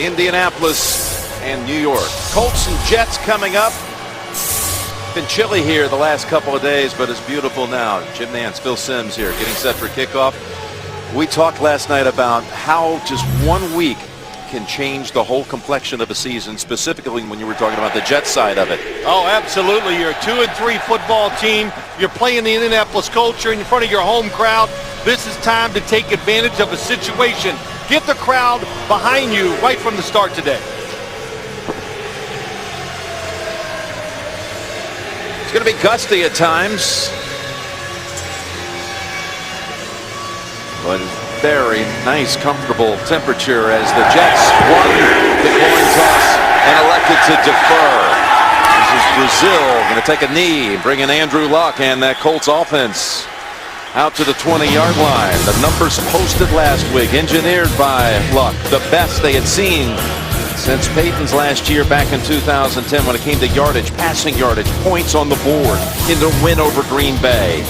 Indianapolis and New York. Colts and Jets coming up. Been chilly here the last couple of days, but it's beautiful now. Jim Nantz, Phil Simms here, getting set for kickoff. We talked last night about how just 1 week can change the whole complexion of a season, specifically when you were talking about the Jets side of it. Oh, absolutely. You're a 2-3 football team. You're playing the Indianapolis culture in front of your home crowd. This is time to take advantage of a situation. Get the crowd behind you right from the start today. It's going to be gusty at times, but very nice, comfortable temperature as the Jets won the coin toss and elected to defer. This is Brazil going to take a knee, bring in Andrew Luck and that Colts offense out to the 20-yard line. The numbers posted last week, engineered by Luck, the best they had seen since Peyton's last year back in 2010 when it came to yardage, passing yardage, points on the board in the win over Green Bay.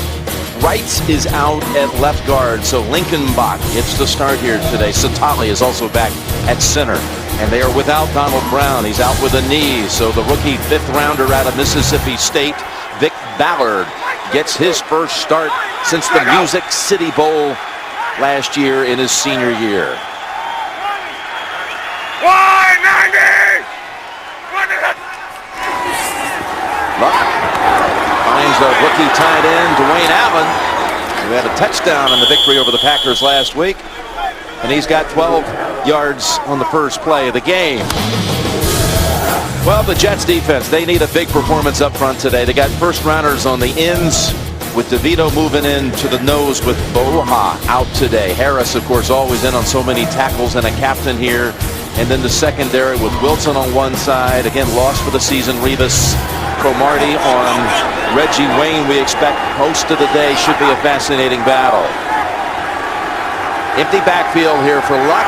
Wrights is out at left guard, so Lincolnbach gets the start here today. Satali is also back at center, and they are without Donald Brown. He's out with a knee, so the rookie fifth-rounder out of Mississippi State, Vic Ballard, gets his first start since the Music City Bowl last year in his senior year. 190! Luck finds the rookie tight end, Dwayne Allen, who had a touchdown in the victory over the Packers last week. And he's got 12 yards on the first play of the game. Well, the Jets defense, they need a big performance up front today. They got first rounders on the ends, with DeVito moving in to the nose with Boha out today. Harris, of course, always in on so many tackles, and a captain here. And then the secondary with Wilson on one side. Again, lost for the season, Revis. Cromartie on Reggie Wayne. We expect most of the day should be a fascinating battle. Empty backfield here for Luck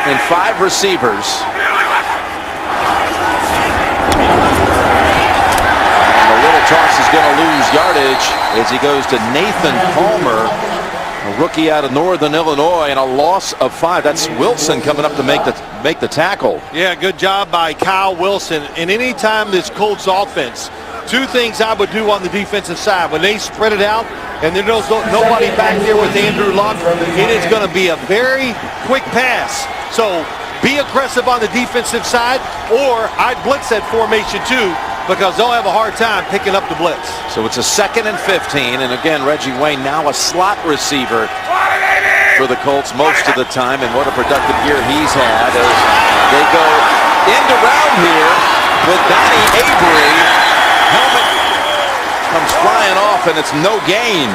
and 5 receivers. And the little toss is going to lose yardage as he goes to Nathan Palmer, a rookie out of Northern Illinois, and a loss of 5. That's Wilson coming up to make the tackle. Yeah, good job by Kyle Wilson. And anytime this Colts offense, 2 things I would do on the defensive side. When they spread it out and there's nobody back there with Andrew Luck, it is going to be a very quick pass. So be aggressive on the defensive side, or I'd blitz that formation too, because they'll have a hard time picking up the blitz. So it's a 2nd and 15, and again, Reggie Wayne now a slot receiver for the Colts most of the time, and what a productive year he's had as they go end around here with Donnie Avery. Helmet comes flying off, and it's no gain.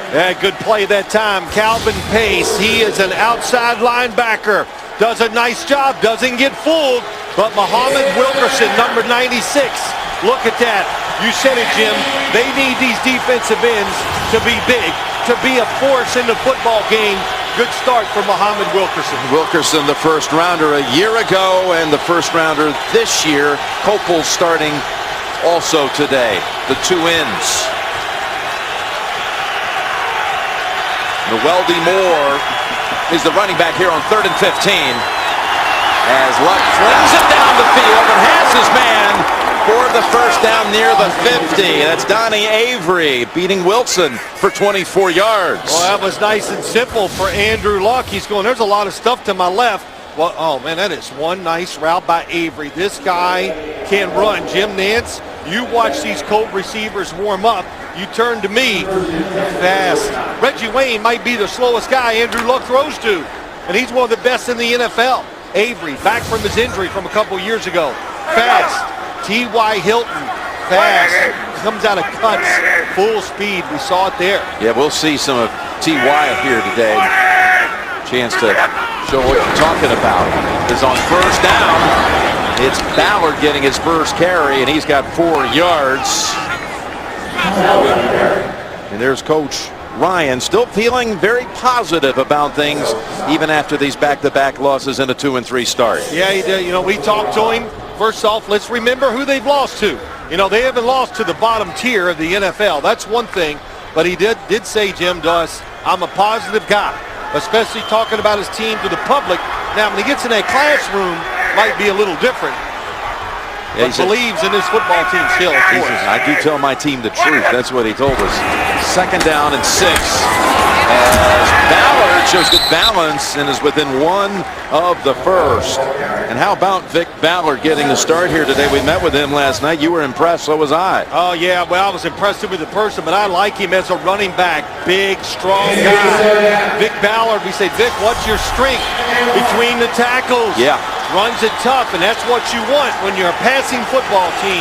Yeah, good play that time. Calvin Pace, he is an outside linebacker. Does a nice job, doesn't get fooled, but Muhammad Wilkerson, number 96, look at that. You said it, Jim. They need these defensive ends to be big, to be a force in the football game. Good start for Muhammad Wilkerson. Wilkerson, the first rounder a year ago, and the first rounder this year. Copel starting also today. The 2 ends. Noeldy Moore is the running back here on 3rd and 15. As Luck flings it down the field and has his man for the first down near the 50. That's Donnie Avery beating Wilson for 24 yards. Well, that was nice and simple for Andrew Luck. He's going, there's a lot of stuff to my left. Well, oh man, that is one nice route by Avery. This guy can run. Jim Nantz, you watch these Colt receivers warm up. You turn to me, fast. Reggie Wayne might be the slowest guy Andrew Luck throws to, and he's one of the best in the NFL. Avery, back from his injury from a couple years ago. Fast. T.Y. Hilton, fast. Comes out of cuts, full speed. We saw it there. Yeah, we'll see some of T.Y. up here today. Chance to show what you're talking about. Is on first down. It's Ballard getting his first carry, and he's got 4 yards. And there's Coach Ryan, still feeling very positive about things even after these back-to-back losses in a 2-3 start. Yeah, he did. You know, we talked to him. First off, let's remember who they've lost to. You know, they haven't lost to the bottom tier of the NFL. That's one thing. But he did say, Jim, to us, I'm a positive guy, especially talking about his team to the public. Now, when he gets in that classroom, might be a little different. Yeah, But believes in his football team still, of he course. says, I do tell my team the truth. That's what he told us. 2nd down and 6. As Ballard shows good balance and is within 1 of the first. And how about Vic Ballard getting the start here today? We met with him last night. You were impressed, so was I. Oh, yeah. Well, I was impressed with the person, but I like him as a running back. Big, strong guy. Vic Ballard, we say, Vic, what's your strength between the tackles? Yeah. Runs it tough, and that's what you want when you're a passing football team.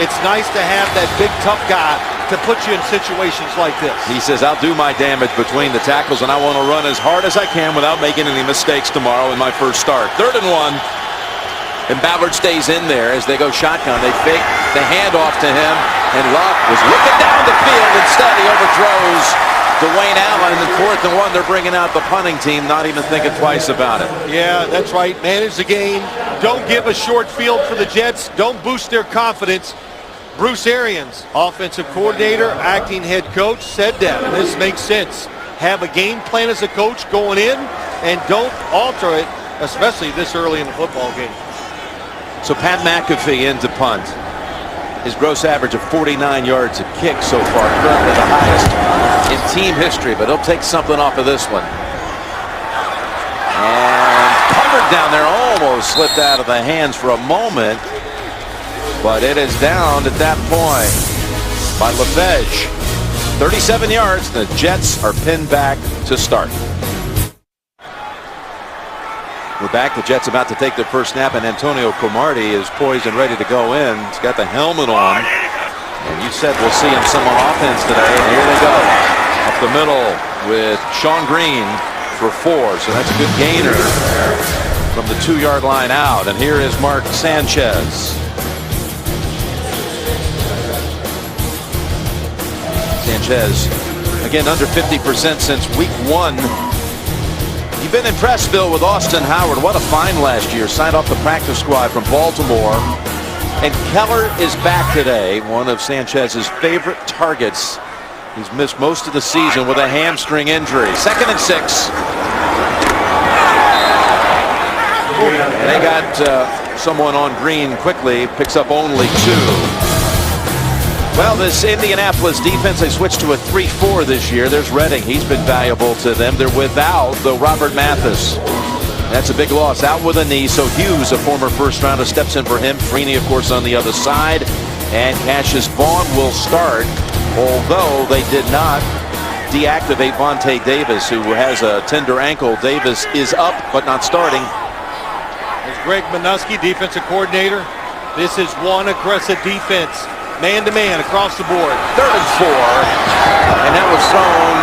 It's nice to have that big, tough guy to put you in situations like this. He says, I'll do my damage between the tackles, and I want to run as hard as I can without making any mistakes tomorrow in my first start. 3rd and 1. And Ballard stays in there as they go shotgun. They fake the handoff to him, and Luck was looking down the field. Instead, he overthrows Dwayne Allen. And 4th and 1, they're bringing out the punting team, not even thinking twice about it. Yeah, that's right. Manage the game. Don't give a short field for the Jets. Don't boost their confidence. Bruce Arians, offensive coordinator, acting head coach, said that, and this makes sense. Have a game plan as a coach going in, and don't alter it, especially this early in the football game. So Pat McAfee in to punt. His gross average of 49 yards a kick so far, currently the highest in team history, but he'll take something off of this one. And covered down there, almost slipped out of the hands for a moment, but it is down at that point by LaVege. 37 yards. The Jets are pinned back to start. We're back. The Jets about to take their first snap, and Antonio Cromartie is poised and ready to go in. He's got the helmet on. And you said we'll see him some on offense today. And here they go. Up the middle with Sean Green for 4. So that's a good gainer from the 2-yard line out. And here is Mark Sanchez. Sanchez, again, under 50% since week 1. You've been impressed, Bill, with Austin Howard. What a find last year. Signed off the practice squad from Baltimore. And Keller is back today, one of Sanchez's favorite targets. He's missed most of the season with a hamstring injury. 2nd and 6. And they got someone on Green quickly. Picks up only 2. Well, this Indianapolis defense, they switched to a 3-4 this year. There's Redding. He's been valuable to them. They're without, though, Robert Mathis. That's a big loss. Out with a knee. So Hughes, a former first-rounder, steps in for him. Freeney, of course, on the other side. And Cassius Vaughn will start, although they did not deactivate Vontae Davis, who has a tender ankle. Davis is up, but not starting. There's Greg Minuski, defensive coordinator. This is one aggressive defense. Man-to-man across the board. 3rd and 4. And that was thrown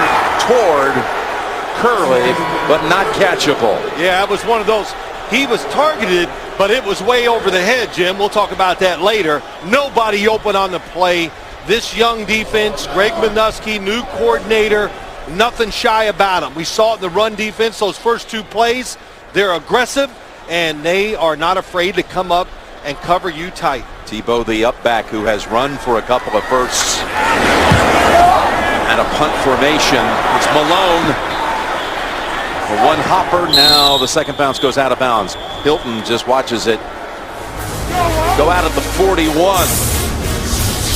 toward Curley, but not catchable. Yeah, it was one of those. He was targeted, but it was way over the head, Jim. We'll talk about that later. Nobody open on the play. This young defense, Greg Minuski, new coordinator, nothing shy about him. We saw it in the run defense, those first 2 plays. They're aggressive, and they are not afraid to come up and cover you tight. Tebow, the up back, who has run for a couple of firsts. And a punt formation. It's Malone. For one hopper. Now the second bounce goes out of bounds. Hilton just watches it go out at the 41.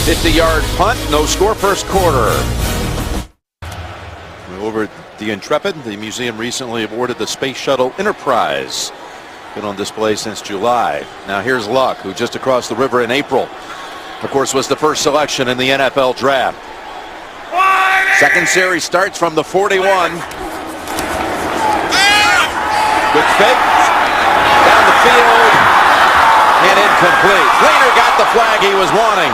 50-yard punt. No score first quarter. Over at the Intrepid, the museum recently awarded the Space Shuttle Enterprise. Been on display since July. Now here's Luck, who just across the river in April, of course, was the first selection in the NFL draft. Second series starts from the 41. Good fake. Down the field. And incomplete. Leader got the flag he was wanting.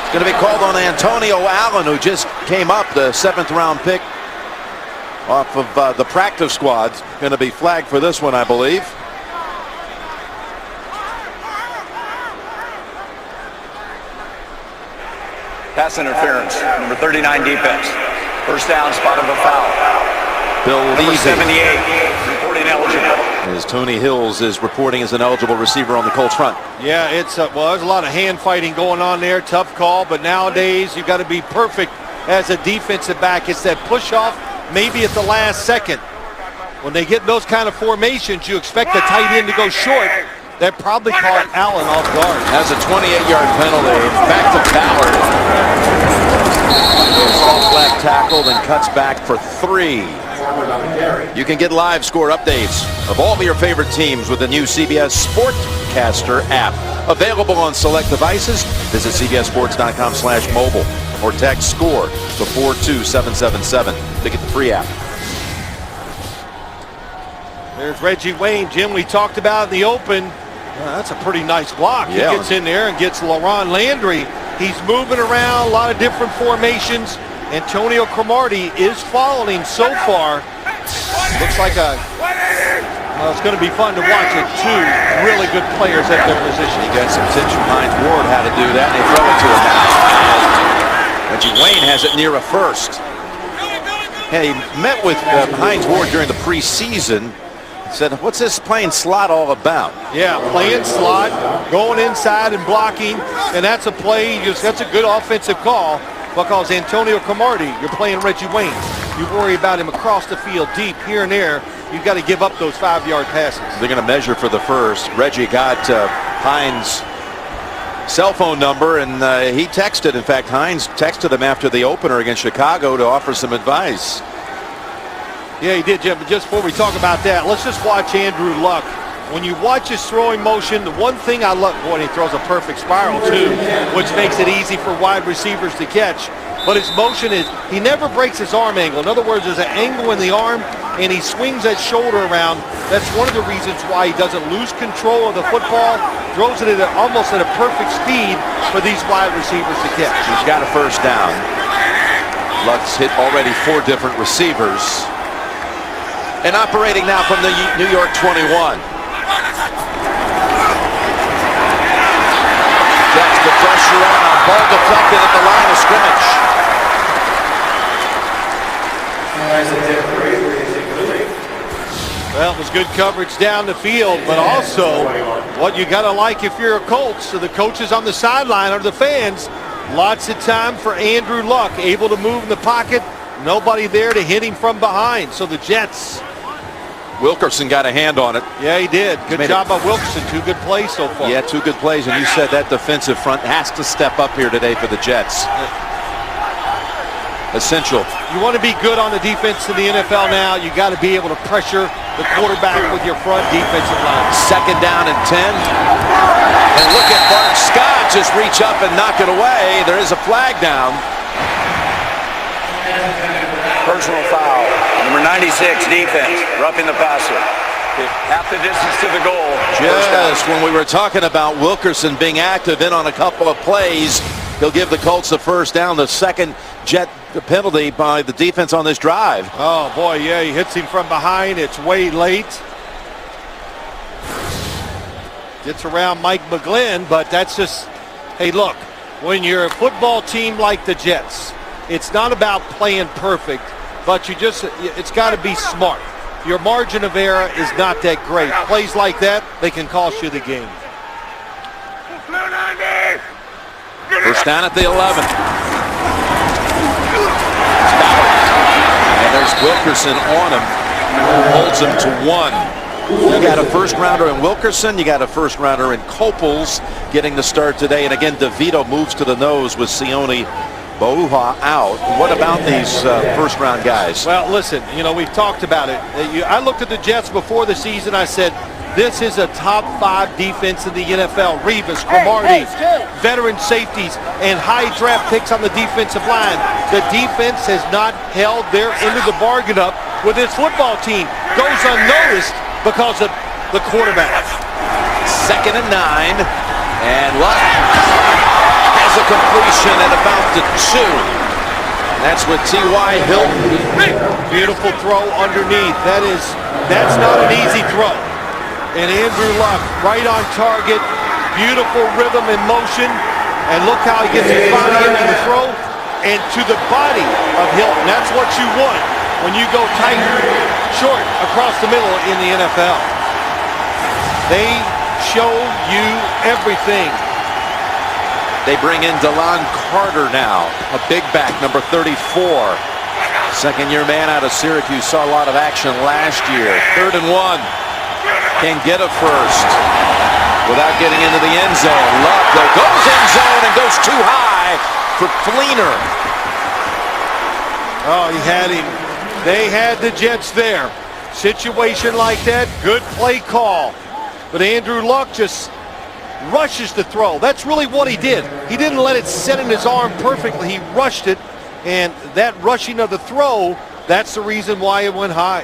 It's going to be called on Antonio Allen, who just came up, the 7th round pick off of the practice squad. Going to be flagged for this one, I believe. Pass interference, number 39 defense. First down, spot of a foul. Bill Number Levy, 78, reporting eligible. as Tony Hills is reporting as an eligible receiver on the Colts front. Yeah, it's well, there's a lot of hand fighting going on there. Tough call, but nowadays you've got to be perfect as a defensive back. It's that push off, maybe at the last second. When they get those kind of formations, you expect the tight end to go short. That probably caught Allen off guard. Has a 28-yard penalty. Back to Ballard. Goes left tackle, then cuts back for 3. You can get live score updates of all of your favorite teams with the new CBS Sportcaster app. Available on select devices. Visit cbssports.com/mobile or text SCORE to 42777 to get the free app. There's Reggie Wayne. Jim, we talked about in the open. That's a pretty nice block. Yeah. He gets in there and gets LaRon Landry. He's moving around, a lot of different formations. Antonio Cromartie is following so far. Looks like it's going to be fun to watch it. 2 really good players at their position. He got some tips from Hines Ward how to do that, and they throw it to him now. Reggie Wayne has it near a first. Hey, he met with Hines Ward during the preseason. Said, what's this playing slot all about? Yeah, playing slot, going inside and blocking, and that's a play. That's a good offensive call because Antonio Cromartie, you're playing Reggie Wayne. You worry about him across the field, deep here and there. You've got to give up those 5-yard passes. They're going to measure for the first. Reggie got Hines' cell phone number, and he texted. In fact, Hines texted him after the opener against Chicago to offer some advice. Yeah, he did, Jim. But just before we talk about that, let's just watch Andrew Luck. When you watch his throwing motion, the one thing I love, boy, he throws a perfect spiral too, which makes it easy for wide receivers to catch. But his motion is, he never breaks his arm angle. In other words, there's an angle in the arm, and he swings that shoulder around. That's one of the reasons why he doesn't lose control of the football, throws it at almost at a perfect speed for these wide receivers to catch. He's got a first down. Luck's hit already 4 different receivers. And operating now from the New York 21. Gets the pressure on. Ball deflected at the line of scrimmage. Well, it was good coverage down the field, but also what you got to like if you're a Colts, so the coaches on the sideline are the fans. Lots of time for Andrew Luck, able to move in the pocket. Nobody there to hit him from behind. So the Jets. Wilkerson got a hand on it. Yeah, he did. Good job by Wilkerson. 2 good plays so far. Yeah, 2 good plays. And you said that defensive front has to step up here today for the Jets. Essential. You want to be good on the defense in the NFL now. You got to be able to pressure the quarterback with your front defensive line. 2nd down and 10. And look at Bart Scott just reach up and knock it away. There is a flag down. Personal foul. Number 96, defense, roughing the passer. Half the distance to the goal. Just when we were talking about Wilkerson being active in on a couple of plays, he'll give the Colts the first down, the 2nd Jet penalty by the defense on this drive. Oh, boy, yeah, he hits him from behind. It's way late. Gets around Mike McGlynn, but that's just, hey, look, when you're a football team like the Jets, it's not about playing perfect, but it's got to be smart. Your margin of error is not that great. Plays like that, they can cost you the game. First down at the 11. And there's Wilkerson on him. Holds him to 1. You got a first rounder in Wilkerson. You got a first rounder in Copels getting the start today. And again, DeVito moves to the nose with Sione Bouha out. What about these first-round guys? Well, listen, we've talked about it. I looked at the Jets before the season. I said, this is a top 5 defense in the NFL. Revis, Cromartie, veteran safeties, and high draft picks on the defensive line. The defense has not held their end of the bargain up with its football team. Goes unnoticed because of the quarterback. 2nd and 9. And Luck has a completion at about the 2. That's with T.Y. Hilton. Beautiful throw underneath. That's not an easy throw. And Andrew Luck right on target. Beautiful rhythm and motion. And look how he gets his body into the throw and to the body of Hilton. That's what you want when you go tight, short, across the middle in the NFL. They show you everything. They bring in DeLon Carter now, a big back, number 34. Second-year man out of Syracuse, saw a lot of action last year. 3rd and 1. Can get a first without getting into the end zone. Luck though goes end zone and goes too high for Fleener. Oh, he had him. They had the Jets there. Situation like that, good play call. But Andrew Luck just rushes the throw. That's really what he did. He didn't let it set in his arm perfectly. He rushed it, and that rushing of the throw, that's the reason why it went high.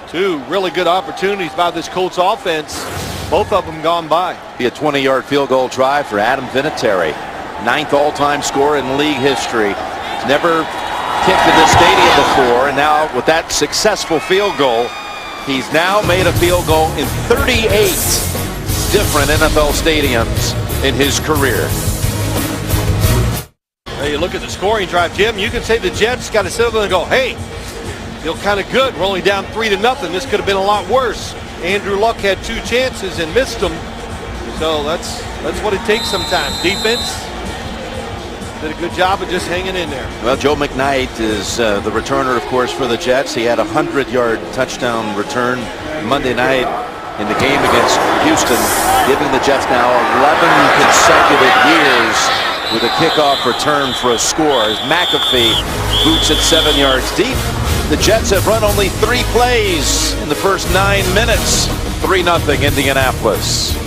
Two really good opportunities by this Colts offense. Both of them gone by. Be a 20-yard field goal try for Adam Vinatieri. 9th all-time scorer in league history. He's never kicked in this stadium before, and now with that successful field goal, he's now made a field goal in 38 different NFL stadiums in his career. Hey, you look at the scoring drive, Jim, you can say the Jets got to sit there and go, hey, feel kind of good. We're only down 3-0. This could have been a lot worse. Andrew Luck had 2 chances and missed them. So that's what it takes sometimes. Defense did a good job of just hanging in there. Well, Joe McKnight is the returner, of course, for the Jets. He had a 100-yard touchdown return Monday night in the game against Houston, giving the Jets now 11 consecutive years with a kickoff return for a score. As McAfee boots it 7 yards deep. The Jets have run only 3 plays in the first 9 minutes. 3-0 Indianapolis.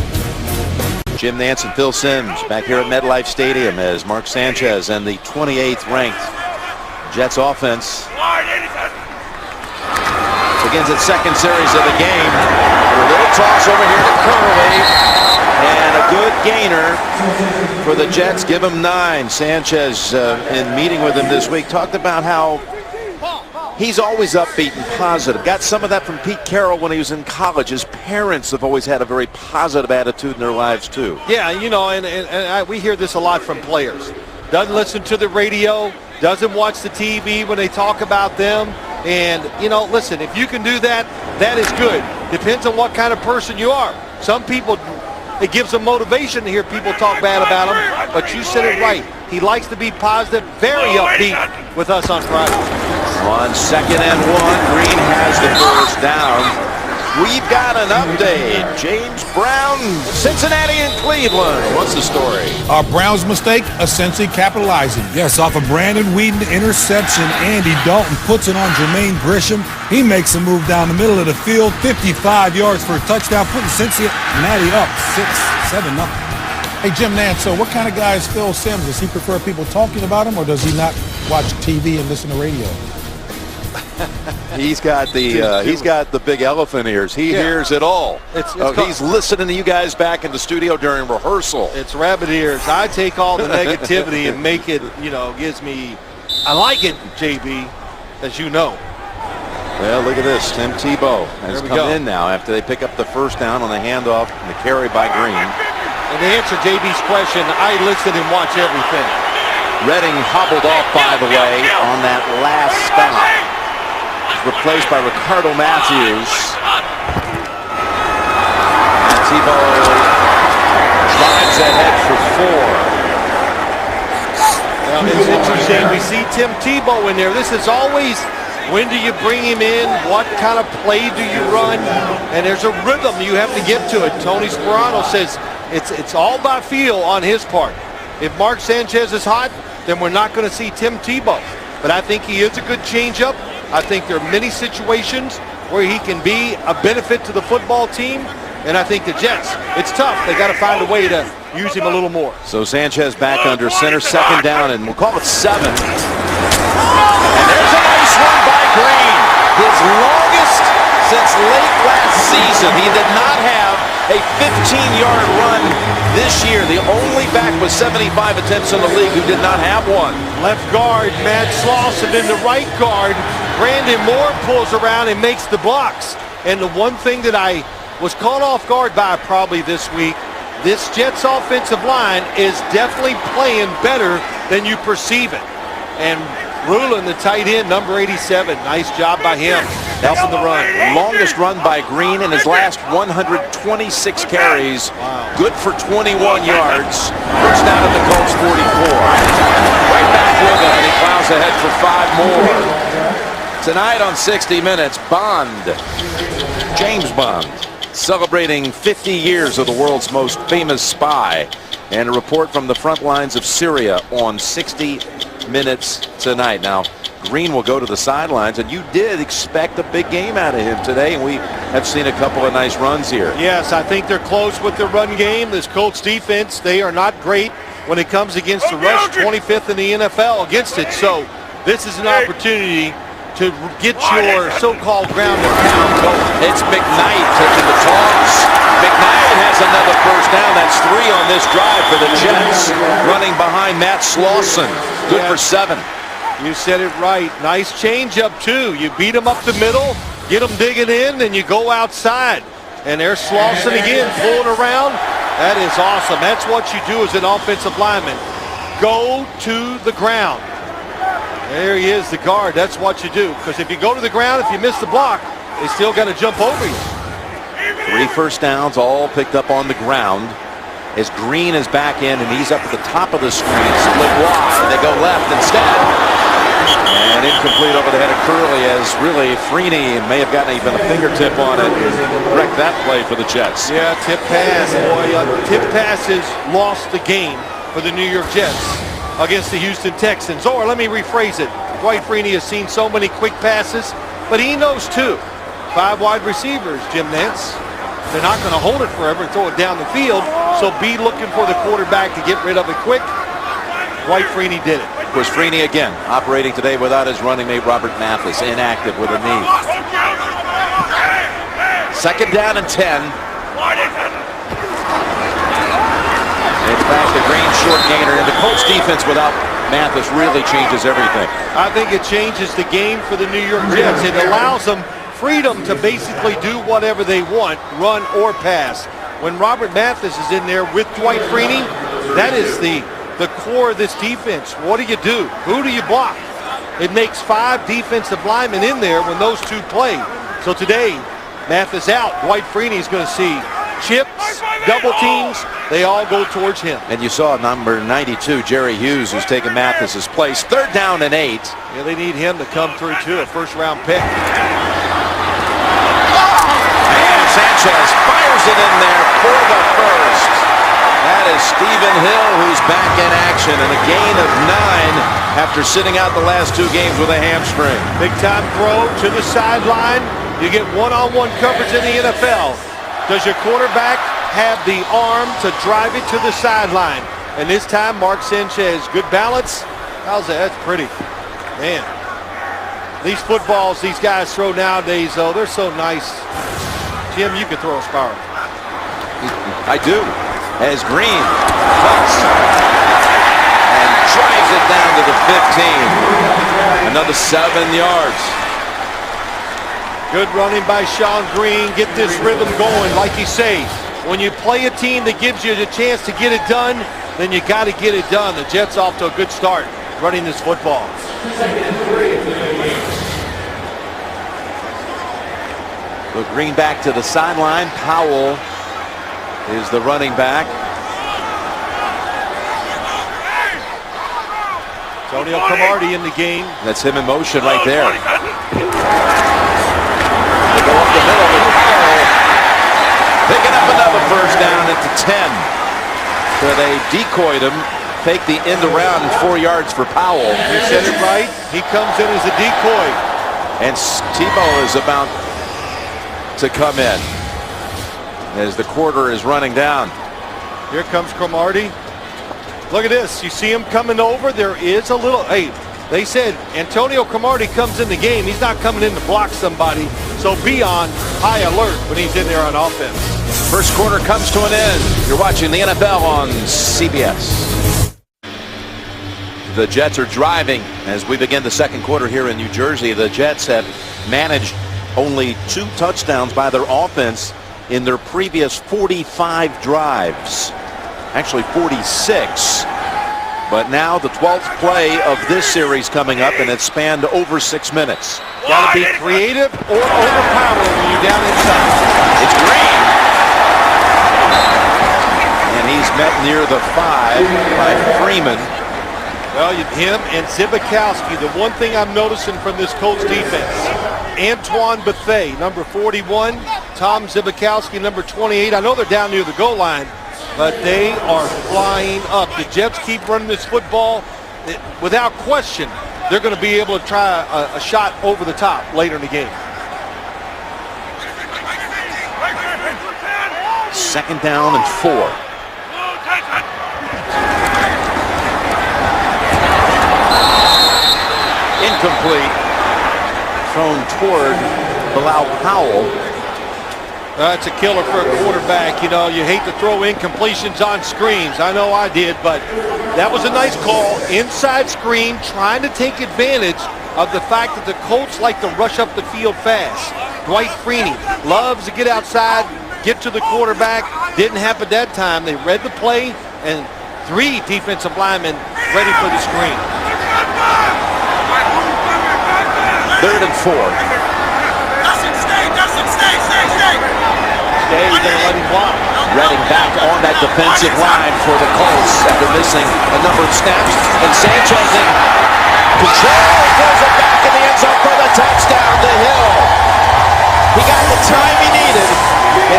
Jim Nantz and Phil Simms back here at MetLife Stadium as Mark Sanchez and the 28th ranked Jets offense begins its second series of the game. A little toss over here to Curley, and a good gainer for the Jets. Give him 9. Sanchez, in meeting with him this week, talked about how he's always upbeat and positive. Got some of that from Pete Carroll when he was in college. His parents have always had a very positive attitude in their lives too. Yeah, you know, and we hear this a lot from players. Doesn't listen to the radio, doesn't watch the TV when they talk about them. And, you know, listen, if you can do that, that is good. Depends on what kind of person you are. Some people, it gives them motivation to hear people talk bad about them, but you said it right. He likes to be positive, very upbeat with us on Friday. On 2nd and 1, Green has the first down. We've got an update. James Brown, Cincinnati and Cleveland. What's the story? Brown's mistake, essentially capitalizing. Yes, off a Brandon Whedon interception, Andy Dalton puts it on Jermaine Grisham. He makes a move down the middle of the field, 55 yards for a touchdown, putting Cincinnati up 6-7-0. Hey, Jim Nantz, so what kind of guy is Phil Simms? Does he prefer people talking about him, or does he not watch TV and listen to radio? He's got the big elephant ears. He hears it all. He's listening to you guys back in the studio during rehearsal. It's rabbit ears. I take all the negativity and make it, you know, gives me. I like it, JB, as you know. Well, look at this. Tim Tebow has come in now after they pick up the first down on the handoff and the carry by Green. And to answer JB's question, I listen and watch everything. Redding hobbled off, by the way, on that last stop. Replaced by Ricardo Matthews. And Tebow drives ahead for 4. Well, it's interesting. We see Tim Tebow in there. This is always, when do you bring him in? What kind of play do you run? And there's a rhythm you have to get to it. Tony Sperano says it's all by feel on his part. If Mark Sanchez is hot, then we're not going to see Tim Tebow. But I think he is a good changeup. I think there are many situations where he can be a benefit to the football team. And I think the Jets, it's tough. They got to find a way to use him a little more. So Sanchez back under center, 2nd down, and we'll call it 7. And there's a nice run by Green. His longest since late last season. He did not have a 15-yard run this year. The only back with 75 attempts in the league who did not have one. Left guard, Matt Slauson, in the right guard. Brandon Moore pulls around and makes the blocks. And the one thing that I was caught off guard by probably this week, this Jets offensive line is definitely playing better than you perceive it. And Rulin, the tight end, number 87. Nice job by him. Helping the run. Longest run by Green in his last 126 carries. Wow. Good for 21 yards. First down at the Colts 44. Right back with him, and he plows ahead for 5 more. Tonight on 60 Minutes, James Bond, celebrating 50 years of the world's most famous spy. And a report from the front lines of Syria on 60 Minutes tonight. Now, Green will go to the sidelines, and you did expect a big game out of him today, and we have seen a couple of nice runs here. Yes, I think they're close with their run game. This Colts defense, they are not great when it comes against the rush, 25th in the NFL against it. So this is an opportunity to get your so-called ground and pound going. It's McKnight taking the toss. McKnight has another first down. That's 3 on this drive for the Jets. Running behind Matt Slauson. Good for 7. You said it right. Nice changeup, too. You beat them up the middle, get them digging in, and you go outside. And there's Slauson again, pulling around. That is awesome. That's what you do as an offensive lineman. Go to the ground. There he is, the guard. That's what you do. Because if you go to the ground, if you miss the block, they still got to jump over you. 3 first downs, all picked up on the ground. As Green is back in, and he's up at the top of the screen. Split wide. They go left instead. And incomplete over the head of Curley, as really Freeney may have gotten even a fingertip on it. Wrecked that play for the Jets. Yeah, tip pass. Boy, tip passes lost the game for the New York Jets against the Houston Texans. Or let me rephrase it. Dwight Freeney has seen so many quick passes, but he knows too. 5 wide receivers, Jim Nantz. They're not going to hold it forever and throw it down the field, so be looking for the quarterback to get rid of it quick. Dwight Freeney did it. Of course, Freeney again operating today without his running mate Robert Mathis, inactive with a knee. 2nd down and 10. It's back to Green, short gainer, and the Colts defense without Mathis really changes everything. I think it changes the game for the New York Jets. It allows them freedom to basically do whatever they want, run or pass. When Robert Mathis is in there with Dwight Freeney, that is the core of this defense. What do you do? Who do you block? It makes 5 defensive linemen in there when those 2 play. So today, Mathis out. Dwight Freeney is going to see chips, double teams. They all go towards him. And you saw number 92, Jerry Hughes, who's taken Mathis's place. 3rd down and 8. Yeah, they need him to come through too, a first-round pick. And Sanchez fires it in there for the first. That is Stephen Hill, who's back in action, and a gain of 9 after sitting out the last 2 games with a hamstring. Big-time throw to the sideline. You get one-on-one coverage in the NFL. Does your quarterback have the arm to drive it to the sideline? And this time, Mark Sanchez, good balance. How's that? That's pretty. Man, these footballs these guys throw nowadays, though, they're so nice. Jim, you can throw a spiral. I do. As Green cuts and drives it down to the 15. Another 7 yards. Good running by Sean Green. Get this rhythm going. Like you say, when you play a team that gives you the chance to get it done, then you got to get it done. The Jets off to a good start running this football. Look, Green back to the sideline. Powell is the running back. Antonio Cromartie in the game. That's him in motion right there. They go up the middle with Powell. Picking up another first down at the 10. So they decoyed him. Take the end around 4 yards for Powell. You said it right. He comes in as a decoy. And Tebow is about to come in as the quarter is running down. Here comes Cromartie. Look at this. You see him coming over. There is a little, hey, they said Antonio Cromartie comes in the game. He's not coming in to block somebody. So be on high alert when he's in there on offense. First quarter comes to an end. You're watching the NFL on CBS. The Jets are driving as we begin the second quarter here in New Jersey. The Jets have managed only 2 touchdowns by their offense in their previous 45 drives. Actually 46. But now the 12th play of this series coming up, and it's spanned over 6 minutes. Got to be creative or overpowering when you're down inside. It's Green. And he's met near the 5 by Freeman. Well, him and Zibikowski. The one thing I'm noticing from this Colts defense, Antoine Bethea, number 41, Tom Zibikowski, number 28. I know they're down near the goal line, but they are flying up. The Jets keep running this football. Without question, they're going to be able to try a shot over the top later in the game. Second down and 4. Incomplete. Thrown toward Bilal Powell. That's a killer for a quarterback. You know, you hate to throw incompletions on screens. I know I did, but that was a nice call. Inside screen, trying to take advantage of the fact that the Colts like to rush up the field fast. Dwight Freeney loves to get outside, get to the quarterback. Didn't happen that time. They read the play, and 3 defensive linemen ready for the screen. Third and 4. Stay, you're going to let him block. Redding back on that defensive line for the Colts after missing a number of snaps. And Sanchez in control. Throws it back in the end zone for the touchdown to Hill. He got the time he needed,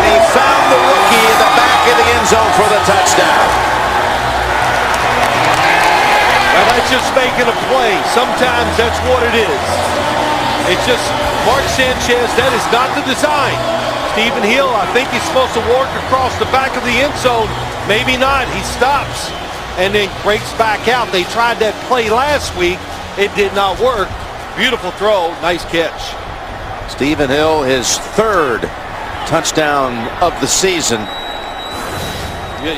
and he found the rookie in the back of the end zone for the touchdown. Well, that's just making a play. Sometimes that's what it is. It's just Mark Sanchez, that is not the design. Stephen Hill, I think he's supposed to work across the back of the end zone. Maybe not. He stops and then breaks back out. They tried that play last week. It did not work. Beautiful throw. Nice catch. Stephen Hill, his 3rd touchdown of the season.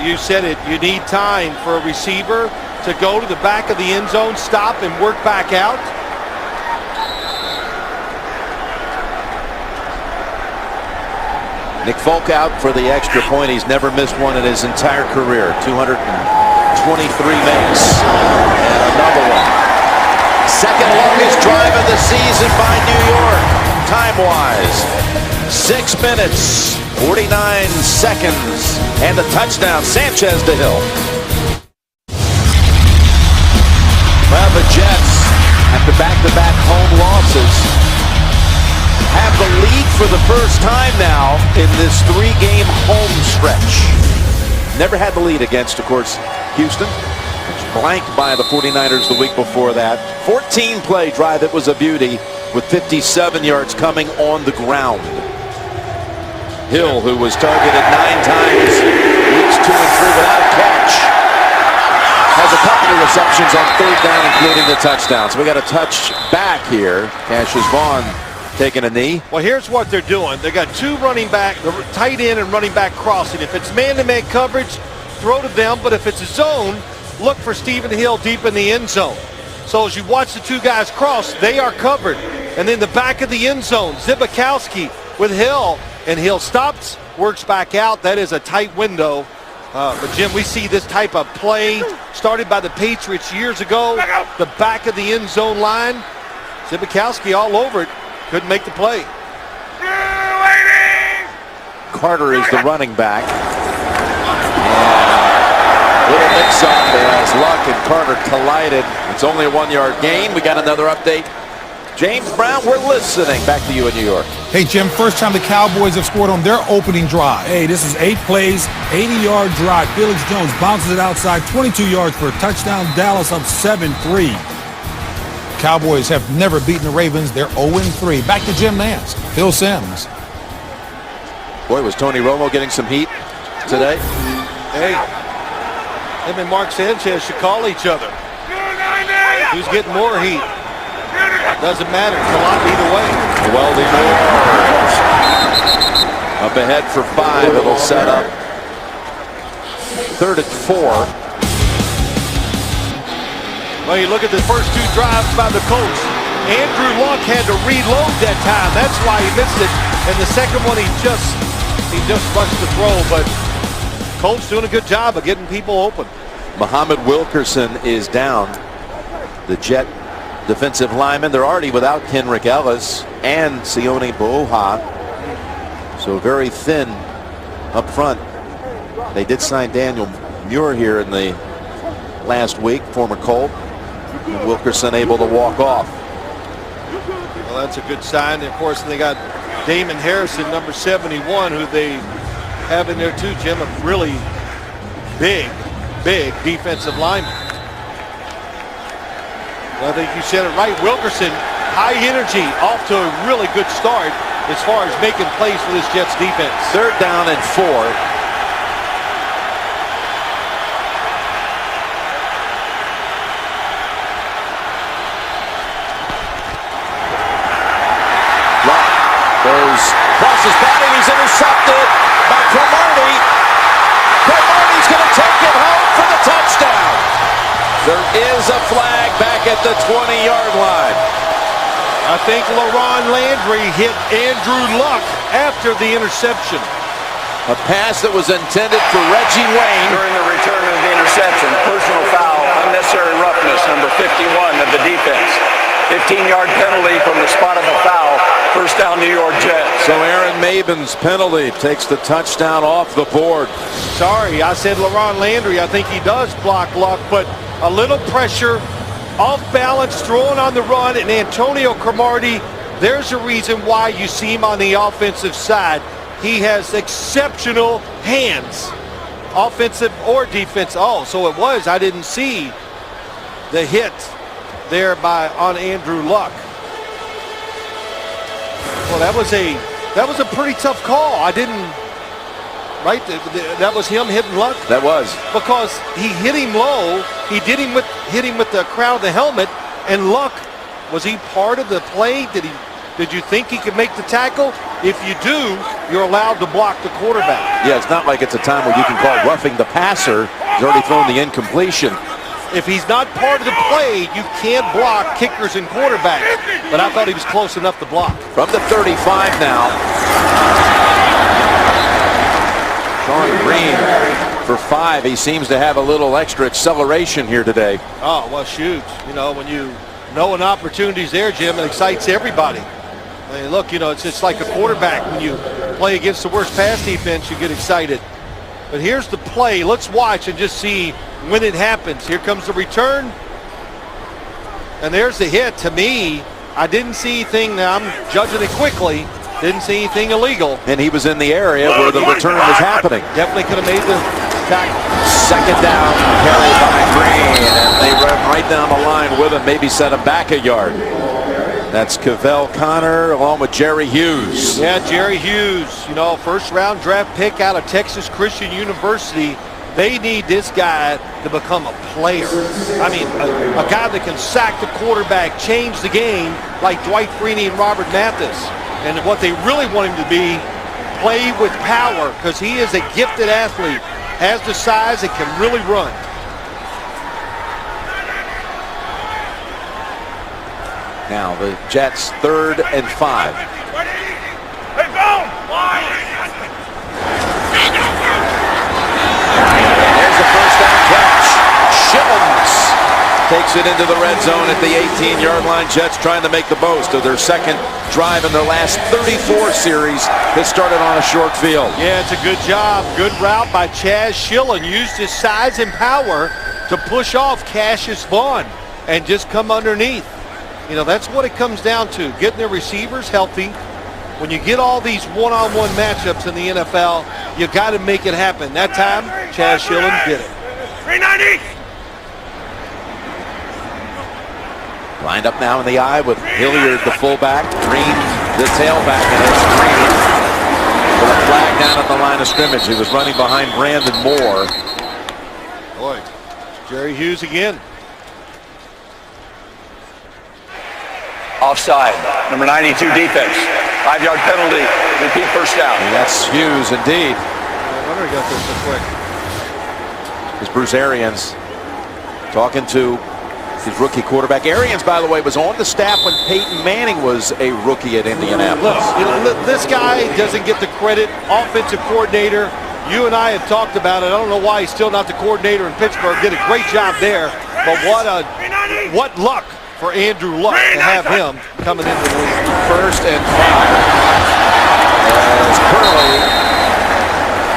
You said it. You need time for a receiver to go to the back of the end zone, stop, and work back out. Nick Folk out for the extra point. He's never missed one in his entire career. 223 makes. And another one. Second longest drive of the season by New York. Time-wise, 6 minutes, 49 seconds. And the touchdown, Sanchez to Hill. Well, the Jets, after back-to-back home losses, have the lead for the first time now in this 3-game home stretch. Never had the lead against, of course, Houston, which blanked by the 49ers the week before that. 14-play drive. It was a beauty with 57 yards coming on the ground. Hill, who was targeted 9 times, weeks 2 and 3 without a catch, has a couple of receptions on 3rd down, including the touchdown. So we got a touch back here. Cassius Vaughn taking a knee. Well, here's what they're doing. They got 2 running back, the tight end and running back crossing. If it's man-to-man coverage, throw to them. But if it's a zone, look for Stephen Hill deep in the end zone. So as you watch the 2 guys cross, they are covered. And then the back of the end zone, Zibikowski with Hill. And Hill stops, works back out. That is a tight window. But, Jim, we see this type of play started by the Patriots years ago. The back of the end zone line. Zibikowski all over it. Couldn't make the play. Carter is the running back. And little mix-up as Luck and Carter collided. It's only a 1-yard gain. We got another update. James Brown, we're listening. Back to you in New York. Hey, Jim, first time the Cowboys have scored on their opening drive. Hey, this is 8 plays, 80-yard drive. Felix Jones bounces it outside, 22 yards for a touchdown. Dallas up 7-3. Cowboys have never beaten the Ravens. They're 0-3. Back to Jim Nance. Phil Simms. Boy, was Tony Romo getting some heat today. Hey, him and Mark Sanchez should call each other. Who's getting more heat? Doesn't matter. It's a lot either way. Welding up ahead for 5. It'll set up 3rd and 4. Well, you look at the first 2 drives by the Colts. Andrew Luck had to reload that time. That's why he missed it. And the second one, he just rushed the throw. But Colts doing a good job of getting people open. Muhammad Wilkerson is down. The Jet defensive lineman. They're already without Kenrick Ellis and Sione Boha. So very thin up front. They did sign Daniel Muir here in the last week, former Colt. Wilkerson able to walk off. Well, that's a good sign. And of course, they got Damon Harrison, number 71, who they have in there too, Jim, a really big defensive lineman. Well, I think you said it right. Wilkerson, high energy, off to a really good start as far as making plays for this Jets defense. 3rd down and 4. Goes across his body. He's intercepted by Cromartie. Cromartie's going to take it home for the touchdown. There is a flag back at the 20-yard line. I think LaRon Landry hit Andrew Luck after the interception. A pass that was intended for Reggie Wayne. During the return of the interception, personal foul, unnecessary roughness, number 51 of the defense. 15-yard penalty from the spot of the foul. First down, New York Jets. So Aaron Maben's penalty takes the touchdown off the board. Sorry, I said LaRon Landry. I think he does block Luck, but a little pressure, off balance, throwing on the run, and Antonio Cromartie, there's a reason why you see him on the offensive side. He has exceptional hands, offensive or defense. Oh, so it was. I didn't see the hit there on Andrew Luck. Well, that was a pretty tough call. I didn't. Right, that was him hitting Luck. That was because he hit him low. He hit him with the crown of the helmet. And Luck, was he part of the play? Did you think he could make the tackle? If you do, you're allowed to block the quarterback. Yeah, it's not like it's a time where you can call roughing the passer. He's already thrown the incompletion. If he's not part of the play, you can't block kickers and quarterbacks. But I thought he was close enough to block. From the 35 now. Sean Green for 5. He seems to have a little extra acceleration here today. Oh, well, shoot. You know, when you know an opportunity's there, Jim, it excites everybody. I mean, look, you know, it's like a quarterback. When you play against the worst pass defense, you get excited. But here's the play. Let's watch and just see when it happens. Here comes the return. And there's the hit. To me, I didn't see anything. Now, I'm judging it quickly. Didn't see anything illegal. And he was in the area where the return was happening. Definitely could have made the tackle. 2nd down, carried by Green. And they run right down the line with him. Maybe set him back a yard. That's Cavell Connor along with Jerry Hughes. Yeah, Jerry Hughes, you know, 1st-round draft pick out of Texas Christian University. They need this guy to become a player. I mean, a guy that can sack the quarterback, change the game like Dwight Freeney and Robert Mathis. And what they really want him to be, play with power, because he is a gifted athlete, has the size, and can really run. Now the Jets 3rd and 5. Hey, boom! There's a 1st down catch. Shillings takes it into the red zone at the 18-yard line. Jets trying to make the most of their 2nd drive in their last 34 series. This started on a short field. Yeah, it's a good job. Good route by Chaz Schillen. Used his size and power to push off Cassius Vaughn and just come underneath. You know, that's what it comes down to, getting their receivers healthy. When you get all these one-on-one matchups in the NFL, you got to make it happen. That time, Chaz Schillen did it. 390. Lined up now in the eye with Hilliard, the fullback, Green, the tailback, and it's Green with a flag down at the line of scrimmage. He was running behind Brandon Moore. Boy, Jerry Hughes again. Offside, number 92 defense. 5-yard penalty, repeat 1st down. And that's Hughes indeed. I wonder he got this so quick. Is Bruce Arians talking to his rookie quarterback. Arians, by the way, was on the staff when Peyton Manning was a rookie at Indianapolis. Look, this guy doesn't get the credit. Offensive coordinator. You and I have talked about it. I don't know why he's still not the coordinator in Pittsburgh. Did a great job there. But what luck for Andrew Luck to have him coming into the league. 1st and 5. As Curley,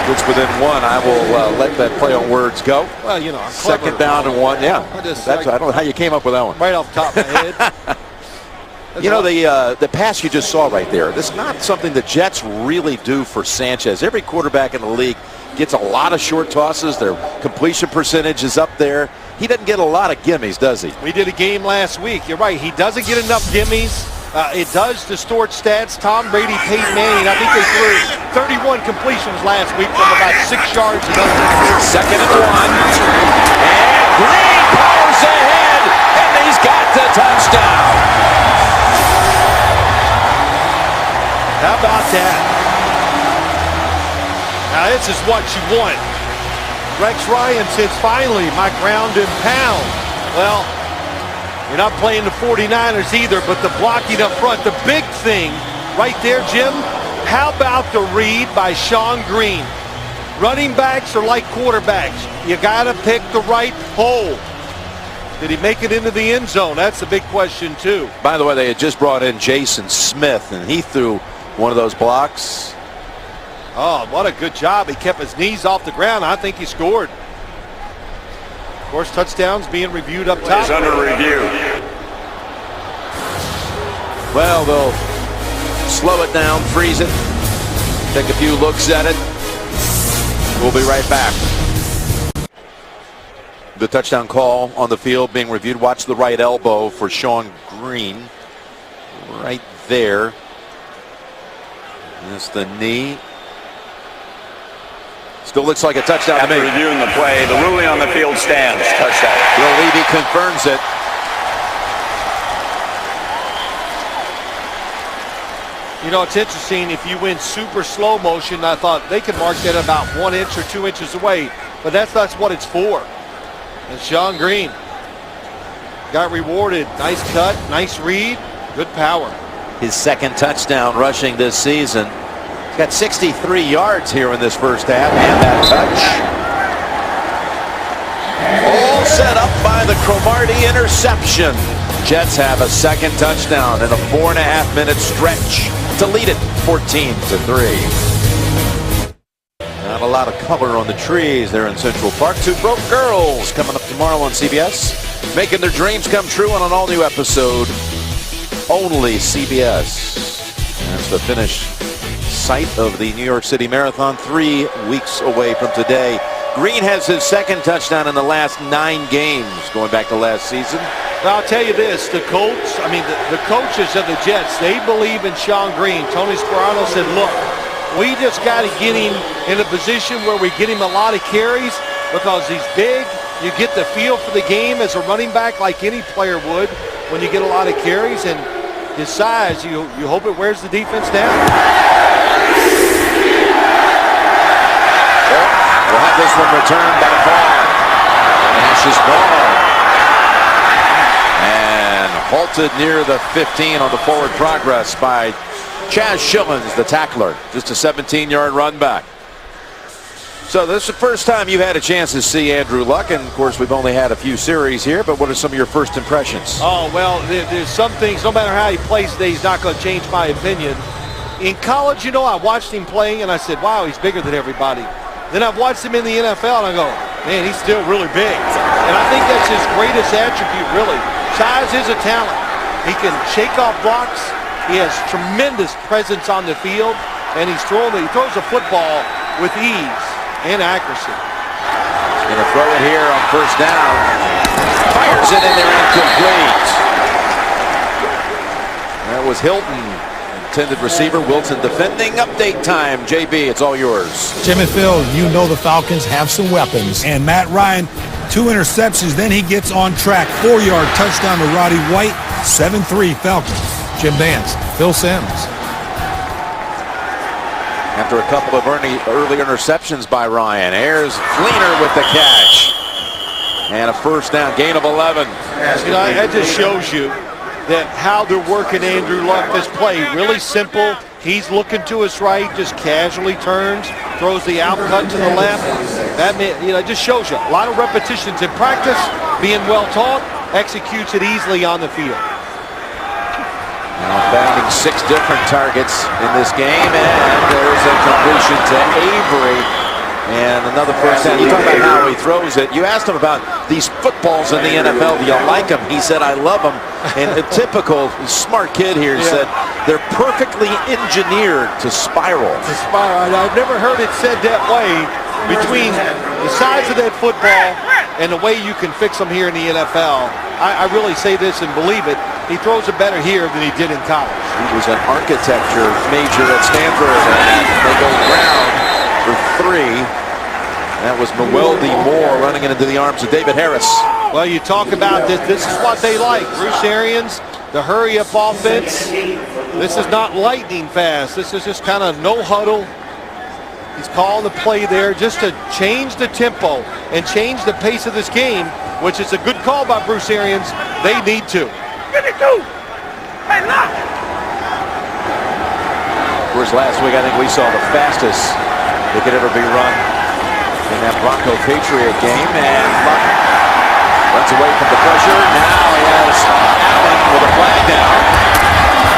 the it's within one, I will let that play on words go. Well, you know, I'm Second clever. down and 1. Yeah, I I don't know how you came up with that one. Right off the top of my head. You know, the pass you just saw right there, this is not something the Jets really do for Sanchez. Every quarterback in the league gets a lot of short tosses. Their completion percentage is up there. He doesn't get a lot of gimmies, does he? We did a game last week. You're right. He doesn't get enough gimmies. It does distort stats. Tom Brady, Peyton Manning, I think they threw 31 completions last week from about 6 yards. Second and 1. And Green powers ahead, and he's got the touchdown. How about that? Now this is what you want. Rex Ryan says, finally, my ground and pound. Well, you're not playing the 49ers either, but the blocking up front, the big thing right there, Jim, how about the read by Sean Green? Running backs are like quarterbacks. You got to pick the right hole. Did he make it into the end zone? That's the big question, too. By the way, they had just brought in Jason Smith, and he threw one of those blocks. Oh, what a good job. He kept his knees off the ground. I think he scored. Of course, touchdowns being reviewed up top. He's under review. Well, they'll slow it down, freeze it, take a few looks at it. We'll be right back. The touchdown call on the field being reviewed. Watch the right elbow for Sean Green. Right there. That's the knee. Still looks like a touchdown to me. After reviewing the play, the ruling on the field stands. Touchdown. Bill Levy confirms it. You know, it's interesting. If you win super slow motion, I thought they could mark that about 1 inch or 2 inches away. But that's what it's for. And Sean Green got rewarded. Nice cut, nice read, good power. His second touchdown rushing this season. He's got 63 yards here in this first half, and that touch. All set up by the Cromartie interception. Jets have a second touchdown in a 4.5-minute stretch to lead it 14-3. Not a lot of color on the trees there in Central Park. Two Broke Girls coming up tomorrow on CBS. Making their dreams come true on an all-new episode. Only CBS. That's the finish site of the New York City Marathon 3 weeks away from today. Green has his second touchdown in the last 9 games going back to last season. Well, I'll tell you this, the Colts, the coaches of the Jets, they believe in Sean Green. Tony Sparano said, look, we just got to get him in a position where we get him a lot of carries because he's big. You get the feel for the game as a running back like any player would when you get a lot of carries, and his size, you hope it wears the defense down. We'll have this one returned by Vaughn. Ashes ball. And halted near the 15 on the forward progress by Chaz Schillens, the tackler. Just a 17-yard run back. So this is the first time you've had a chance to see Andrew Luck, and of course we've only had a few series here, but what are some of your first impressions? Oh, well, there's some things, no matter how he plays today, he's not going to change my opinion. In college, you know, I watched him playing, and I said, wow, he's bigger than everybody. Then I've watched him in the NFL, and I go, man, he's still really big. And I think that's his greatest attribute, really. Size is a talent. He can shake off blocks. He has tremendous presence on the field, and he throws the football with ease and accuracy. He's going to throw it here on first down. Fires it in there, incomplete. That was Hilton, intended receiver. Wilson defending. Update time. JB, it's all yours. Jim and Phil, you know the Falcons have some weapons. And Matt Ryan, 2 interceptions, then he gets on track. 4-yard touchdown to Roddy White. 7-3 Falcons. Jim Vance, Phil Sims. After a couple of early interceptions by Ryan, Ayers Fleener with the catch. And a first down, gain of 11. You know, that just shows you that how they're working Andrew Luck this play. Really simple. He's looking to his right, just casually turns, throws the out cut to the left. That, you know, it just shows you a lot of repetitions in practice, being well taught, executes it easily on the field. Now finding 6 different targets in this game, and there's a completion to Avery. And another first down. You talk about how he throws it. You asked him about these footballs in the NFL. Do you like them? He said, I love them. And a typical smart kid here said they're perfectly engineered to spiral. I've never heard it said that way. Between the size of that football and the way you can fix them here in the NFL, I really say this and believe it. He throws it better here than he did in college. He was an architecture major at Stanford, and they go round for 3. That was Mewelde Moore running it into the arms of David Harris. Well, you talk about this. This is what they like. Bruce Arians, the hurry-up offense. This is not lightning fast. This is just kind of no huddle. He's calling the play there just to change the tempo and change the pace of this game, which is a good call by Bruce Arians. They need to. Hey, look! Of course, last week I think we saw the fastest that could ever be run in that Bronco Patriot game, and Luck runs away from the pressure. Now he has Allen with a flag down,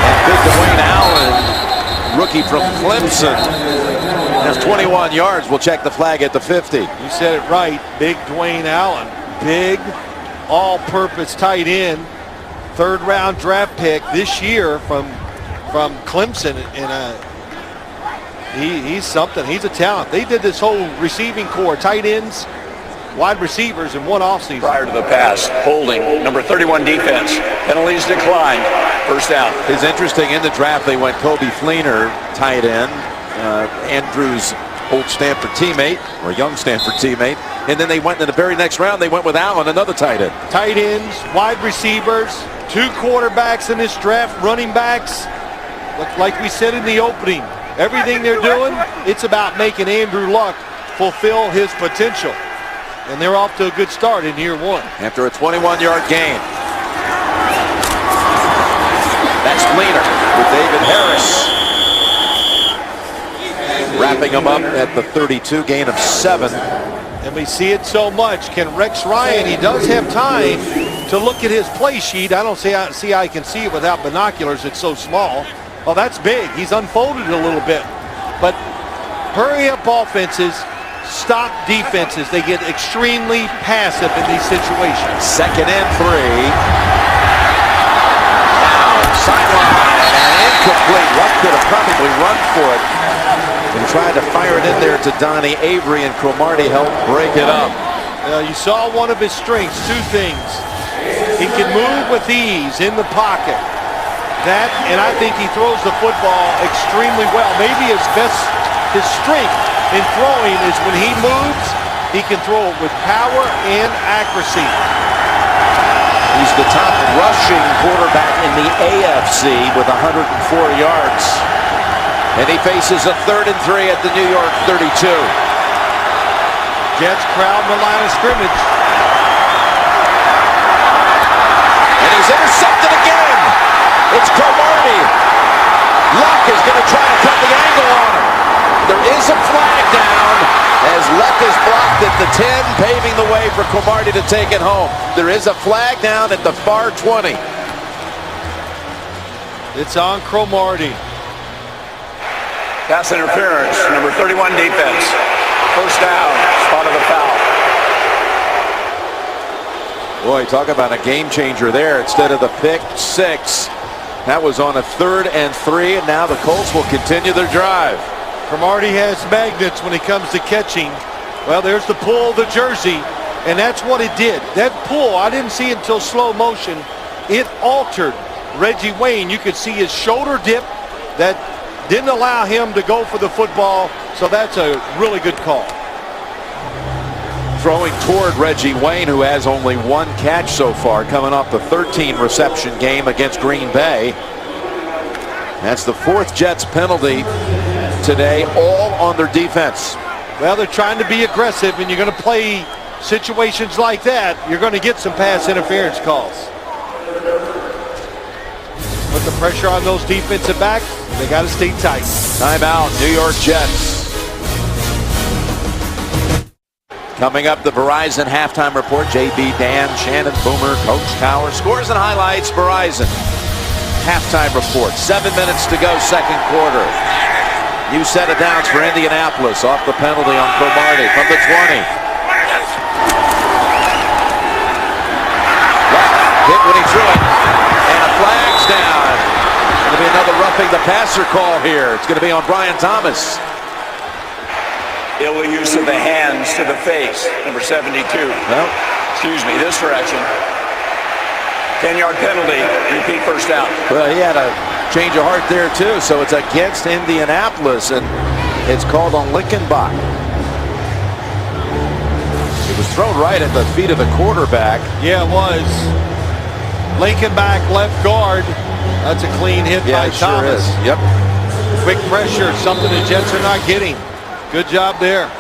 and big Dwayne Allen, rookie from Clemson, has 21 yards. We'll check the flag at the 50. You said it right. Big Dwayne Allen. Big, all-purpose tight end. Third-round draft pick this year from Clemson. And he's something. He's a talent. They did this whole receiving core, tight ends, wide receivers in one offseason. Prior to the pass, holding, number 31 defense. Penalties declined. First down. It's interesting. In the draft, they went Kobe Fleener, tight end. Andrew's old Stanford teammate, or young Stanford teammate, and then they went in the very next round, they went with Allen, another tight end. Tight ends, wide receivers, 2 quarterbacks in this draft, running backs. Like we said in the opening, everything they're doing, it's about making Andrew Luck fulfill his potential. And they're off to a good start in year 1. After a 21-yard gain. That's Fleener with David Harris. Wrapping him up at the 32, gain of 7. And we see it so much. Can Rex Ryan, he does have time to look at his play sheet. I don't see how I can see it without binoculars. It's so small. Oh, that's big. He's unfolded it a little bit. But hurry-up offenses stop defenses. They get extremely passive in these situations. 2nd and 3. Now, sideline and incomplete. Luck could have probably run for it. And tried to fire it in there to Donnie Avery, and Cromartie helped break it up. You saw one of his strengths, 2 things. He can move with ease in the pocket. That, and I think he throws the football extremely well. Maybe his strength in throwing is when he moves, he can throw it with power and accuracy. He's the top rushing quarterback in the AFC with 104 yards. And he faces a 3rd and 3 at the New York 32. Jets crowd the line of scrimmage. And he's intercepted again. It's Cromartie. Luck is going to try to cut the angle on him. There is a flag down as Luck is blocked at the 10, paving the way for Cromartie to take it home. There is a flag down at the far 20. It's on Cromartie. Pass interference, number 31 defense. First down, spot of the foul. Boy, talk about a game changer there. Instead of the pick 6, that was on a 3rd and 3, and now the Colts will continue their drive. Cromartie has magnets when it comes to catching. Well, there's the pull of the jersey, and that's what it did. That pull, I didn't see it until slow motion. It altered Reggie Wayne. You could see his shoulder dip. That didn't allow him to go for the football, so that's a really good call. Throwing toward Reggie Wayne, who has only 1 catch so far, coming off the 13 reception game against Green Bay. That's the 4th Jets penalty today, all on their defense. Well, they're trying to be aggressive, and you're going to play situations like that. You're going to get some pass interference calls. Put the pressure on those defensive backs. They got to stay tight. Timeout, New York Jets. Coming up, the Verizon halftime report. JB, Dan, Shannon, Boomer, Coach Tower. Scores and highlights, Verizon. Halftime report. 7 minutes to go, 2nd quarter. New set of downs for Indianapolis off the penalty on Cromartie from the 20. Hit when he threw it, and a flag's down. Going to be another roughing the passer call here. It's going to be on Brian Thomas. Ill use of the hands to the face, number 72. Well, Excuse me, this direction. 10-yard penalty, repeat first down. well, he had a change of heart there too, so it's against Indianapolis, and it's called on Lickenbach. It was thrown right at the feet of the quarterback. Yeah, it was. Lickenbach left guard. That's a clean hit Yeah, by it sure Thomas. is. Yep. Quick pressure, something the Jets are not getting. Good job there.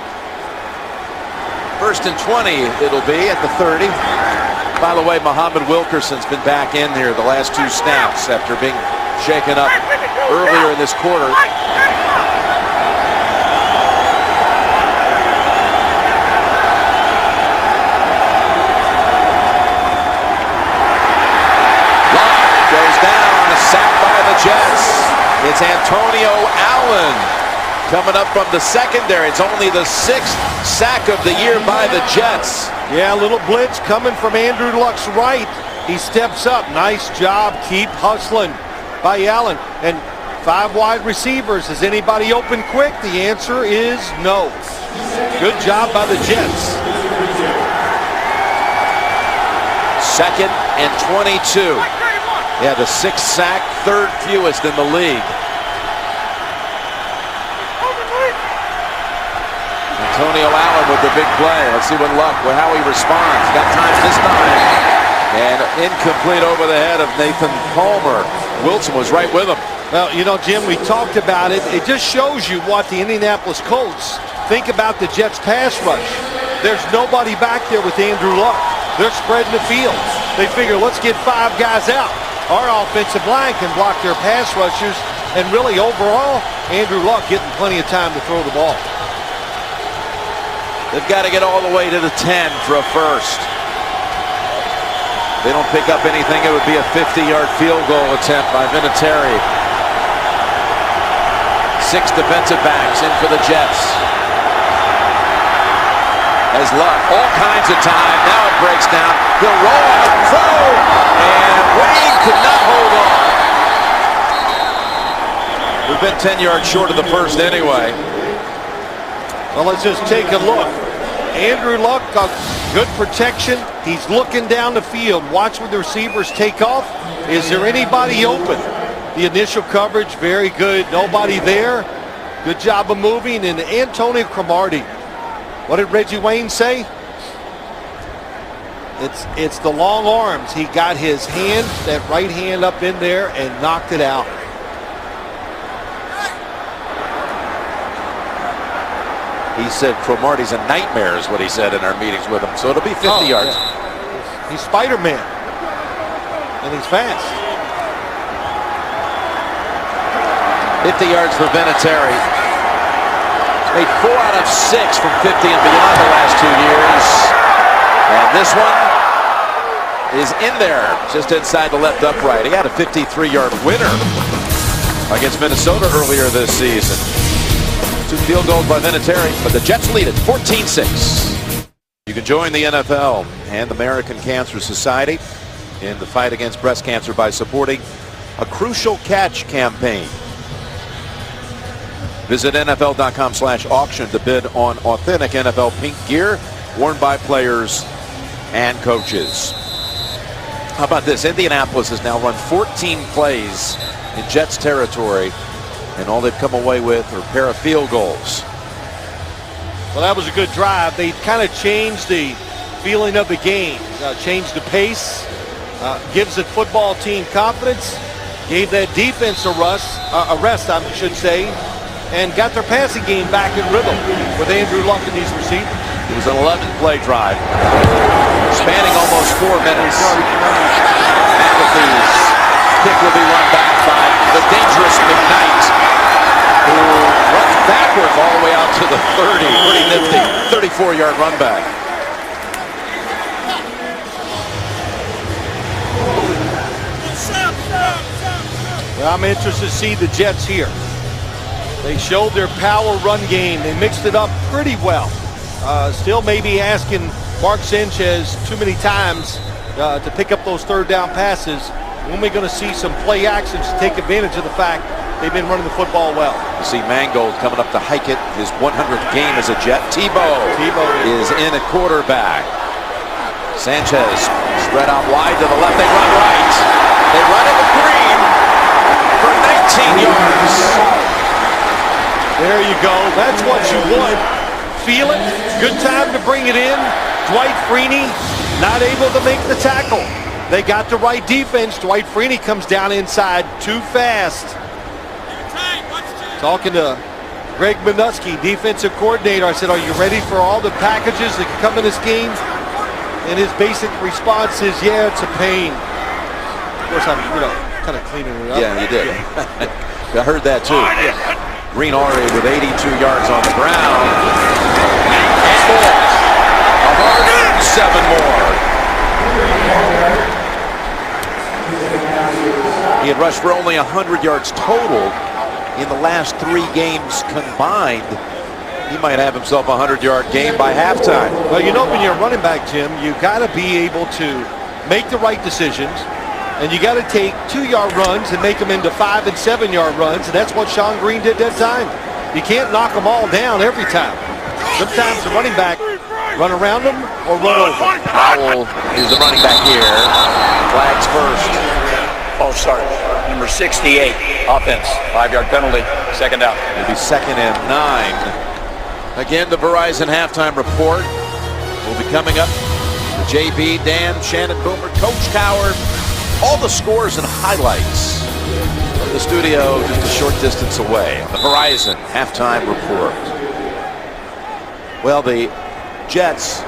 1st and 20 it'll be at the 30. By the way, Muhammad Wilkerson's been back in here the last 2 snaps after being shaken up earlier in this quarter. Goes down, a sack by the Jets. It's Antonio Allen coming up from the secondary. It's only the 6th sack of the year by the Jets. Yeah, a little blitz coming from Andrew Luck's right. He steps up. Nice job. Keep hustling by Allen. And 5 wide receivers. Is anybody open quick? The answer is no. Good job by the Jets. 2nd and 22. Yeah, the 6th sack, 3rd fewest in the league. Antonio Allen with the big play. Let's see how he responds. Got time this time. And incomplete over the head of Nathan Palmer. Wilson was right with him. Well, you know, Jim, we talked about it. It just shows you what the Indianapolis Colts think about the Jets pass rush. There's nobody back there with Andrew Luck. They're spreading the field. They figure, let's get 5 guys out. Our offensive line can block their pass rushers. And really, overall, Andrew Luck getting plenty of time to throw the ball. They've got to get all the way to the 10 for a first. If they don't pick up anything, it would be a 50-yard field goal attempt by Vinatieri. 6 defensive backs in for the Jets. As Luck, all kinds of time. Now it breaks down. He'll roll out and throw. And Wayne could not hold on. We've been 10 yards short of the first anyway. Well, let's just take a look. Andrew Luck got good protection. He's looking down the field. Watch when the receivers take off. Is there anybody open? The initial coverage, very good. Nobody there. Good job of moving. And Antonio Cromartie. What did Reggie Wayne say? It's the long arms. He got his hand, that right hand up in there and knocked it out. He said Cromartie's a nightmare is what he said in our meetings with him. So it'll be 50 yards. Yeah. He's Spider-Man. And he's fast. 50 yards for Vinatieri. Made 4 out of 6 from 50 and beyond the last 2 years. And this one is in there, just inside the left upright. He had a 53-yard winner against Minnesota earlier this season. 2 field goals by Vinatieri, but the Jets lead it 14-6. You can join the NFL and the American Cancer Society in the fight against breast cancer by supporting a Crucial Catch campaign. Visit NFL.com/auction to bid on authentic NFL pink gear worn by players and coaches. How about this? Indianapolis has now run 14 plays in Jets territory, and all they've come away with are a pair of field goals. Well, that was a good drive. They kind of changed the feeling of the game, changed the pace, gives the football team confidence, gave that defense a rest, I should say, and got their passing game back in rhythm with Andrew Luck and these receivers. It was an 11-play drive, spanning almost 4 minutes. McAfee's kick will be run back by the dangerous McKnight, who runs backwards all the way out to the 30. Pretty nifty. 34-yard run back. Well, I'm interested to see the Jets here. They showed their power run game. They mixed it up pretty well. Still maybe asking Mark Sanchez too many times to pick up those third down passes. When we're going to see some play actions to take advantage of the fact they've been running the football well. You see Mangold coming up to hike it. His 100th game as a Jet. Tebow is in at quarterback. Sanchez spread out wide to the left. They run right. They run it with Green for 19 yards. There you go. That's what you want. Feel it. Good time to bring it in. Dwight Freeney not able to make the tackle. They got the right defense. Dwight Freeney comes down inside too fast. Talking to Greg Minuski, defensive coordinator, I said, are you ready for all the packages that can come in this game? And his basic response is, yeah, it's a pain. Of course, I'm, kind of cleaning it up. Yeah, you did. Yeah. I heard that too. Yeah. Green already with 82 yards on the ground. And more. 107 more. He had rushed for only 100 yards total in the last 3 games combined. He might have himself a 100-yard game by halftime. Well, when you're running back, Jim, you got to be able to make the right decisions, and you got to take 2-yard runs and make them into 5- and 7-yard runs, and that's what Sean Green did that time. You can't knock them all down every time. Sometimes the running back run around them or run over. Powell is the running back here. Flags first. False start. Number 68, offense. 5-yard penalty. Second down. It'll be 2nd and 9. Again, the Verizon halftime report will be coming up. The JB, Dan, Shannon Boomer, Coach Coward, all the scores and highlights from the studio just a short distance away on the Verizon halftime report. Well, the Jets,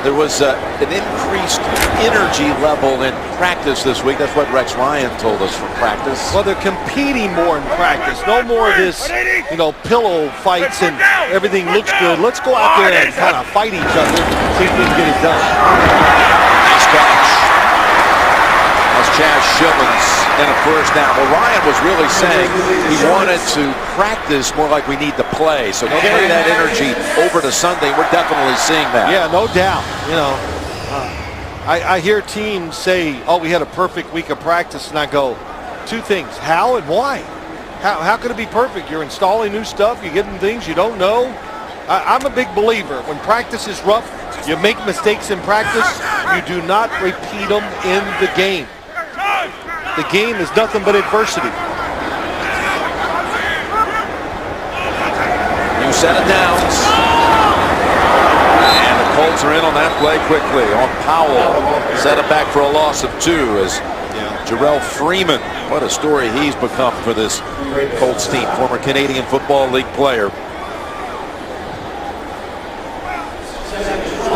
there was an increased energy level in practice this week. That's what Rex Ryan told us from practice. Well, they're competing more in practice. No more of this, pillow fights and everything looks good. Let's go out there and kind of fight each other, see if we can get it done. Nice catch. That's Chaz Shillings in a first down. Well, Ryan was really saying he wanted to practice more like we need to play. So carry that energy over to Sunday. We're definitely seeing that. Yeah, no doubt. I hear teams say, oh, we had a perfect week of practice, and I go, 2 things, how and why? How could it be perfect? You're installing new stuff, you're getting things you don't know. I'm a big believer. When practice is rough, you make mistakes in practice, you do not repeat them in the game. The game is nothing but adversity. New set of downs. And the Colts are in on that play quickly on Powell. Set it back for a loss of 2 as Jarrell Freeman. What a story he's become for this Colts team. Former Canadian Football League player.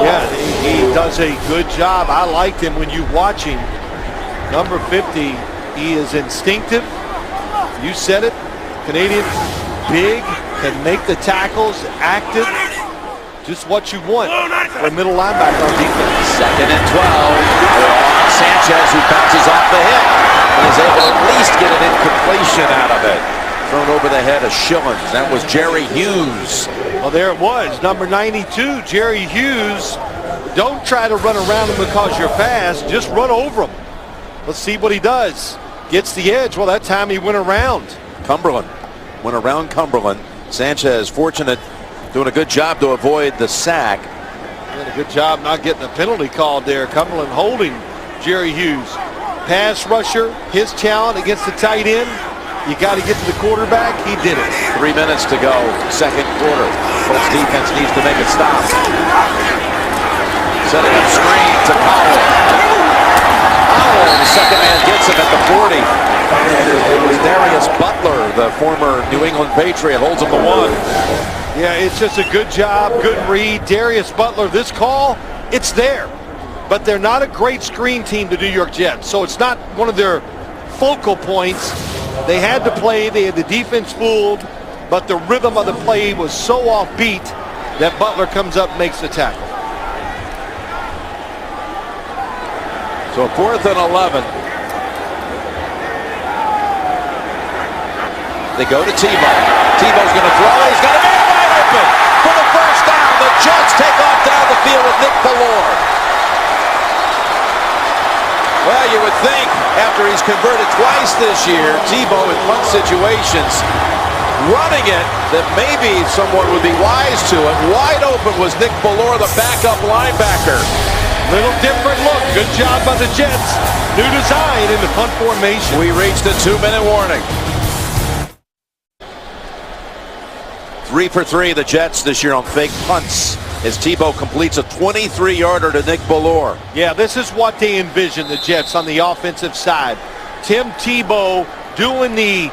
Yeah, he does a good job. I liked him when you watch him. Number 50, he is instinctive. You said it. Canadian, big, can make the tackles, active. Just what you want for a middle linebacker on defense. 2nd and 12. Sanchez, who bounces off the hip and is able to at least get an incompletion out of it. Thrown over the head of Shillings. That was Jerry Hughes. Well, there it was. Number 92, Jerry Hughes. Don't try to run around him because you're fast. Just run over him. Let's see what he does. Gets the edge. Well, that time he went around. Cumberland went around Cumberland. Sanchez fortunate, doing a good job to avoid the sack. Did a good job not getting a penalty called there. Cumberland holding Jerry Hughes. Pass rusher, his challenge against the tight end. You got to get to the quarterback. He did it. 3 minutes to go, 2nd quarter. Colts defense needs to make a stop. Setting up screen to Powell. Powell, the second man gets him at the 40. It was Darius Butler, the former New England Patriot, holds him to 1. Yeah, it's just a good job, good read. Darius Butler, this call, it's there. But they're not a great screen team, the New York Jets. So it's not one of their focal points. They had to play, they had the defense fooled, but the rhythm of the play was so offbeat that Butler comes up and makes the tackle. So 4th and 11. They go to Tebow. Tebow's going to throw. He's got a man wide open for the first down. The Jets take off down the field with Nick Bellore. Well, you would think after he's converted twice this year, Tebow in punt situations, running it, that maybe someone would be wise to it. Wide open was Nick Bellore, the backup linebacker. Little different look. Good job by the Jets. New design in the punt formation. We reached a 2-minute warning. 3 for 3 the Jets this year on fake punts as Tebow completes a 23-yarder to Nick Bellore. Yeah, this is what they envision, the Jets on the offensive side. Tim Tebow doing the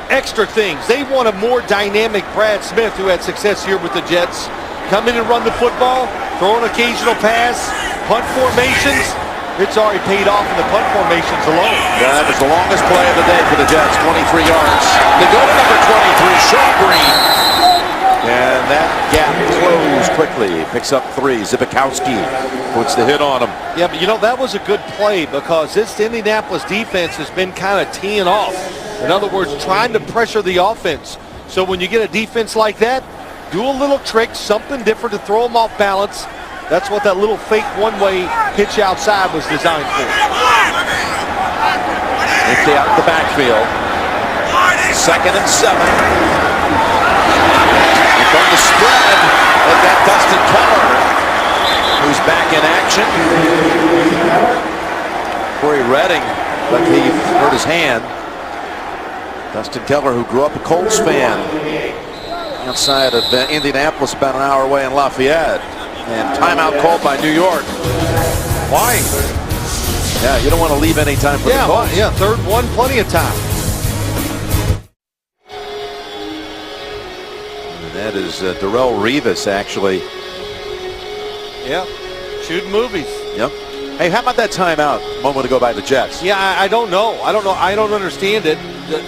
extra things. They want a more dynamic Brad Smith, who had success here with the Jets. Come in and run the football, throw an occasional pass, punt formations. It's already paid off in the punt formations alone. Yeah, that was the longest play of the day for the Jets, 23 yards. They go to number 23, Sean Green. And that gap closed quickly. Picks up 3. Zibikowski puts the hit on him. Yeah, but you know, that was a good play because this Indianapolis defense has been kind of teeing off. In other words, trying to pressure the offense. So when you get a defense like that, do a little trick, something different to throw them off balance. That's what that little fake one-way pitch outside was designed for. Empty out the backfield. 2nd and 7. From the spread, they've got Dustin Keller, who's back in action. Corey Redding, but he hurt his hand. Dustin Keller, who grew up a Colts fan, outside of Indianapolis, about an hour away in Lafayette. And timeout called by New York. Why? Yeah, you don't want to leave any time for the Colts. Yeah, 3rd and 1, plenty of time. That is Darrelle Revis, actually. Yeah, shooting movies. Yep. Hey, how about that timeout a moment ago by the Jets? Yeah, I don't know. I don't understand it.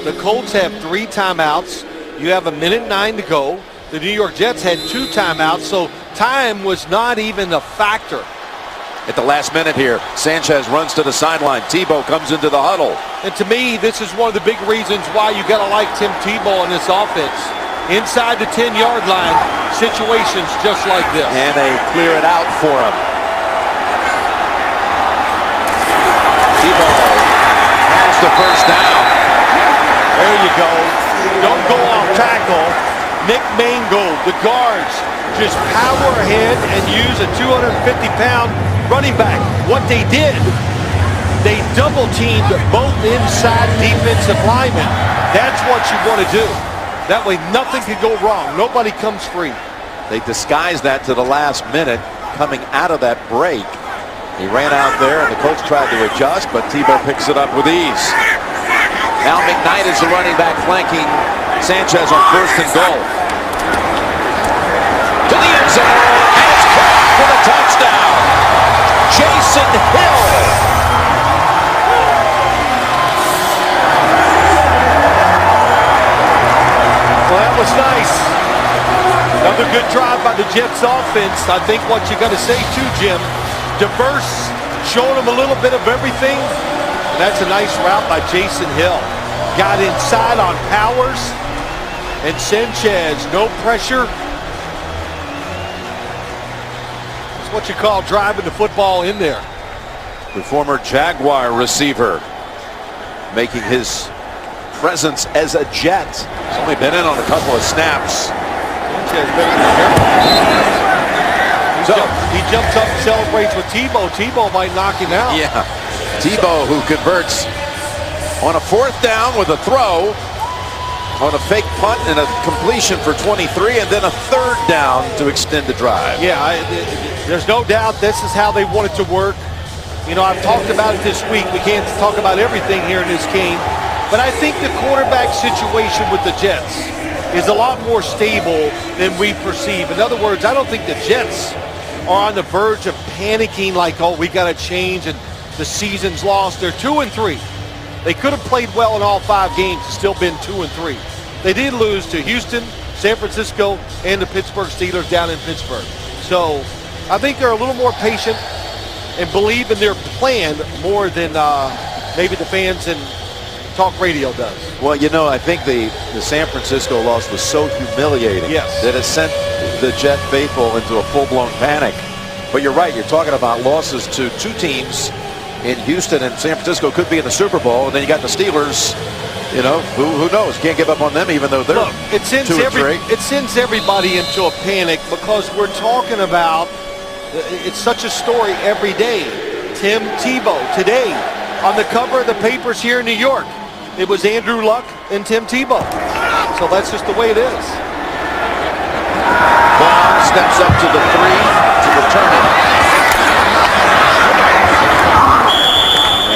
The Colts have 3 timeouts. You have 1:09 to go. The New York Jets had 2 timeouts, so time was not even a factor. At the last minute here, Sanchez runs to the sideline. Tebow comes into the huddle. And to me, this is one of the big reasons why you got to like Tim Tebow in this offense. Inside the 10-yard line, situations just like this. And they clear it out for him. Tebow has the first down. There you go. Don't go off tackle. Nick Mangold, the guards, just power ahead and use a 250-pound running back. What they did, they double-teamed both inside defensive linemen. That's what you want to do. That way nothing can go wrong. Nobody comes free. They disguised that to the last minute coming out of that break. He ran out there and the Colts tried to adjust, but Tebow picks it up with ease. Now McKnight is the running back flanking Sanchez on 1st and goal. To the end zone, and it's caught for the touchdown. Jason Hill. Well, that was nice. Another good drive by the Jets offense. I think what you got to say too, Jim, diverse, showing them a little bit of everything. And that's a nice route by Jason Hill. Got inside on Powers and Sanchez. No pressure. That's what you call driving the football in there. The former Jaguar receiver making his presence as a Jet. He's only been in on a couple of snaps. He jumps up and celebrates with Tebow. Tebow might knock him out. Yeah. Tebow, who converts on a 4th down with a throw on a fake punt and a completion for 23, and then a 3rd down to extend the drive. Yeah, there's no doubt this is how they want it to work. You know, I've talked about it this week. We can't talk about everything here in this game. But I think the quarterback situation with the Jets is a lot more stable than we perceive. In other words, I don't think the Jets are on the verge of panicking like, oh, we got to change and the season's lost. They're 2-3. They could have played well in all 5 games and still been 2-3. They did lose to Houston, San Francisco, and the Pittsburgh Steelers down in Pittsburgh. So I think they're a little more patient and believe in their plan more than maybe the fans in talk radio does. Well, you know, I think the San Francisco loss was so humiliating that it sent the Jet faithful into a full-blown panic. But you're right. You're talking about losses to two teams in Houston, and San Francisco could be in the Super Bowl. And then you got the Steelers. You know, who knows? Can't give up on them, even though they're Look, it sends 2-3. it sends everybody into a panic because we're talking about. It's such a story every day. Tim Tebow today on the cover of the papers here in New York. It was Andrew Luck and Tim Tebow. So that's just the way it is. Ball steps up to the 3 to return it.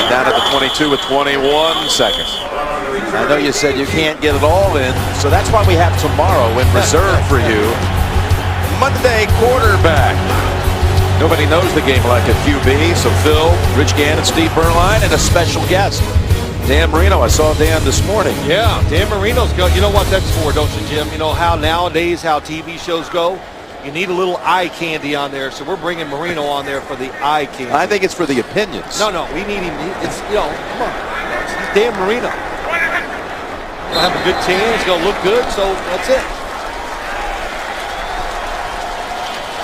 And down at the 22 with 21 seconds. I know you said you can't get it all in, so that's why we have tomorrow in reserve for you. Monday quarterback. Nobody knows the game like a QB, so Phil, Rich Gannon, Steve Berline, and a special guest, Dan Marino. I saw Dan this morning. Yeah, Dan Marino's go. You know what that's for, don't you, Jim? You know how nowadays how TV shows go? You need a little eye candy on there, so we're bringing Marino on there for the eye candy. I think it's for the opinions. No, we need him. It's, you know, come on. He's Dan Marino. He'll have a good team. He's going to look good, so that's it.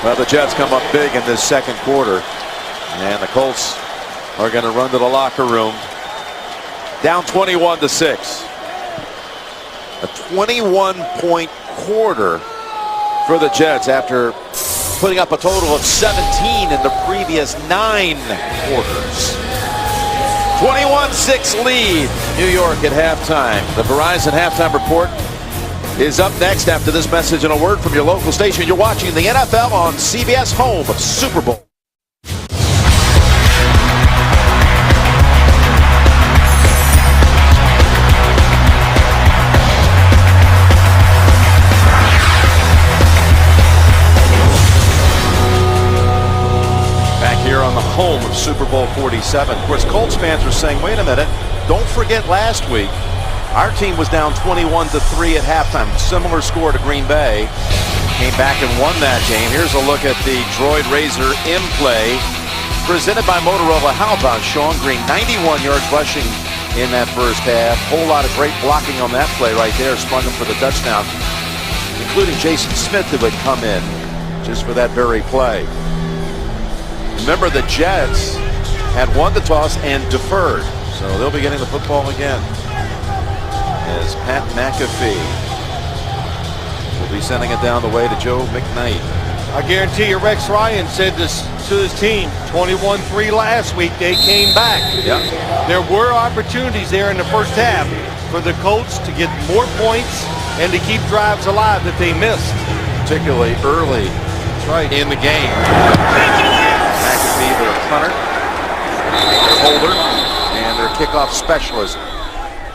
Well, the Jets come up big in this second quarter, and the Colts are going to run to the locker room. Down 21-6. A 21-point quarter for the Jets after putting up a total of 17 in the previous 9 quarters. 21-6 lead, New York at halftime. The Verizon halftime report is up next after this message and a word from your local station. You're watching the NFL on CBS, home of Super Bowl. On the home of Super Bowl 47. Of course, Colts fans are saying, wait a minute, don't forget last week our team was down 21-3 at halftime. Similar score to Green Bay. Came back and won that game. Here's a look at the Droid Razor in play presented by Motorola. How about Sean Green? 91 yards rushing in that first half. Whole lot of great blocking on that play right there. Sprung him for the touchdown, including Jason Smith, who had come in just for that very play. Remember, the Jets had won the toss and deferred, so they'll be getting the football again. As Pat McAfee will be sending it down the way to Joe McKnight. I guarantee you Rex Ryan said this to his team, 21-3 last week. They came back. Yep. There were opportunities there in the first half for the Colts to get more points and to keep drives alive that they missed. Particularly early in the game. McAfee, their punter, their holder, and their kickoff specialist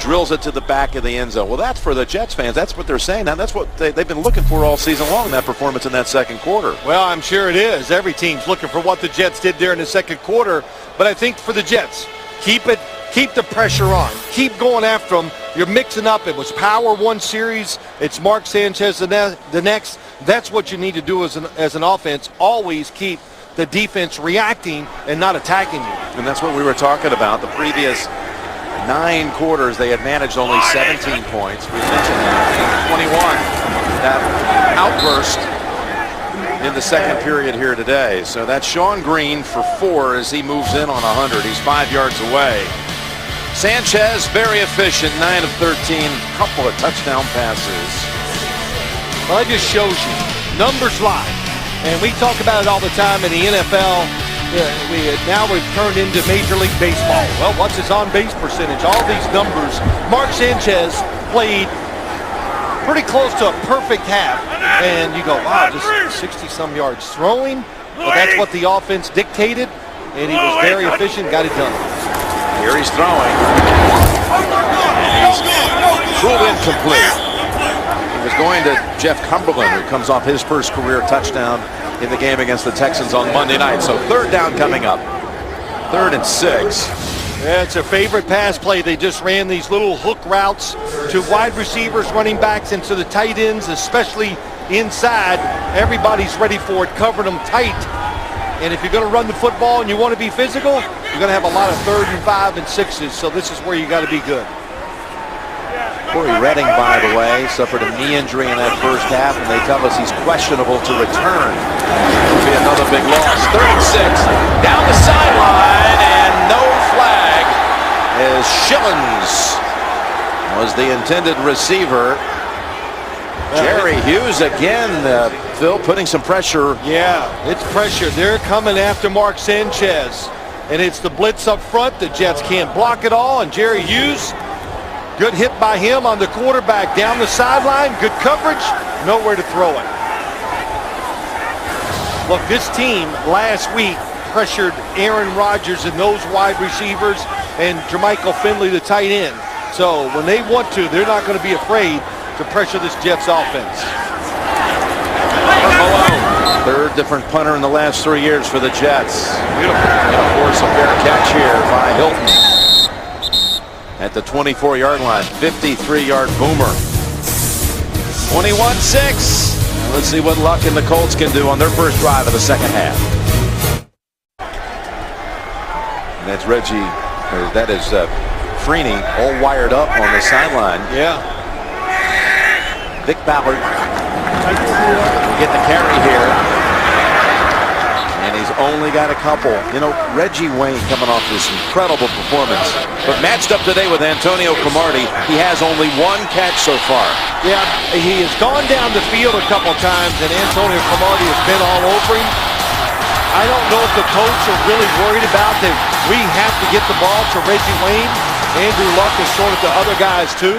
drills it to the back of the end zone. Well, that's for the Jets fans. That's what they're saying. Now, that's what they've been looking for all season long, that performance in that second quarter. Well, I'm sure it is. Every team's looking for what the Jets did there in the second quarter. But I think for the Jets, keep the pressure on. Keep going after them. You're mixing up. It was power one series. It's Mark Sanchez the next. That's what you need to do as an offense. Always keep the defense reacting and not attacking you. And that's what we were talking about. The previous 9 quarters, they had managed only 17 points. We mentioned that. 21, that outburst in the second period here today. So that's Sean Green for 4 as he moves in on 100. He's 5 yards away. Sanchez, very efficient, 9 of 13, couple of touchdown passes. Well, that just shows you numbers lie. And we talk about it all the time in the NFL. Now we've turned into Major League Baseball. Well, what's his on-base percentage? All these numbers. Mark Sanchez played pretty close to a perfect half. And you go, wow, just 60-some yards throwing. But that's what the offense dictated. And he was very efficient, got it done. Here he's throwing. He's truly incomplete. He was going to Jeff Cumberland, who comes off his first career touchdown in the game against the Texans on Monday night. So third down coming up. 3rd and 6. Yeah, it's a favorite pass play. They just ran these little hook routes to wide receivers, running backs, and to the tight ends, especially inside. Everybody's ready for it, covering them tight. And if you're going to run the football and you want to be physical, you're going to have a lot of 3rd and 5 and 6s. So this is where you got to be good. Corey Redding, by the way, suffered a knee injury in that first half, and they tell us he's questionable to return. It'll be another big loss. 36 down the sideline, and no flag as Schillens was the intended receiver. Jerry Hughes again, Phil, putting some pressure. Yeah, it's pressure. They're coming after Mark Sanchez, and it's the blitz up front. The Jets can't block it all, and Jerry Hughes, good hit by him on the quarterback down the sideline. Good coverage, nowhere to throw it. Look, this team last week pressured Aaron Rodgers and those wide receivers and Jermichael Finley, the tight end. So when they want to, they're not going to be afraid to pressure this Jets offense. Third different punter in the last 3 years for the Jets. Beautiful. And of course, a fair catch here by Hilton at the 24-yard line. 53-yard boomer. 21-6. Let's see what Luck and the Colts can do on their first drive of the second half. And that's Reggie. That is Freeney, all wired up on the sideline. Yeah. Vic Ballard get the carry here, and he's only got a couple. You know, Reggie Wayne coming off this incredible performance, but matched up today with Antonio Cromartie, he has only one catch so far. Yeah, he has gone down the field a couple times, and Antonio Cromartie has been all over him. I don't know if the Colts are really worried about that. We have to get the ball to Reggie Wayne. Andrew Luck has thrown it to other guys too,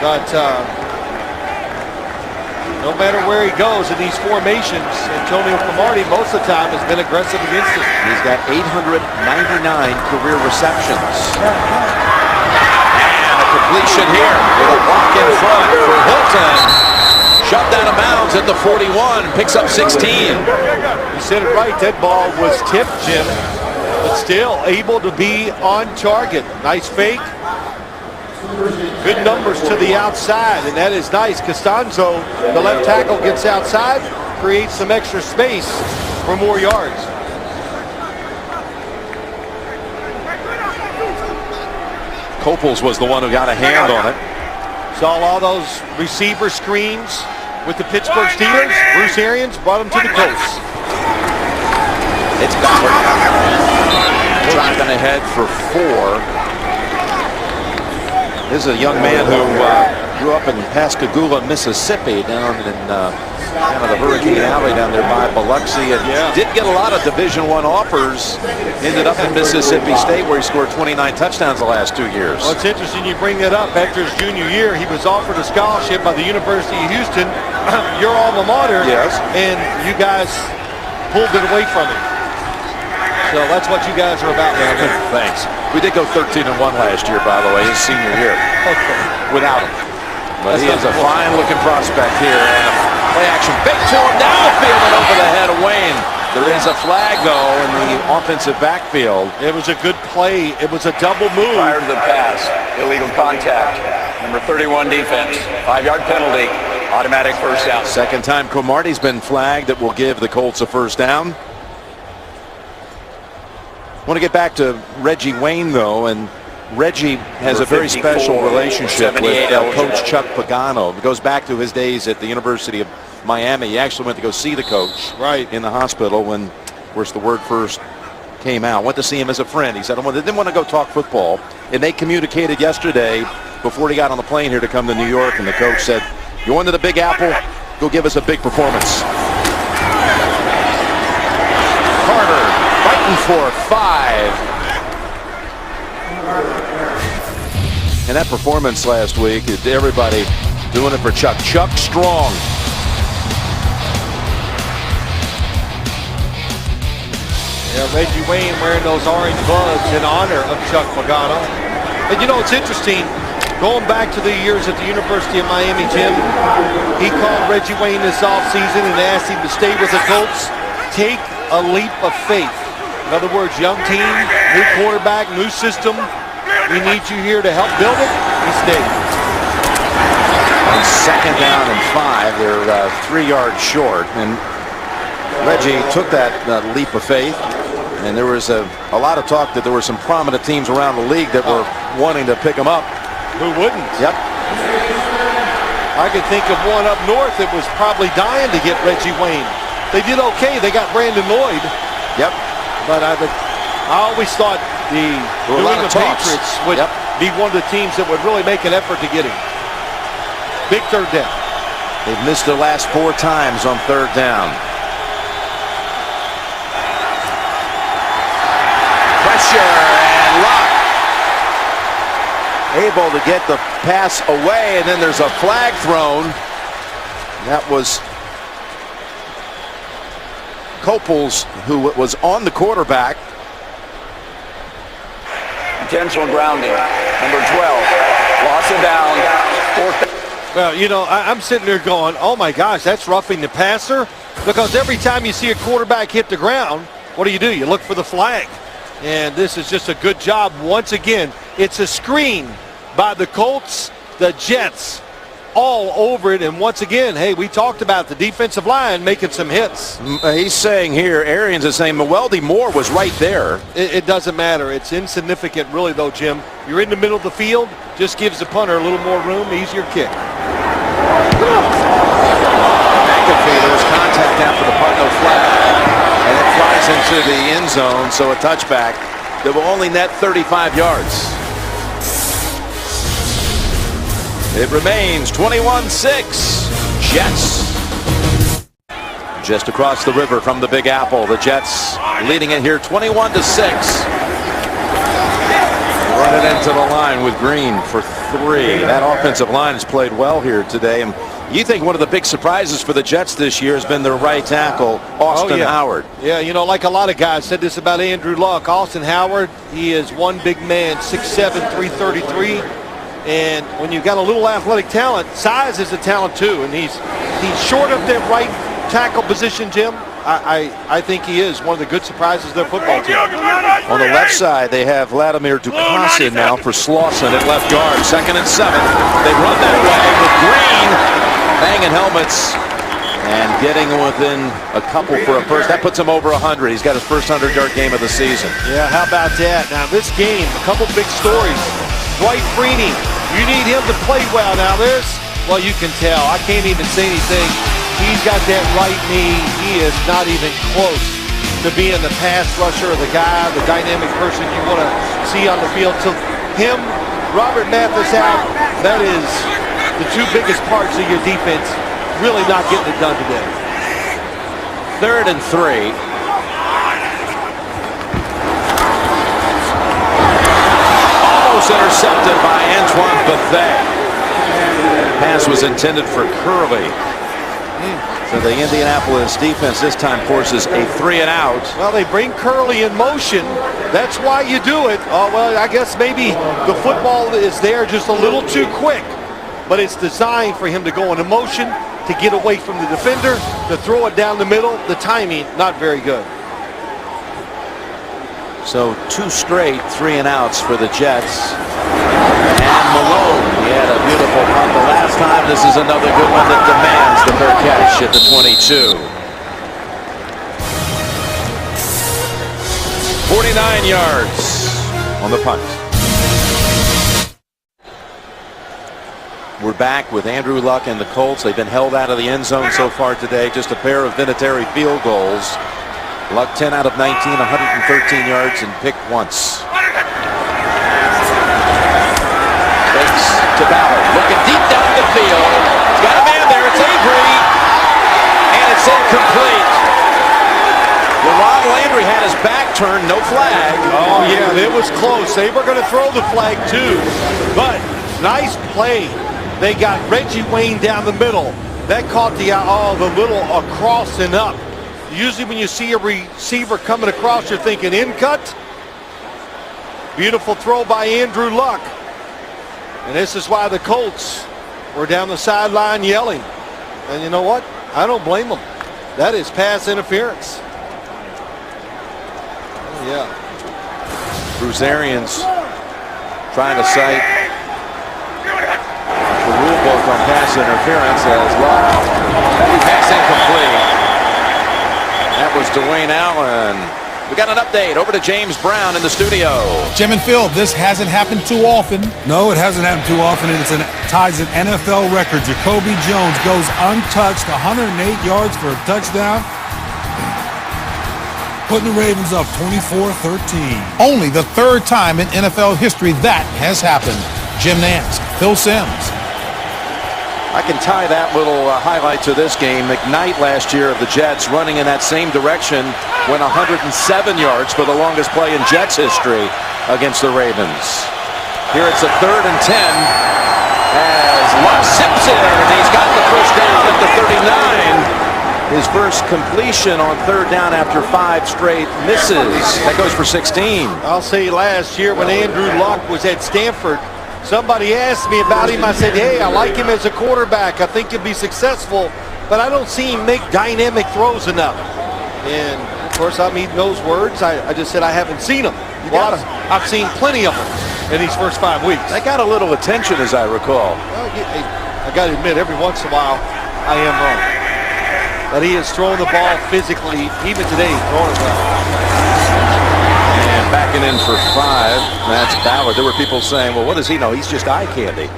but no matter where he goes in these formations, Antonio Cromartie most of the time has been aggressive against it. He's got 899 career receptions. And a completion here with a walk in front for Hilton. Shoved out of bounds at the 41, picks up 16. You said it right, that ball was tipped, Jim, but still able to be on target. Nice fake. Good numbers to the outside, and that is nice. Costanzo, the left tackle, gets outside, creates some extra space for more yards. Copels was the one who got a hand on it. Saw all those receiver screens with the Pittsburgh Steelers. Bruce Arians brought them to the Colts. It's Ballard. Driving ahead for 4. This is a young man who grew up in Pascagoula, Mississippi, down in kind of the Hurricane Alley down there by Biloxi, and did get a lot of Division I offers. Ended up in Mississippi State, where he scored 29 touchdowns the last 2 years. Well, it's interesting you bring that up. After his junior year, he was offered a scholarship by the University of Houston, your alma mater, yes, and you guys pulled it away from him. So that's what you guys are about now. Thanks. We did go 13-1 last year, by the way, his senior year, without him. But he is a fine-looking prospect here, and a play action fake to him down the field and over the head of Wayne. There is a flag, though, in the offensive backfield. It was a good play. It was a double move. Prior to the pass, illegal contact. Number 31 defense, 5-yard penalty, automatic first down. Second time Cromartie's been flagged. That will give the Colts a first down. I want to get back to Reggie Wayne, though, and Reggie has a very special relationship with Coach Chuck Pagano. It goes back to his days at the University of Miami. He actually went to go see the coach in the hospital when, of course, the word first came out. Went to see him as a friend. He said, they didn't want to go talk football, and they communicated yesterday before he got on the plane here to come to New York, and the coach said, "You going to the Big Apple? Go give us a big performance." Carter fighting for 5. And that performance last week, everybody doing it for Chuck. Chuck strong. Yeah, Reggie Wayne wearing those orange gloves in honor of Chuck Pagano. And you know, it's interesting, going back to the years at the University of Miami, Jim, he called Reggie Wayne this offseason and asked him to stay with the Colts. Take a leap of faith. In other words, young team, new quarterback, new system. We need you here to help build it. He stayed. On second down and 5, they're 3 yards short. And Reggie took that leap of faith. And there was a lot of talk that there were some prominent teams around the league that were wanting to pick him up. Who wouldn't? Yep. I could think of one up north that was probably dying to get Reggie Wayne. They did okay. They got Brandon Lloyd. Yep. But I always thought the New England Patriots would be one of the teams that would really make an effort to get him. Big third down. They've missed their last 4 times on third down. Pressure and Luck able to get the pass away, and then there's a flag thrown. That was Copels, who was on the quarterback. Intentional grounding. Number 12. Loss of down. Fourth. Well, you know, I'm sitting there going, oh my gosh, that's roughing the passer. Because every time you see a quarterback hit the ground, what do? You look for the flag. And this is just a good job. Once again, it's a screen by the Colts, the Jets, all over it. And once again, hey, we talked about the defensive line making some hits. He's saying here, Arians is saying Mewelde Moore was right there. It doesn't matter. It's insignificant, really, though, Jim. You're in the middle of the field, just gives the punter a little more room, easier kick. McAfee, there was contact after the punt, no flag. And it flies into the end zone, so a touchback that will only net 35 yards. It remains 21-6. Jets. Just across the river from the Big Apple, the Jets leading it here 21-6. Run it into the line with Green for 3. That offensive line has played well here today. And you think one of the big surprises for the Jets this year has been their right tackle, Austin Howard. Yeah, you know, like a lot of guys said this about Andrew Luck. Austin Howard, he is one big man, 6'7", 333. And when you've got a little athletic talent, size is a talent too. And he's short of that right tackle position, Jim. I think he is one of the good surprises of their football team. On the left side, they have Vladimir Ducasse now for Slauson at left guard. 2nd and 7. They run that way with Green banging helmets and getting within a couple for a first. That puts him over 100. He's got his first 100-yard game of the season. Yeah, how about that? Now, this game, a couple big stories. Dwight Freeney, you need him to play well. Now, well, you can tell. I can't even say anything. He's got that right knee. He is not even close to being the pass rusher or the guy, the dynamic person you want to see on the field. So him, Robert Mathis out, that is the 2 biggest parts of your defense really not getting it done today. 3rd and 3. Almost intercepted by Antoine Bethea. Pass was intended for Curley. So the Indianapolis defense this time forces a 3 and out. Well, they bring Curley in motion. That's why you do it. Oh, well, I guess maybe the football is there just a little too quick. But it's designed for him to go into motion, to get away from the defender, to throw it down the middle. The timing, not very good. So 2 straight 3 and outs for the Jets. And Malone, he had a beautiful punt the last time. This is another good one that demands the fair catch at the 22. 49 yards on the punt. We're back with Andrew Luck and the Colts. They've been held out of the end zone so far today. Just a pair of Vinatieri field goals. Luck 10 out of 19, 113 yards and picked once. Fakes to Ballard, looking deep down the field. He's got a man there, it's Avery. And it's incomplete. Well, Ron Landry had his back turned, no flag. Oh yeah, it was close. They were going to throw the flag too. But nice play. They got Reggie Wayne down the middle. That caught the little across and up. Usually when you see a receiver coming across, you're thinking in cut. Beautiful throw by Andrew Luck. And this is why the Colts were down the sideline yelling. And you know what? I don't blame them. That is pass interference. Oh, yeah. Bruce Arians trying to cite the rule book on pass interference as Luck. Pass incomplete. That was Dwayne Allen We got an update. Over to James Brown in the studio. Jim and Phil, this hasn't happened too often. No, it hasn't happened too often, and it ties an NFL record. Jacoby Jones goes untouched, 108 yards for a touchdown, putting the Ravens up 24-13. Only the third time in NFL history that has happened. Jim Nantz, Phil Simms. I can tie that little highlight to this game. McKnight last year of the Jets running in that same direction, went 107 yards for the longest play in Jets history against the Ravens. Here it's a 3rd and 10 as Luck sips it, and he's got the first down at the 39. His first completion on 3rd down after 5 straight misses. That goes for 16. I'll say last year when Andrew Luck was at Stanford, somebody asked me about him. I said, hey, I like him as a quarterback. I think he'll be successful, but I don't see him make dynamic throws enough. And, of course, I'm eating those words. I just said I haven't seen them. I've seen plenty of them in these first 5 weeks. That got a little attention, as I recall. Well, I got to admit, every once in a while, I am wrong. But he has thrown the ball physically. Even today, he's throwing it well. And backing in for 5, that's Ballard. There were people saying, well, what does he know? He's just eye candy.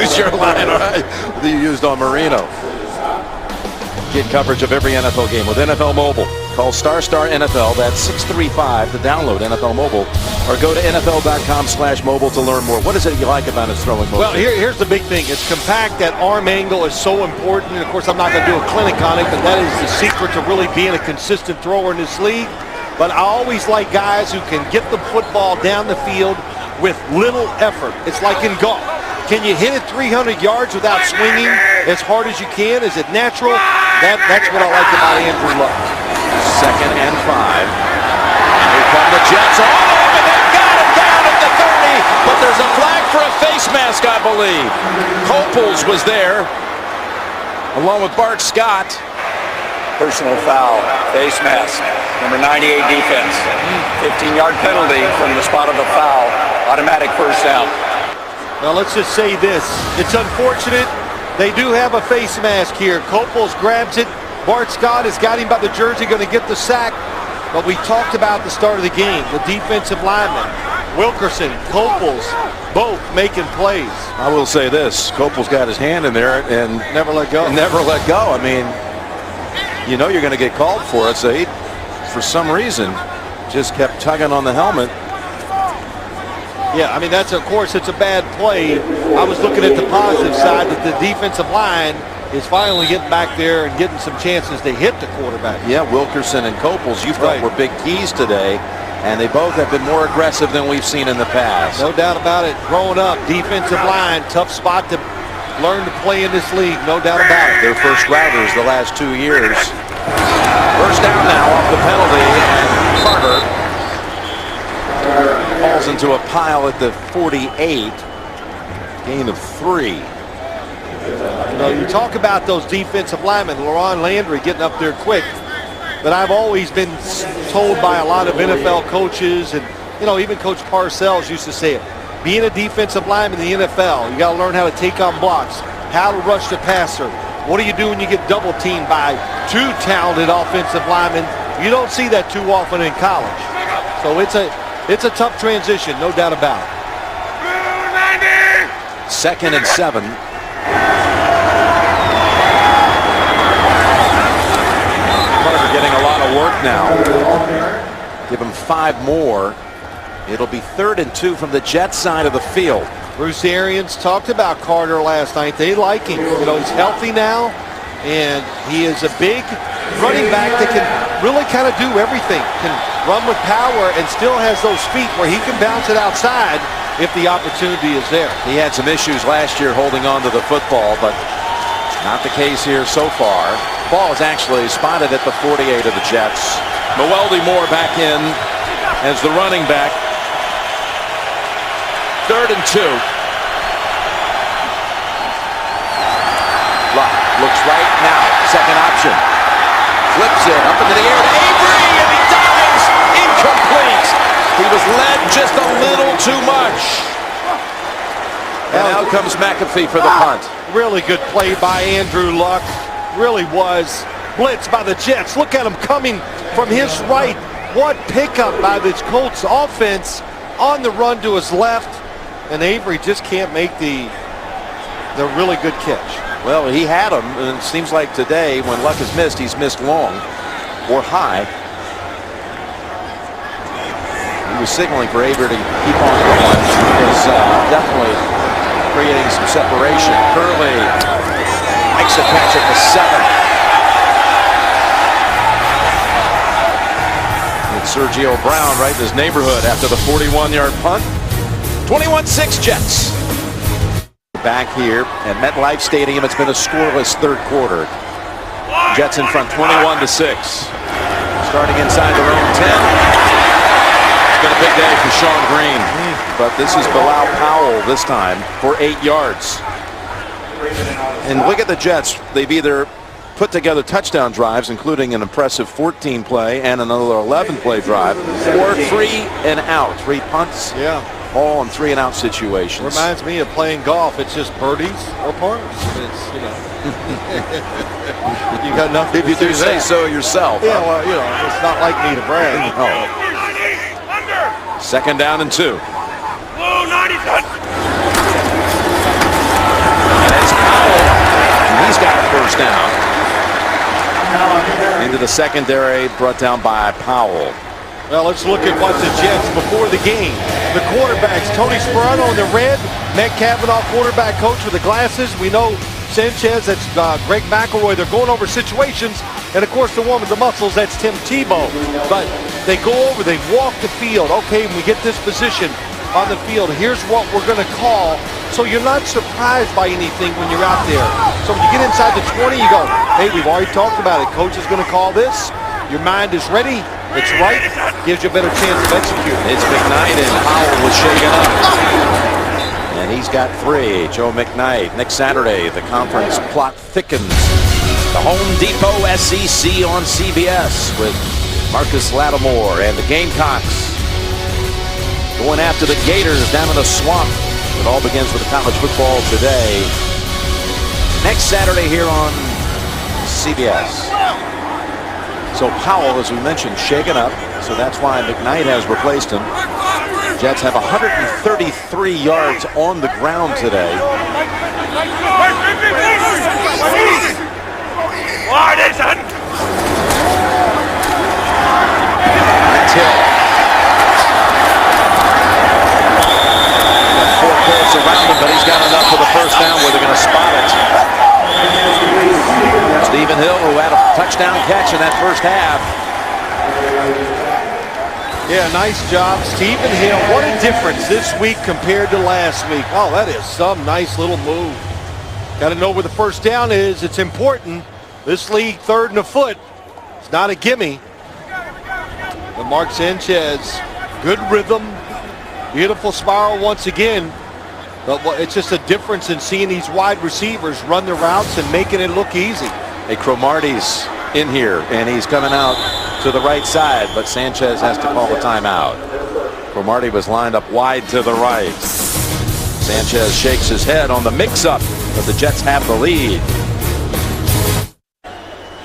Use your line, all right, that you used on Marino. Get coverage of every NFL game with NFL Mobile. Call ** NFL. That's 635 to download NFL Mobile, or go to NFL.com/mobile to learn more. What is it you like about his throwing motion? Well, here's the big thing. It's compact. That arm angle is so important. And of course, I'm not going to do a clinic on it, but that is the secret to really being a consistent thrower in this league. But I always like guys who can get the football down the field with little effort. It's like in golf. Can you hit it 300 yards without swinging as hard as you can? Is it natural? That's what I like about Andrew Luck. 2nd and 5. Here come the Jets. Oh, and they've got it down at the 30. But there's a flag for a face mask, I believe. Copels was there, along with Bart Scott. Personal foul, face mask, number 98 defense. 15-yard penalty from the spot of the foul. Automatic first down. Now, let's just say this. It's unfortunate. They do have a face mask here. Copels grabs it. Bart Scott has got him by the jersey, going to get the sack. But we talked about the start of the game, the defensive linemen. Wilkerson, Copels, both making plays. I will say this. Copels got his hand in there and never let go. Never let go. I mean, you know you're going to get called for it. So he, for some reason, just kept tugging on the helmet. Yeah, I mean, of course, it's a bad play. I was looking at the positive side that the defensive line is finally getting back there and getting some chances to hit the quarterback. Yeah, Wilkerson and Copels, you thought were big keys today, and they both have been more aggressive than we've seen in the past. No doubt about it. Growing up, defensive line, tough spot to learn to play in this league, no doubt about it. Their first routers the last 2 years. First down now off the penalty, and Carter falls into a pile at the 48. Gain of 3. You know, you talk about those defensive linemen, LaRon Landry getting up there quick, but I've always been told by a lot of NFL coaches, and you know, even Coach Parcells used to say it, being a defensive lineman in the NFL, you got to learn how to take on blocks, how to rush the passer. What do you do when you get double teamed by 2 talented offensive linemen? You don't see that too often in college. So it's a tough transition, no doubt about it. 2nd and 7. Carter getting a lot of work now. Give him 5 more. It'll be 3rd and 2 from the Jets side of the field. Bruce Arians talked about Carter last night. They like him. You know, he's healthy now, and he is a big running back that can really kind of do everything. Can run with power and still has those feet where he can bounce it outside if the opportunity is there. He had some issues last year holding on to the football, but not the case here so far. Ball is actually spotted at the 48 of the Jets. Mewelde Moore back in as the running back. 3rd and 2. Luck looks right now. Second option. Flips it up into the air to Avery, and he dives. Incomplete. He was led just a little too much. And out comes McAfee for the punt. Really good play by Andrew Luck. Really was. Blitz by the Jets. Look at him coming from his right. What pickup by this Colts offense on the run to his left, and Avery just can't make the really good catch. Well, he had him, and it seems like today, when Luck has missed, he's missed long or high. He was signaling for Avery to keep on going. He was definitely creating some separation. Curley makes a catch at the 7. It's Sergio Brown right in his neighborhood after the 41-yard punt. 21-6 Jets. Back here at MetLife Stadium, it's been a scoreless third quarter. Jets in front 21-6. Starting inside their own 10. It's been a big day for Sean Green. But this is Bilal Powell this time for 8 yards. And look at the Jets. They've either put together touchdown drives, including an impressive 14-play and another 11-play drive, or 3 and out. 3 punts. Yeah. All in 3 and out situations. Reminds me of playing golf. It's just birdies or pars. It's, you know, you got nothing. If you do say so yourself. Yeah, well, you know, it's not like me to brag. Oh. Second down and 2. Blue 90. And it's Powell. And he's got a first down. Into the secondary, brought down by Powell. Well, let's look at what the Jets before the game. The quarterbacks, Tony Sperano in the red, Matt Cavanaugh, quarterback coach with the glasses. We know Sanchez, that's Greg McElroy. They're going over situations. And, of course, the one with the muscles, that's Tim Tebow. But they go over, they walk the field. Okay, when we get this position on the field, here's what we're going to call. So you're not surprised by anything when you're out there. So when you get inside the 20, you go, hey, we've already talked about it. Coach is going to call this. Your mind is ready. It's right. Gives you a better chance of executing. It's McKnight, and Powell was shaken up. And he's got 3. Joe McKnight. Next Saturday, the conference plot thickens. The Home Depot SEC on CBS with Marcus Lattimore and the Gamecocks going after the Gators down in the swamp. It all begins with the college football today. Next Saturday here on CBS. So Powell, as we mentioned, shaken up. So that's why McKnight has replaced him. Jets have 133 yards on the ground today. That's Hill. Got 4 Colts around him, but he's got enough for the first down where they're going to spot it. Stephen Hill, who had a touchdown catch in that first half. Yeah, nice job, Stephen Hill. What a difference this week compared to last week. Oh, that is some nice little move. Got to know where the first down is. It's important. This league, 3rd and a foot. It's not a gimme. But Mark Sanchez, good rhythm. Beautiful spiral once again. But it's just a difference in seeing these wide receivers run the routes and making it look easy. Hey, Cromartie's in here, and he's coming out to the right side, but Sanchez has to call the timeout. Cromartie was lined up wide to the right. Sanchez shakes his head on the mix-up, but the Jets have the lead.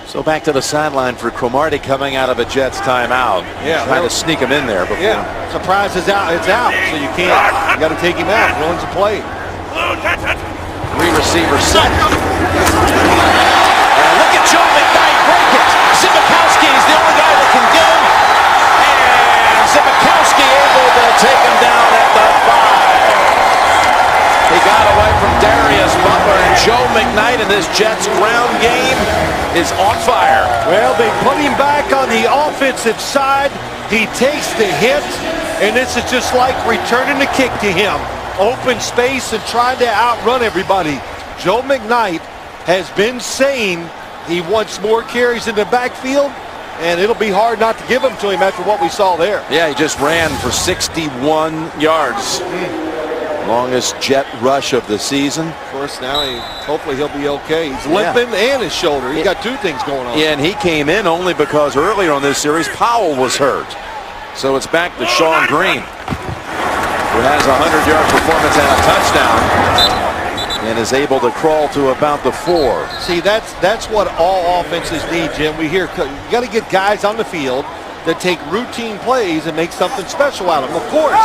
So back to the sideline for Cromartie coming out of a Jets timeout. Yeah, trying to sneak him in there before. Yeah, surprise is out. It's out, so you can't. You got to take him out. Ruins the play. 3 receivers set. And look at Joe McKnight break it. Zibikowski is the only guy that can get him. And Zibikowski able to take him down at the 5. He got away from Darius Butler, and Joe McKnight in this Jets ground game is on fire. Well, they put him back on the offensive side. He takes the hit, and this is just like returning the kick to him. Open space and trying to outrun everybody. Joe McKnight has been saying he wants more carries in the backfield, and it'll be hard not to give them to him after what we saw there. Yeah, he just ran for 61 yards. Longest Jet rush of the season. Of course, now hopefully he'll be okay. He's limping and his shoulder. He's got 2 things going on. Yeah, and he came in only because earlier on this series, Powell was hurt. So it's back to Sean Green, who has a 100-yard performance and a touchdown, and is able to crawl to about the 4. See, that's what all offenses need, Jim. We hear you got to get guys on the field that take routine plays and make something special out of them. Of course,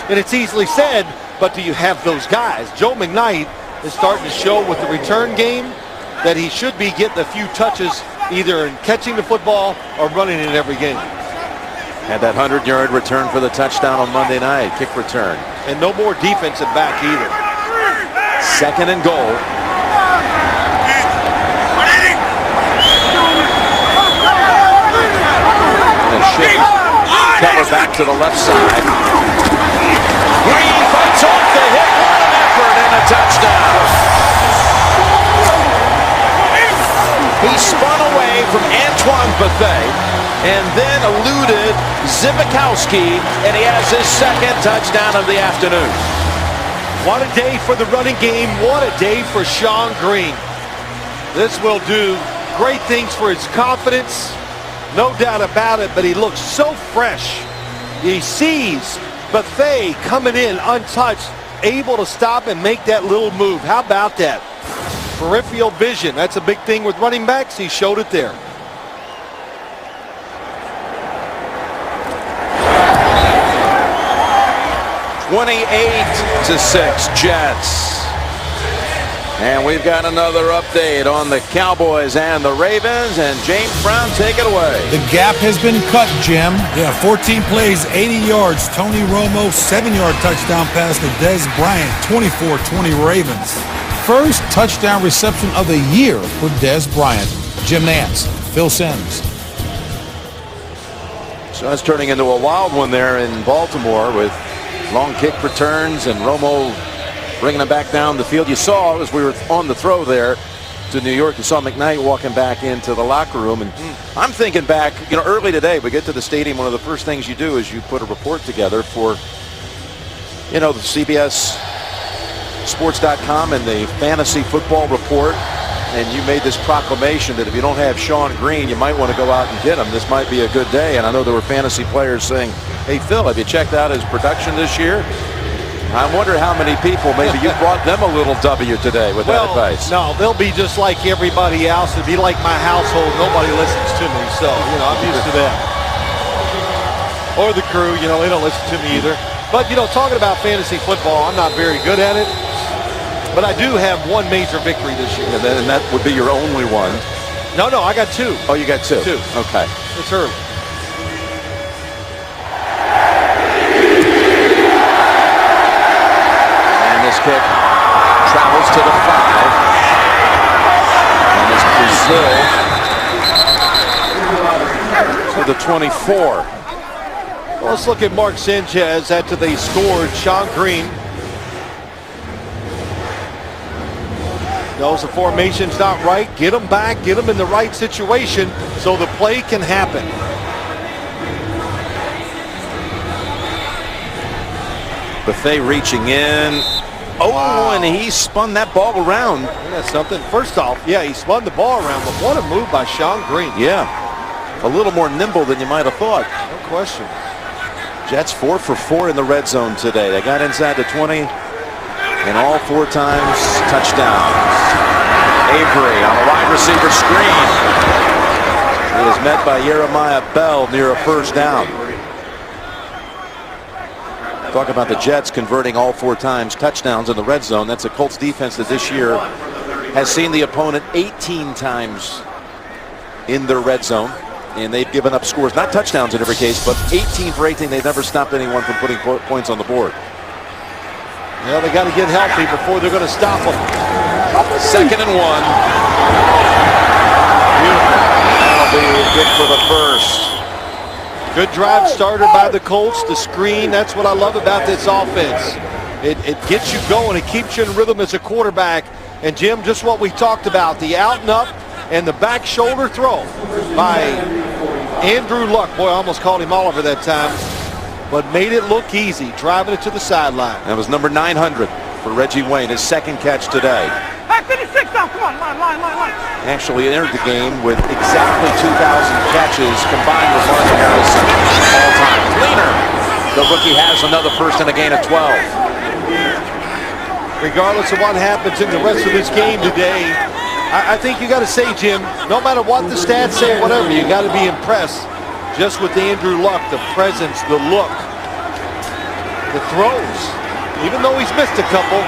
and it's easily said, but do you have those guys? Joe McKnight is starting to show with the return game that he should be getting a few touches either in catching the football or running it every game. Had that 100-yard return for the touchdown on Monday night, kick return. And no more defensive back either. 2nd and goal. And a shift. Cover back to the left side. Green fights off the hit. What an effort and a touchdown. He spun away from Antoine Bethea and then eluded Zibikowski, and he has his 2nd touchdown of the afternoon. What a day for the running game. What a day for Sean Green. This will do great things for his confidence. No doubt about it, but he looks so fresh. He sees Bethea coming in untouched, able to stop and make that little move. How about that? Peripheral vision. That's a big thing with running backs. He showed it there. (28-6) Jets. And we've got another update on the Cowboys and the Ravens, and James Brown, take it away. The gap has been cut, Jim. Yeah, 14 plays, 80 yards. Tony Romo, 7-yard touchdown pass to Dez Bryant, 24-20 Ravens. First touchdown reception of the year for Dez Bryant. Jim Nantz, Phil Simms. So that's turning into a wild one there in Baltimore with long kick returns and Romo bringing them back down the field. You saw as we were on the throw there to New York, you saw McKnight walking back into the locker room. And I'm thinking back, early today, we get to the stadium, one of the first things you do is you put a report together for, the CBS Sports.com and the Fantasy Football Report. And you made this proclamation that if you don't have Sean Green, you might want to go out and get him. This might be a good day. And I know there were fantasy players saying, hey, Phil, have you checked out his production this year? I wonder how many people, maybe you brought them a little W today with that advice. No, they'll be just like everybody else. It'll be like my household. Nobody listens to me. So, I'm used to that. Or the crew, they don't listen to me either. But, talking about fantasy football, I'm not very good at it. But I do have one major victory this year. And that would be your only one. No, I got 2. Oh, you got 2? 2. Okay. It's early. This kick travels to the 5. And it's Brazil to the 24. Well, let's look at Mark Sanchez after they scored. Sean Green knows the formation's not right. Get them back, get them in the right situation so the play can happen. Bethea reaching in. Oh, wow. And he spun that ball around. Isn't that something? First off, yeah, he spun the ball around, but what a move by Sean Green. Yeah, a little more nimble than you might have thought. No question. Jets 4 for 4 in the red zone today. They got inside the 20, and all 4 times touchdowns. Avery on a wide receiver screen. He is met by Jeremiah Bell near a first down. Talk about the Jets converting all 4 times touchdowns in the red zone. That's a Colts defense that this year has seen the opponent 18 times in their red zone. And they've given up scores, not touchdowns in every case, but 18 for 18. They've never stopped anyone from putting points on the board. Well, they got to get healthy before they're going to stop them. 2nd and 1. Beautiful. That'll be good for the first. Good drive started by the Colts. The screen, that's what I love about this offense. It gets you going. It keeps you in rhythm as a quarterback. And, Jim, just what we talked about, the out and up and the back shoulder throw by Andrew Luck. Boy, I almost called him Oliver that time. But made it look easy, driving it to the sideline. That was number 900 for Reggie Wayne, his 2nd catch today. Hey, 56 now. Come on, line. Actually entered the game with exactly 2,000 catches combined with Marvin Harrison all time. Cleaner. The rookie has another first and a gain of 12. Regardless of what happens in the rest of this game today, I think you got to say, Jim, no matter what the stats say or whatever, you got to be impressed. just with Andrew Luck, the presence, the look, the throws, even though he's missed a couple.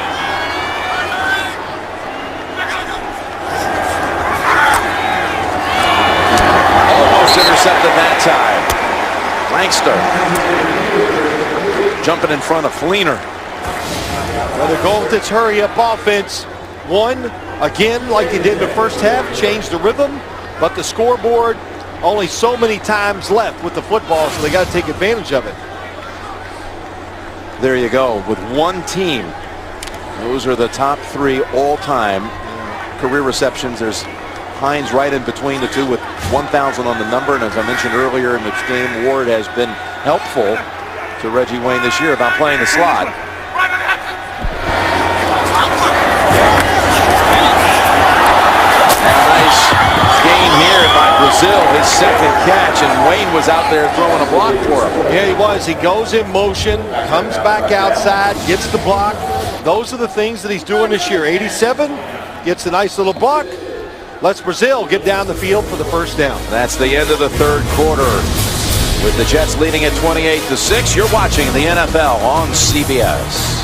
Almost intercepted that time. Langston jumping in front of Fleener. Well, they're going with this hurry-up offense. One, again, like they did in the first half, changed the rhythm, but the scoreboard, only so many times left with the football, so they got to take advantage of it. There you go. With one team, those are the top 3 all-time career receptions. There's Hines right in between the two with 1,000 on the number. And as I mentioned earlier in this game, Ward has been helpful to Reggie Wayne this year about playing the slot. Nice gain here by Brazil, his second catch, and Wayne was out there throwing a block for him. Yeah, he was. He goes in motion, comes back outside, gets the block. Those are the things that he's doing this year. 87, gets a nice little block. Lets Brazil get down the field for the first down. That's the end of the third quarter. With the Jets leading at 28-6, you're watching the NFL on CBS.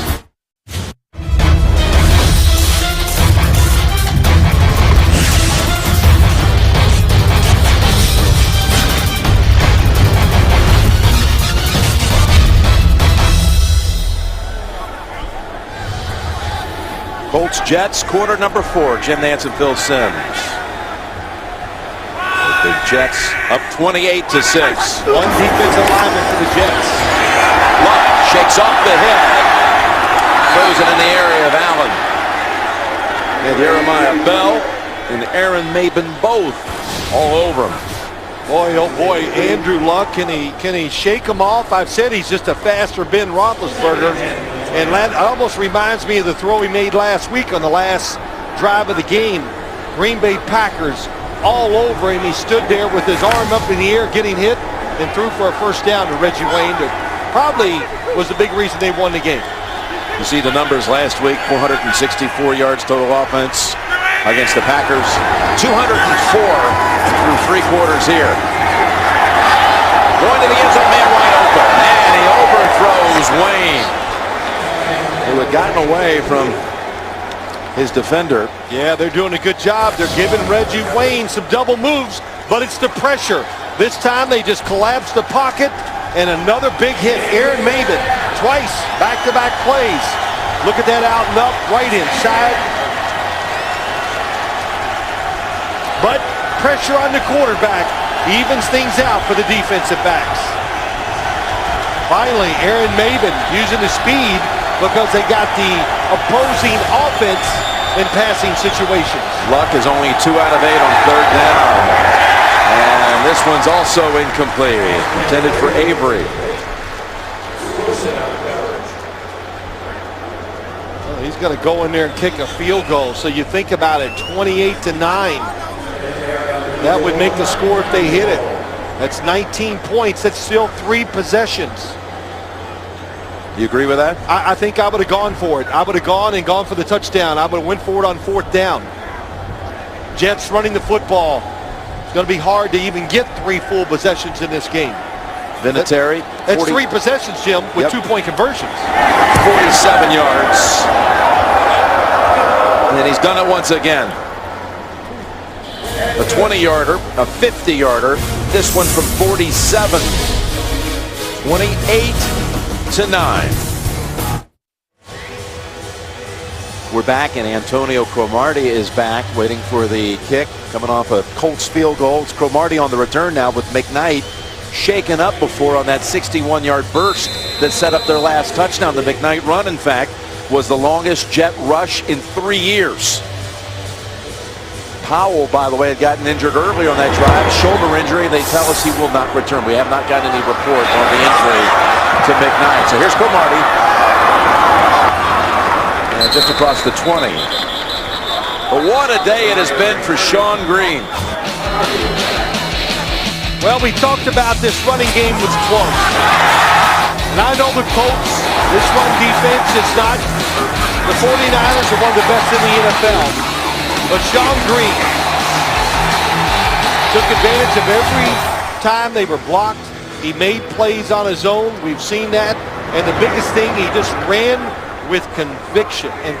Colts Jets, quarter number 4. Jim Nantz and Phil Simms. The Jets up 28-6. One defensive lineman for the Jets. Luck shakes off the hit. Throws it in the area of Allen. And Jeremiah Bell and Aaron Maben both all over him. Boy, oh boy, Andrew Luck, can he shake him off? I've said he's just a faster Ben Roethlisberger. And that almost reminds me of the throw he made last week on the last drive of the game. Green Bay Packers all over him. He stood there with his arm up in the air getting hit and threw for a first down to Reggie Wayne. That probably was the big reason they won the game. You see the numbers last week, 464 yards total offense against the Packers. 204 through 3 quarters here. Going to the end zone, man wide open. And he overthrows Wayne, who had gotten away from his defender. Yeah, they're doing a good job. They're giving Reggie Wayne some double moves, but it's the pressure. This time they just collapse the pocket, and another big hit. Aaron Maben, twice, back-to-back plays. Look at that out and up, right inside. But pressure on the quarterback evens things out for the defensive backs. Finally, Aaron Maben using the speed because they got the opposing offense in passing situations. Luck is only 2 out of 8 on third down. And this one's also incomplete. Intended for Avery. Well, he's got to go in there and kick a field goal. So you think about it, 28-9. That would make the score if they hit it. That's 19 points. That's still 3 possessions. You agree with that? I think I would have gone for it. I would have gone for the touchdown. I would have went for it on 4th down. Jets running the football. It's going to be hard to even get 3 full possessions in this game. Vinatieri. That's 3 possessions, Jim, with 2-point conversions. 47 yards. And he's done it once again. A 20-yarder, a 50-yarder. This one from 47. 28-9. We're back, and Antonio Cromartie is back, waiting for the kick, coming off a Colts field goal. It's Cromartie on the return now with McKnight shaken up before on that 61-yard burst that set up their last touchdown. The McKnight run, in fact, was the longest Jet rush in 3 years. Powell, by the way, had gotten injured earlier on that drive, shoulder injury. They tell us he will not return. We have not gotten any report on the injury to McKnight. So here's Cromartie. And just across the 20. But what a day it has been for Sean Green. Well, we talked about this running game was close. And I know the Colts, this run defense is not, the 49ers are one of the best in the NFL. But Sean Green took advantage of every time they were blocked. He made plays on his own. We've seen that. And the biggest thing, he just ran with conviction. And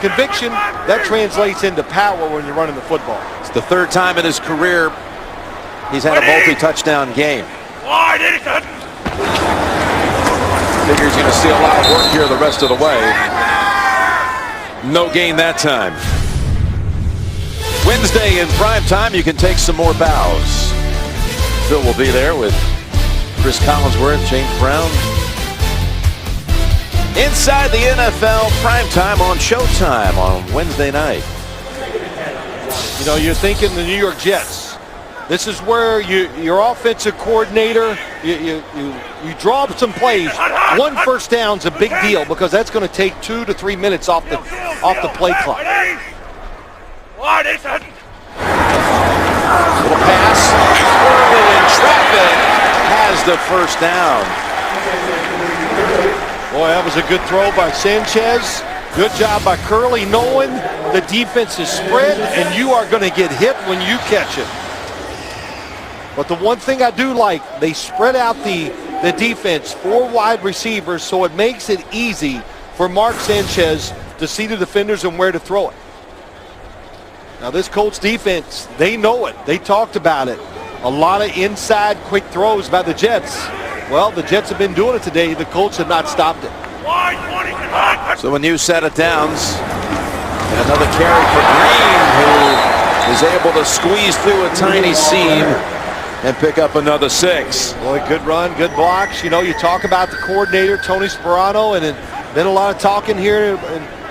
conviction, that translates into power when you're running the football. It's the third time in his career he's had a multi-touchdown game. Figure he's going to see a lot of work here the rest of the way. No gain that time. Wednesday in prime time, you can take some more bows. Phil will be there with Chris Collinsworth, James Brown. Inside the NFL primetime on Showtime on Wednesday night. You know, you're thinking the New York Jets. This is where your offensive coordinator, you draw up some plays. One first down's a big deal because that's going to take 2 to 3 minutes off the play clock. Little pass. Early in traffic has the first down. Boy, that was a good throw by Sanchez. Good job by Curley, knowing the defense is spread and you are going to get hit when you catch it. But the one thing I do like, they spread out the defense, 4 wide receivers, so it makes it easy for Mark Sanchez to see the defenders and where to throw it. Now this Colts defense, they know it. They talked about it. A lot of inside quick throws by the Jets. Well, the Jets have been doing it today. The Colts have not stopped it. So a new set of downs. And another carry for Green, who is able to squeeze through a tiny seam and pick up another 6. Boy, good run, good blocks. You know, you talk about the coordinator, Tony Sparano, and been a lot of talking here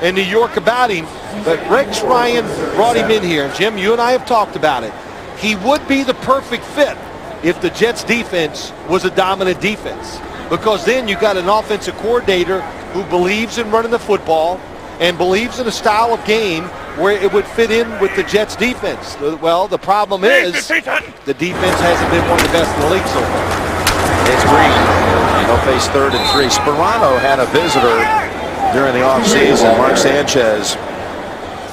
in New York about him. But Rex Ryan brought him in here. Jim, you and I have talked about it. He would be the perfect fit if the Jets defense was a dominant defense. Because then you got an offensive coordinator who believes in running the football and believes in a style of game where it would fit in with the Jets defense. Well, the problem is the defense hasn't been one of the best in the league so far. It's Green. They'll face 3rd and 3. Sparano had a visitor during the offseason, Mark Sanchez.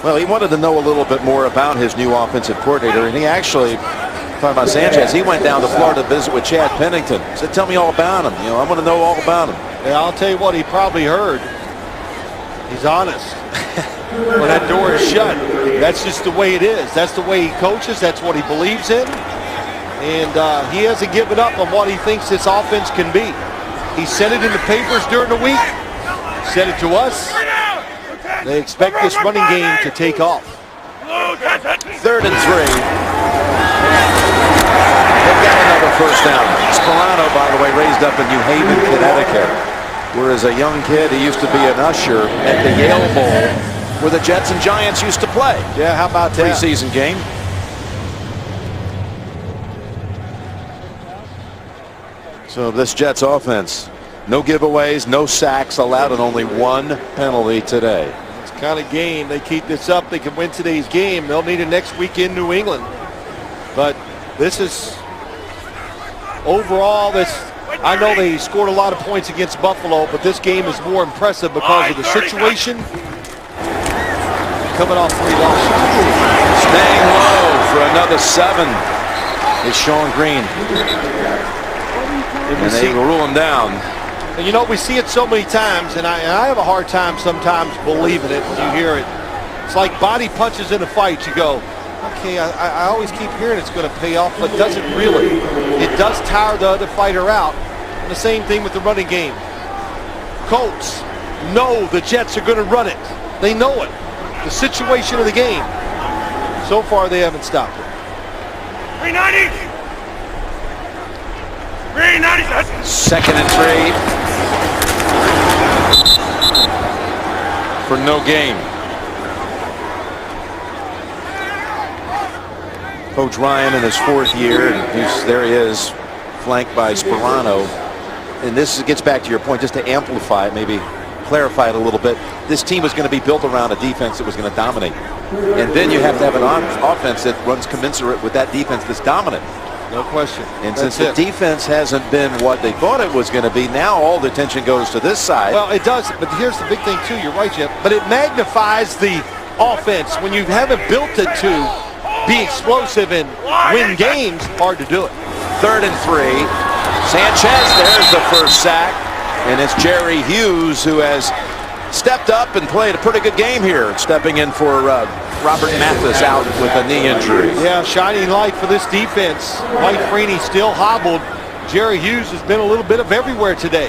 Well, he wanted to know a little bit more about his new offensive coordinator, and he actually, talking about Sanchez, he went down to Florida to visit with Chad Pennington. He said, tell me all about him. You know, I want to know all about him. Yeah, I'll tell you what, he probably heard. He's honest. When that door is shut, that's just the way it is. That's the way he coaches. That's what he believes in. And he hasn't given up on what he thinks this offense can be. He said it in the papers during the week. Said it to us. They expect this running game to take off. 3rd and 3. They've got another first down. Sparano, by the way, raised up in New Haven, Connecticut, where as a young kid he used to be an usher at the Yale Bowl, where the Jets and Giants used to play. Yeah, how about that? Preseason game. So this Jets offense, no giveaways, no sacks allowed, and only 1 penalty today. It's kind of game. They keep this up, they can win today's game. They'll need it next week in New England. But this is overall, I know they scored a lot of points against Buffalo, but this game is more impressive because of the situation. Coming off 3 losses. Staying low for another 7 is Sean Green. And they rule him down. And you know, we see it so many times, and I have a hard time sometimes believing it when you hear it. It's like body punches in a fight. You go, okay, I always keep hearing it's going to pay off, but does it really? It does tire the other fighter out. And the same thing with the running game. Colts know the Jets are going to run it. They know it. The situation of the game. So far, they haven't stopped it. 390. 390. 2nd and 3 for no gain. Coach Ryan in his 4th year, and there he is, flanked by Sparano. And this gets back to your point, just to amplify it, maybe clarify it a little bit. This team was going to be built around a defense that was going to dominate. And then you have to have an offense that runs commensurate with that defense that's dominant. No question. And since the defense hasn't been what they thought it was going to be, now all the attention goes to this side. Well, it does, but here's the big thing too. You're right, Jim. But it magnifies the offense when you haven't built it to be explosive and win games. Hard to do it. 3rd and 3. Sanchez, there's the first sack. And it's Jerry Hughes who has stepped up and played a pretty good game here, stepping in for Robert Mathis out with a knee injury. Yeah, shining light for this defense. Mike Freeney still hobbled. Jerry Hughes has been a little bit of everywhere today.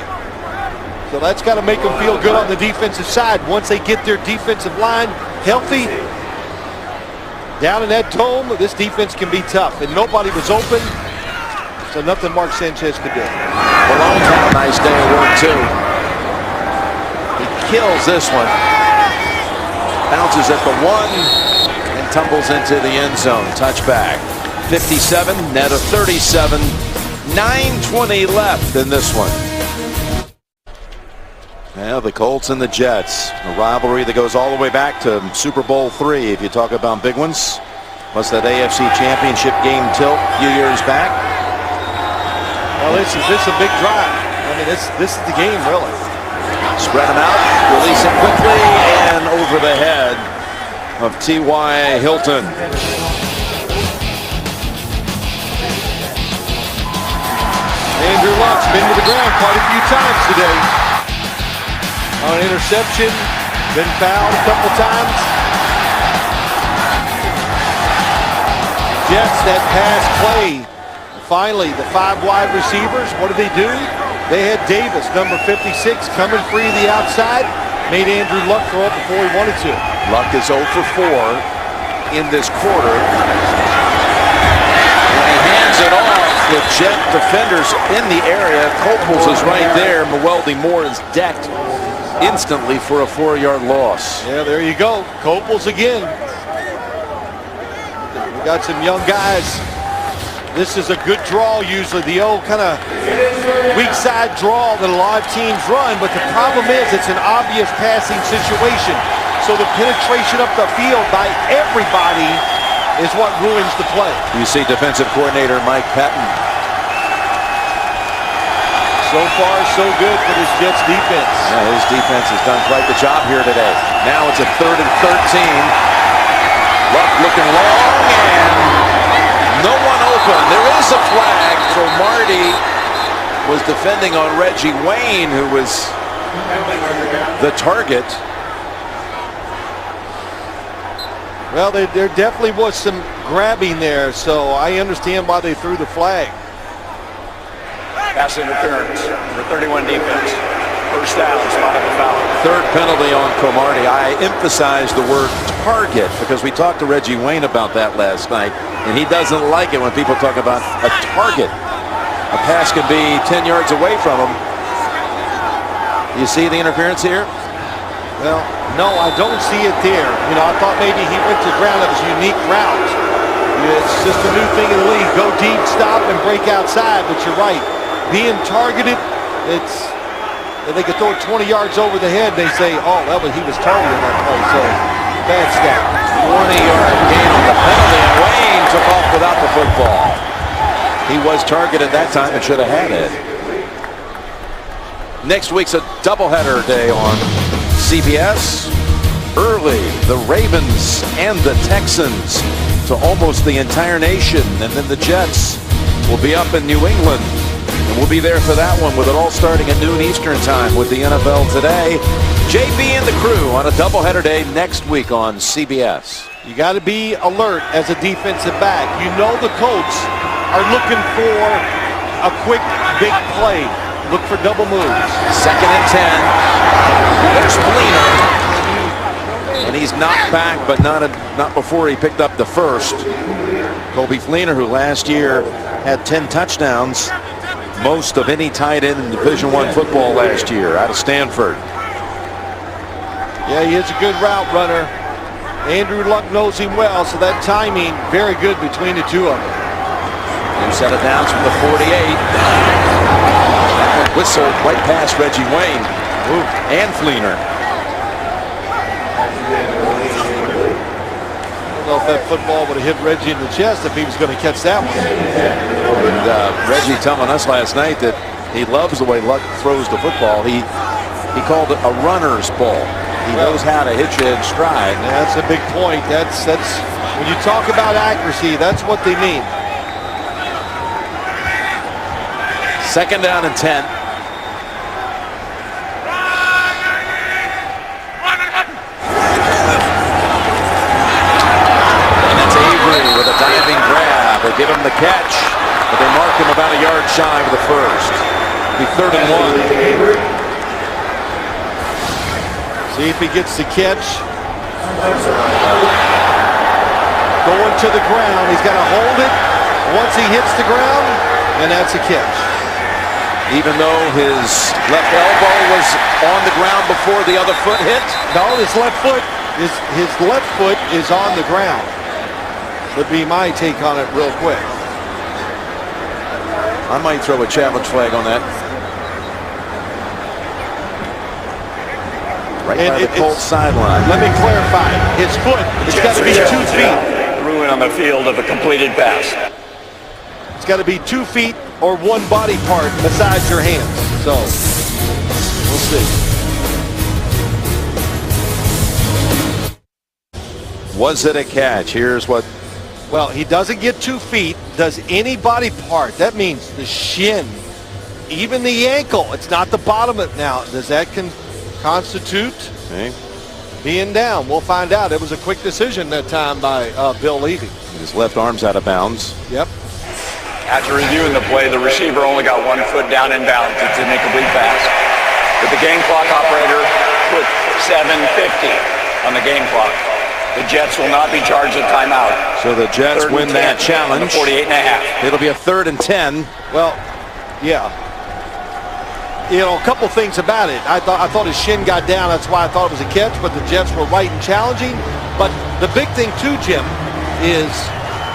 So that's got to make them feel good on the defensive side. Once they get their defensive line healthy, down in that dome, this defense can be tough. And nobody was open, so nothing Mark Sanchez could do. Malone had a nice day of work, too. He kills this one. Bounces at the 1 and tumbles into the end zone. Touchback. 57, net of 37. 9:20 left in this one. Yeah, the Colts and the Jets. A rivalry that goes all the way back to Super Bowl III, if you talk about big ones. Plus that AFC Championship game tilt a few years back. Well, this is a big drive. I mean, this is the game, really. Spread them out, release it quickly, and over the head of T.Y. Hilton. Andrew Luck's been to the ground quite a few times today. On an interception, been fouled a couple times. Jets, that pass play. Finally, the 5 wide receivers, what did they do? They had Davis, number 56, coming free to the outside. Made Andrew Luck throw up before he wanted to. Luck is 0 for 4 in this quarter. And he hands it off with Jet defenders in the area. Copels is right there. Mwelde Moore is decked instantly for a 4-yard loss. Yeah, there you go. Copels again. We got some young guys. This is a good draw usually, the old kind of weak side draw that a lot of teams run, but the problem is it's an obvious passing situation. So the penetration up the field by everybody is what ruins the play. You see defensive coordinator Mike Patton. So far, so good for this Jets defense. Yeah, his defense has done quite the job here today. Now it's a 3rd and 13. Luck looking long, and no one open. There is a flag. Cromartie was defending on Reggie Wayne, who was the target. Well, there definitely was some grabbing there, so I understand why they threw the flag. Pass interference for 31 defense. First down, spot of the foul. 3rd penalty on Cromartie. I emphasize the word target because we talked to Reggie Wayne about that last night, and he doesn't like it when people talk about a target. A pass can be 10 yards away from him. You see the interference here? Well, no, I don't see it there. You know, I thought maybe he went to ground. That was a unique route. It's just a new thing in the league. Go deep, stop, and break outside. But you're right. Being targeted, they could throw it 20 yards over the head. They say, oh, he was targeted that play. So, bad stat. 20-yard gain on the penalty, and Wayne took off without the football. He was targeted that time and should have had it. Next week's a doubleheader day on CBS. Early, the Ravens and the Texans to almost the entire nation, and then the Jets will be up in New England. And we'll be there for that one with it all starting at noon Eastern time with the NFL Today. JB and the crew on a doubleheader day next week on CBS. You got to be alert as a defensive back. You know the Colts are looking for a quick, big play. Look for double moves. 2nd and 10. There's Fleener. And he's knocked back, but not before he picked up the first. Colby Fleener, who last year had 10 touchdowns, most of any tight end in Division I football last year out of Stanford. Yeah, he is a good route runner. Andrew Luck knows him well, so that timing very good between the two of them. And set it down from the 48. That one whistled right past Reggie Wayne. And Fleener. I don't know if that football would have hit Reggie in the chest if he was going to catch that one. And Reggie telling us last night that he loves the way Luck throws the football. He called it a runner's ball. He knows how to hit you in stride. That's a big point. That's when you talk about accuracy, that's what they mean. Second down and 10. And that's Avery with a diving grab. They give him the catch, but they mark him about a yard shy of the first. It'll be 3rd and 1. See if he gets the catch. Going to the ground. He's got to hold it. Once he hits the ground, and that's a catch. Even though his left elbow was on the ground before the other foot hit? No, his left foot is on the ground. Would be my take on it real quick. I might throw a challenge flag on that. Right by the Colts sideline. Let me clarify. His foot, it's got to be 2 feet. Ruin on the field of a completed pass. It's got to be 2 feet or one body part besides your hands. So, we'll see. Was it a catch? Here's what. Well, he doesn't get 2 feet. Does any body part. That means the shin, even the ankle. It's not the bottom of it now. Does that constitute being down? We'll find out. It was a quick decision that time by Bill Levy. His left arm's out of bounds. Yep. After reviewing the play, the receiver only got 1 foot down in bounds. It's an incomplete pass. But the game clock operator put 7:50 on the game clock. The Jets will not be charged a timeout. So the Jets win that challenge. 48.5. It'll be a 3rd and 10. Well, yeah. You know, a couple things about it. I thought his shin got down. That's why I thought it was a catch. But the Jets were right in challenging. But the big thing too, Jim, is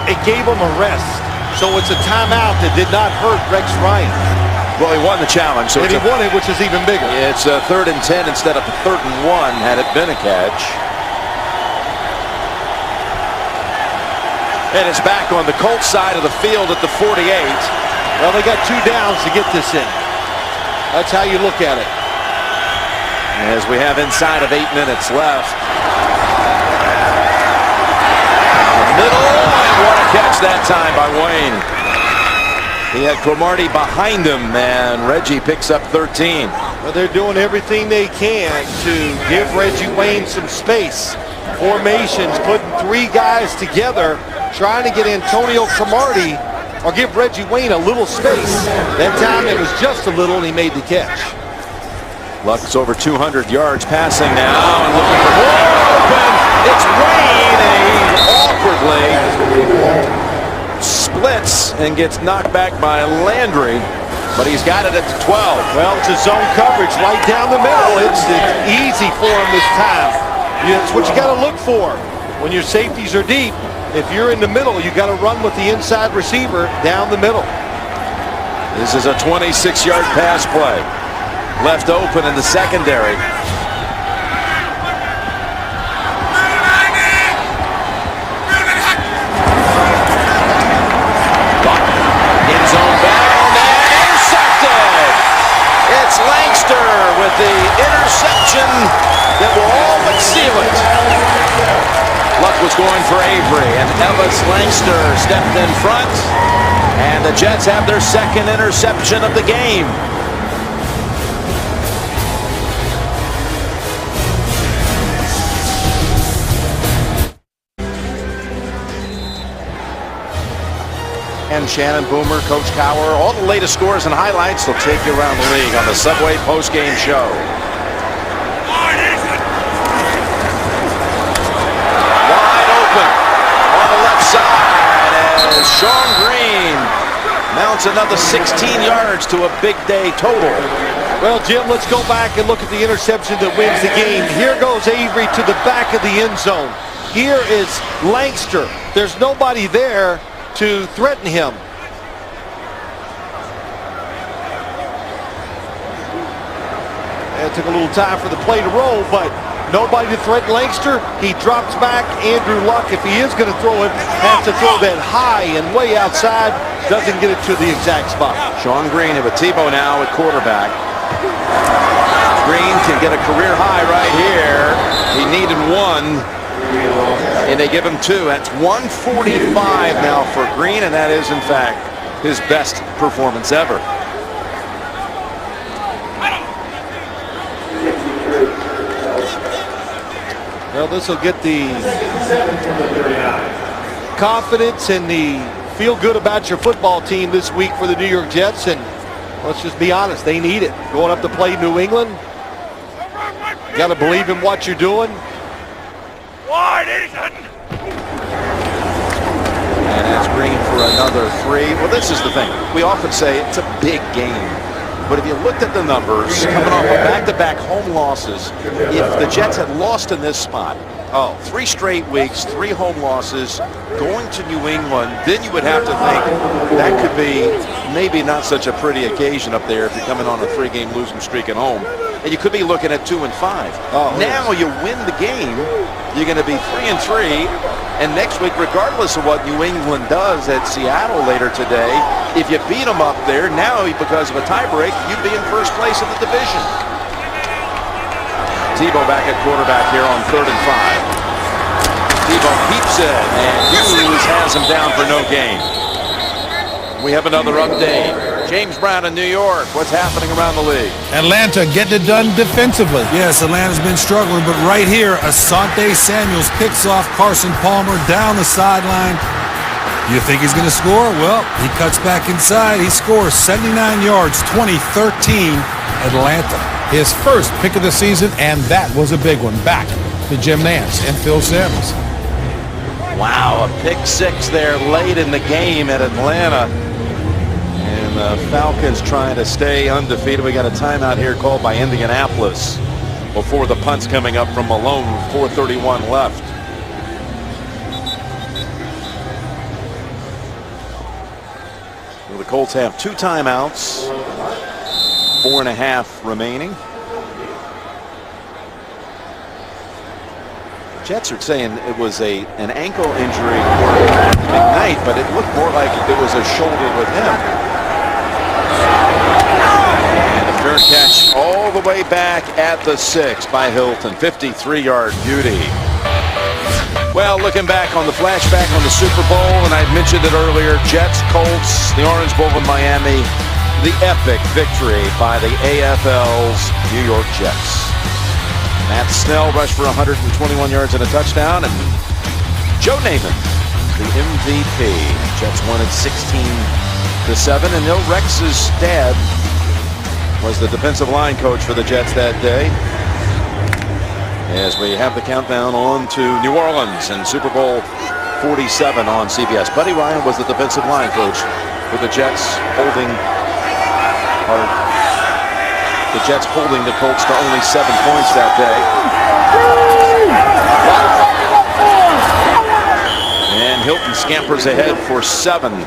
it gave him a rest. So it's a timeout that did not hurt Rex Ryan. Well, he won the challenge. So and he won it, which is even bigger. It's a 3rd and 10 instead of a 3rd and 1 had it been a catch. And it's back on the Colts side of the field at the 48. Well, they got 2 downs to get this in. That's how you look at it. As we have inside of 8 minutes left. Middle, and what a catch that time by Wayne. He had Cromartie behind him, and Reggie picks up 13. Well, they're doing everything they can to give Reggie Wayne some space. Formations, putting 3 guys together, trying to get Antonio Cromartie or give Reggie Wayne a little space. That time it was just a little, and he made the catch. Luck's over 200 yards passing now, and looking for more open. It's Wayne, and he awkwardly splits and gets knocked back by Landry, but he's got it at the 12. Well, it's a zone coverage right down the middle. It's easy for him this time. That's what you got to look for when your safeties are deep. If you're in the middle, you got to run with the inside receiver down the middle. This is a 26-yard pass play. Left open in the secondary. In zone bound and intercepted. It's Langster with the interception that will all but seal it. Luck was going for Avery, and Ellis Langster stepped in front, and the Jets have their 2nd interception of the game. And Shannon Boomer, Coach Cowher, all the latest scores and highlights will take you around the league on the Subway postgame show. As Sean Green mounts another 16 yards to a big day total. Well, Jim, let's go back and look at the interception that wins the game. Here goes Avery to the back of the end zone. Here is Langster. There's nobody there to threaten him. It took a little time for the play to roll, but nobody to threaten Langster. He drops back. Andrew Luck, if he is going to throw it, has to throw that high and way outside. Doesn't get it to the exact spot. Sean Green with Tebow now at quarterback. Green can get a career high right here. He needed 1, and they give him 2. That's 145 now for Green, and that is, in fact, his best performance ever. Well, this will get the confidence and the feel good about your football team this week for the New York Jets. And let's just be honest, they need it. Going up to play New England, you got to believe in what you're doing. Wide, 87. And that's Green for another 3. Well, this is the thing. We often say it's a big game. But if you looked at the numbers, coming off of back-to-back home losses, if the Jets had lost in this spot, 3 straight weeks, 3 home losses, going to New England, then you would have to think that could be maybe not such a pretty occasion up there if you're coming on a 3-game losing streak at home. And you could be looking at 2-5. Now you win the game, you're going to be 3-3. And next week, regardless of what New England does at Seattle later today, if you beat them up there, now because of a tiebreak, you'd be in first place of the division. Tebow back at quarterback here on 3rd and 5. Tebow keeps it, and Hughes has him down for no gain. We have another update. James Brown in New York. What's happening around the league? Atlanta getting it done defensively. Yes, Atlanta's been struggling, but right here, Asante Samuels picks off Carson Palmer down the sideline. You think he's going to score? Well, he cuts back inside. He scores 79 yards, 20-13, Atlanta. His first pick of the season, and that was a big one. Back to Jim Nantz and Phil Simms. Wow, a pick 6 there late in the game at Atlanta. And the Falcons trying to stay undefeated. We got a timeout here called by Indianapolis before the punt's coming up from Malone. 4:31 left. Well, the Colts have 2 timeouts. 4.5 remaining. Jets are saying it was an ankle injury for McKnight, but it looked more like it was a shoulder with him. And a fair catch all the way back at the 6 by Hilton. 53-yard beauty. Well, looking back on the flashback on the Super Bowl, and I mentioned it earlier, Jets, Colts, the Orange Bowl in Miami, the epic victory by the AFL's New York Jets. Matt Snell rushed for 121 yards and a touchdown, and Joe Namath, the MVP. Jets won it 16-7, and Neil Rex's dad was the defensive line coach for the Jets that day. As we have the countdown on to New Orleans and Super Bowl 47 on CBS. Buddy Ryan was the defensive line coach for the Jets, holding the Colts to only 7 points that day. And Hilton scampers ahead for 7.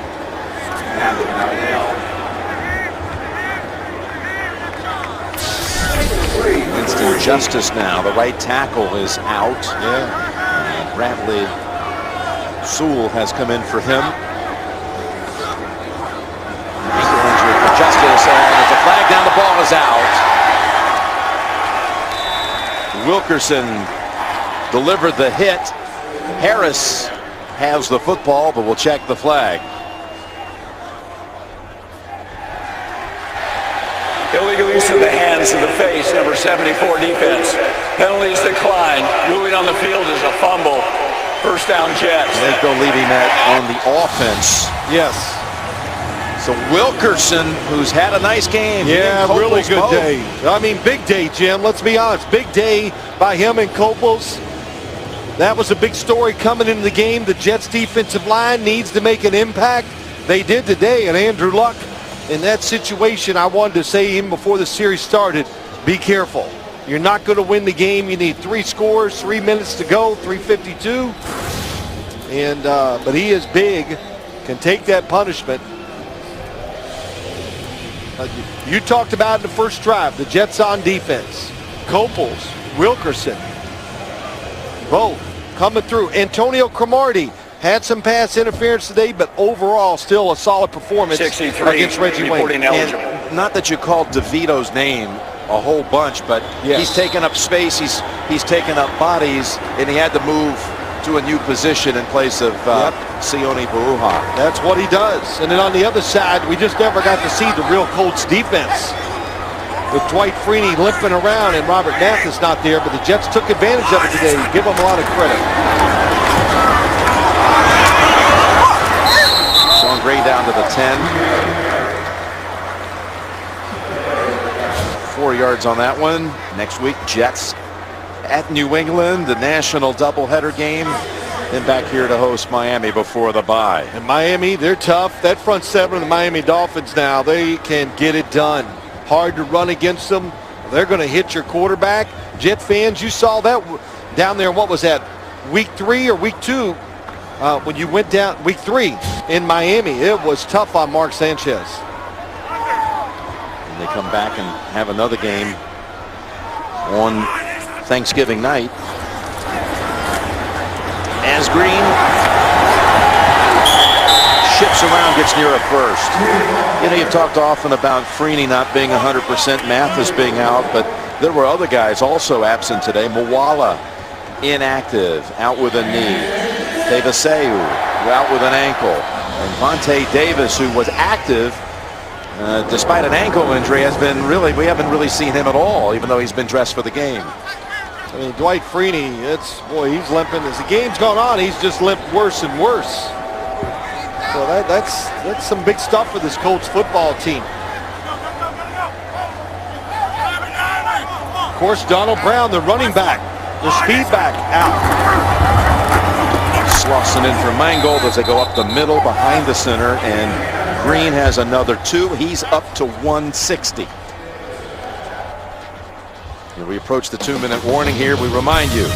Winston Justice now. The right tackle is out. And Bradley Sewell has come in for him. Ankle injury for Justice, and there's a flag down. The ball is out. Wilkerson delivered the hit. Harris has the football, but will check the flag. Illegal use of the hands to the face, number 74 defense. Penalties decline. Moving on the field is a fumble. First down Jets. They'll leaving that on the offense. Yes. So Wilkerson, who's had a nice game. Yeah, really good day. I mean, big day, Jim. Let's be honest. Big day by him and Copels. That was a big story coming into the game. The Jets defensive line needs to make an impact. They did today, and Andrew Luck, in that situation, I wanted to say even before the series started, be careful. You're not going to win the game. You need 3 scores, 3 minutes to go, 3:52. And but he is big, can take that punishment. You talked about in the first drive, the Jets on defense. Copels, Wilkerson, both coming through. Antonio Cromartie had some pass interference today, but overall still a solid performance against Reggie Wayne. And not that you called DeVito's name a whole bunch, but he's taken up space, he's taken up bodies, and he had to move to a new position in place of Sione Bauha. That's what he does. And then on the other side, we just never got to see the real Colts defense. with Dwight Freeney limping around and Robert Mathis not there, but the Jets took advantage of it today. Give them a lot of credit. Sean Gray down to the 10. 4 yards on that one. Next week, Jets at New England, the national doubleheader game. Then back here to host Miami before the bye. And Miami, they're tough. That front seven of the Miami Dolphins now, they can get it done. Hard to run against them. They're going to hit your quarterback. Jet fans, you saw that down there. What was that? Week 3 or week 2? When you went down week 3 in Miami, it was tough on Mark Sanchez. And they come back and have another game on Thanksgiving night. As Green ships around, gets near a first. You know, you've talked often about Freeney not being 100%, Mathis being out, but there were other guys also absent today. Mawala inactive, out with a knee. Tevaseu out with an ankle. And Vontae Davis, who was active despite an ankle injury, we haven't really seen him at all, even though he's been dressed for the game. I mean, Dwight Freeney, he's limping. As the game's gone on, he's just limped worse and worse. So that's some big stuff for this Colts football team. Of course, Donald Brown, the running back, the speed back, out. Slauson in for Mangold as they go up the middle behind the center, and Green has another 2. He's up to 160. As we approach the 2-minute warning here, we remind you,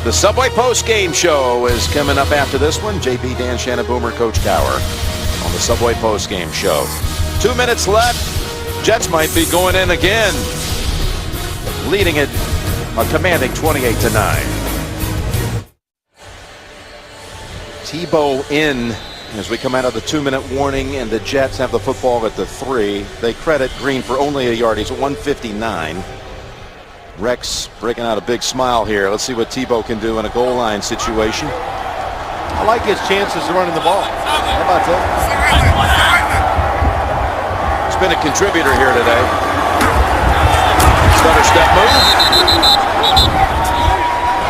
the Subway post-game show is coming up after this one. JP, Dan Shannon, Boomer, Coach Cowher on the Subway post-game show. 2 minutes left. Jets might be going in again, leading it a commanding 28-9. Tebow in as we come out of the 2-minute warning, and the Jets have the football at the 3. They credit Green for only a yard. He's at 159. Rex breaking out a big smile here. Let's see what Tebow can do in a goal line situation. I like his chances of running the ball. How about that? He's been a contributor here today. Stutter step move.